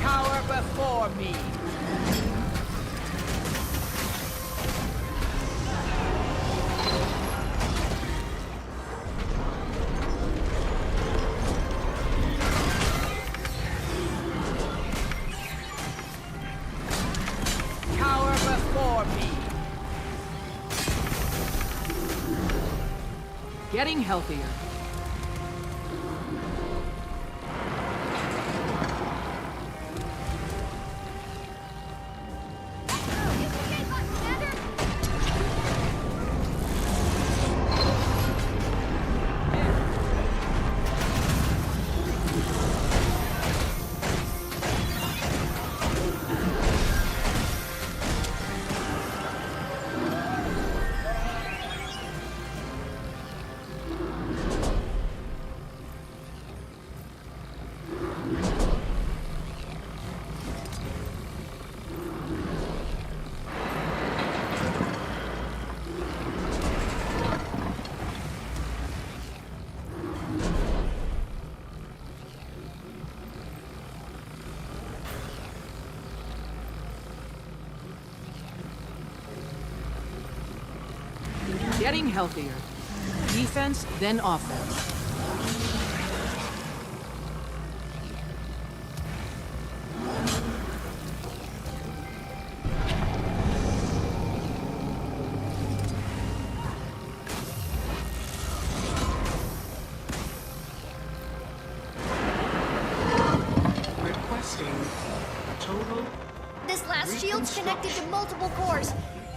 Cower before me. Getting healthier. Getting healthier. Defense, then offense. Requesting total. This last shield's connected to multiple cores.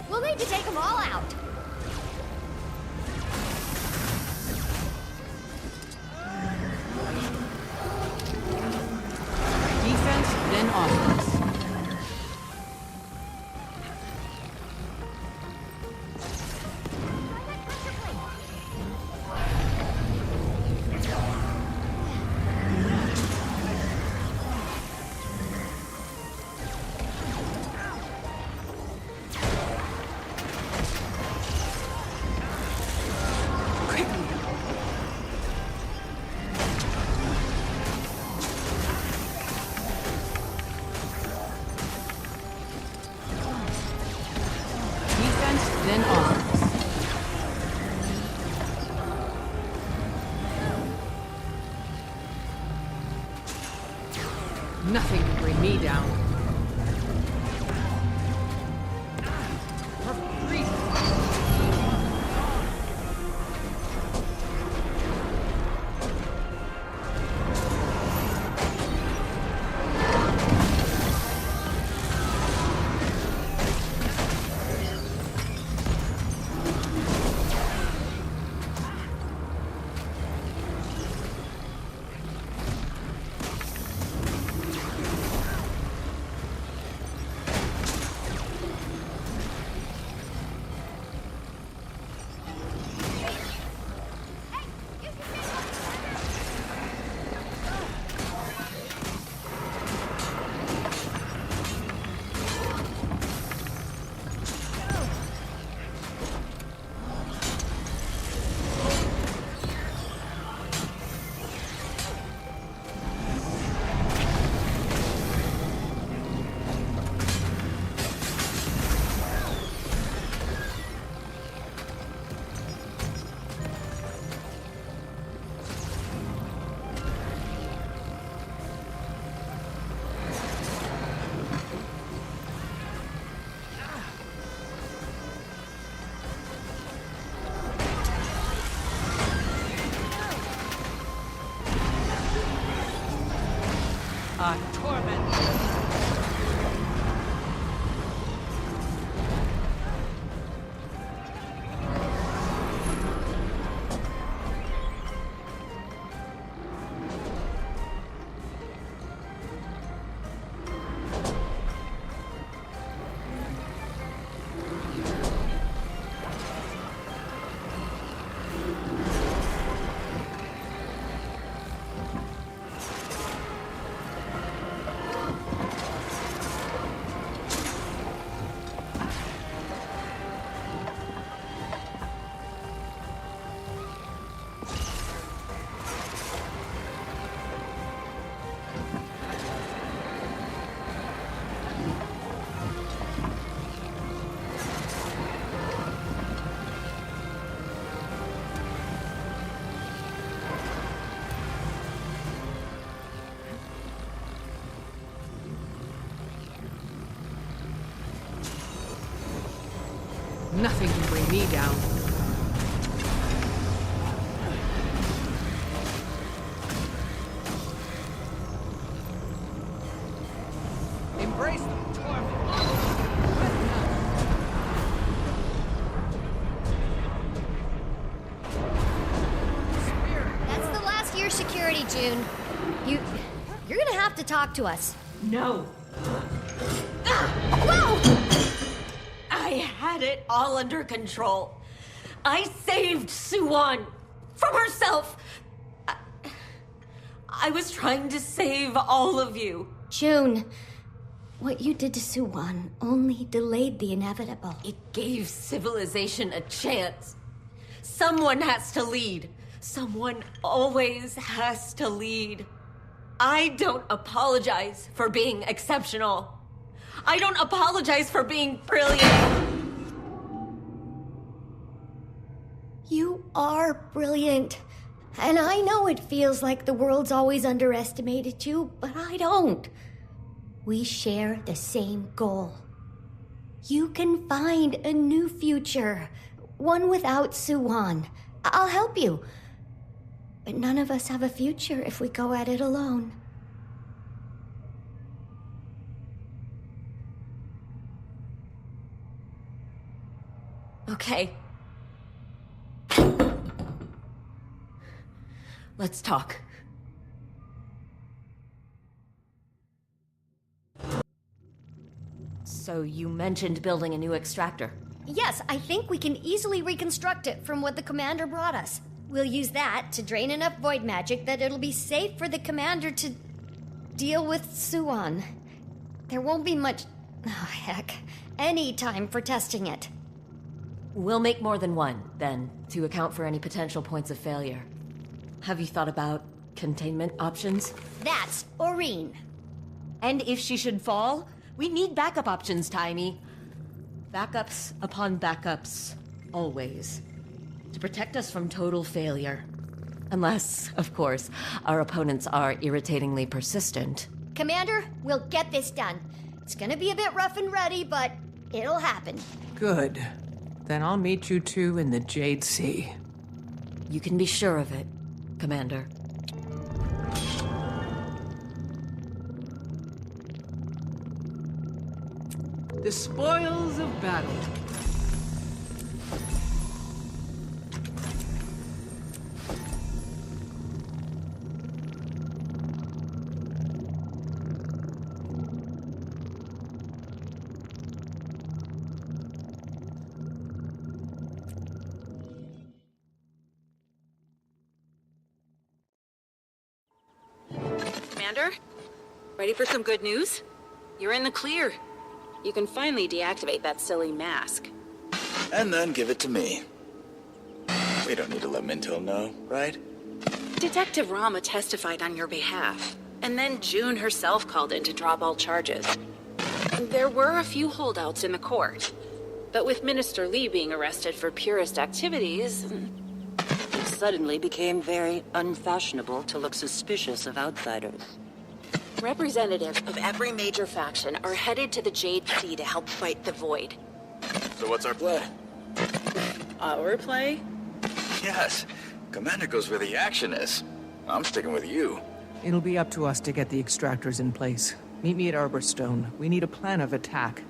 We'll need to take them all out. Defense, then offense. Then offense. Nothing can bring me down. Nothing can bring me down. Brace them, That's the last year security, June. You're gonna have to talk to us. No. Whoa! I had it all under control. I saved Suwon from herself. I was trying to save all of you. June, what you did to Suwon only delayed the inevitable. It gave civilization a chance. Someone has to lead. Someone always has to lead. I don't apologize for being exceptional. I don't apologize for being brilliant. You are brilliant. And I know it feels like the world's always underestimated you, but I don't. We share the same goal. You can find a new future, one without Suwon. I'll help you. But none of us have a future if we go at it alone. Okay. Let's talk. So you mentioned building a new extractor. Yes, I think we can easily reconstruct it from what the commander brought us. We'll use that to drain enough void magic that it'll be safe for the commander to deal with Suwon. There won't be much... oh, heck. Any time for testing it. We'll make more than one, then, to account for any potential points of failure. Have you thought about containment options? That's Aurene. And if she should fall, we need backup options, Tiny. Backups upon backups, always. To protect us from total failure. Unless, of course, our opponents are irritatingly persistent. Commander, we'll get this done. It's gonna be a bit rough and ready, but it'll happen. Good. Then I'll meet you two in the Jade Sea. You can be sure of it, Commander. The spoils of battle. Commander? Ready for some good news? You're in the clear. You can finally deactivate that silly mask. And then give it to me. We don't need to let Mintil know, right? Detective Rama testified on your behalf, and then June herself called in to drop all charges. There were a few holdouts in the court, but with Minister Lee being arrested for purist activities, it suddenly became very unfashionable to look suspicious of outsiders. representatives of every major faction are headed to the Jade Sea to help fight the Void. So what's our play? Our play? Yes. Commander goes where the action is. I'm sticking with you. It'll be up to us to get the extractors in place. Meet me at Arborstone. We need a plan of attack.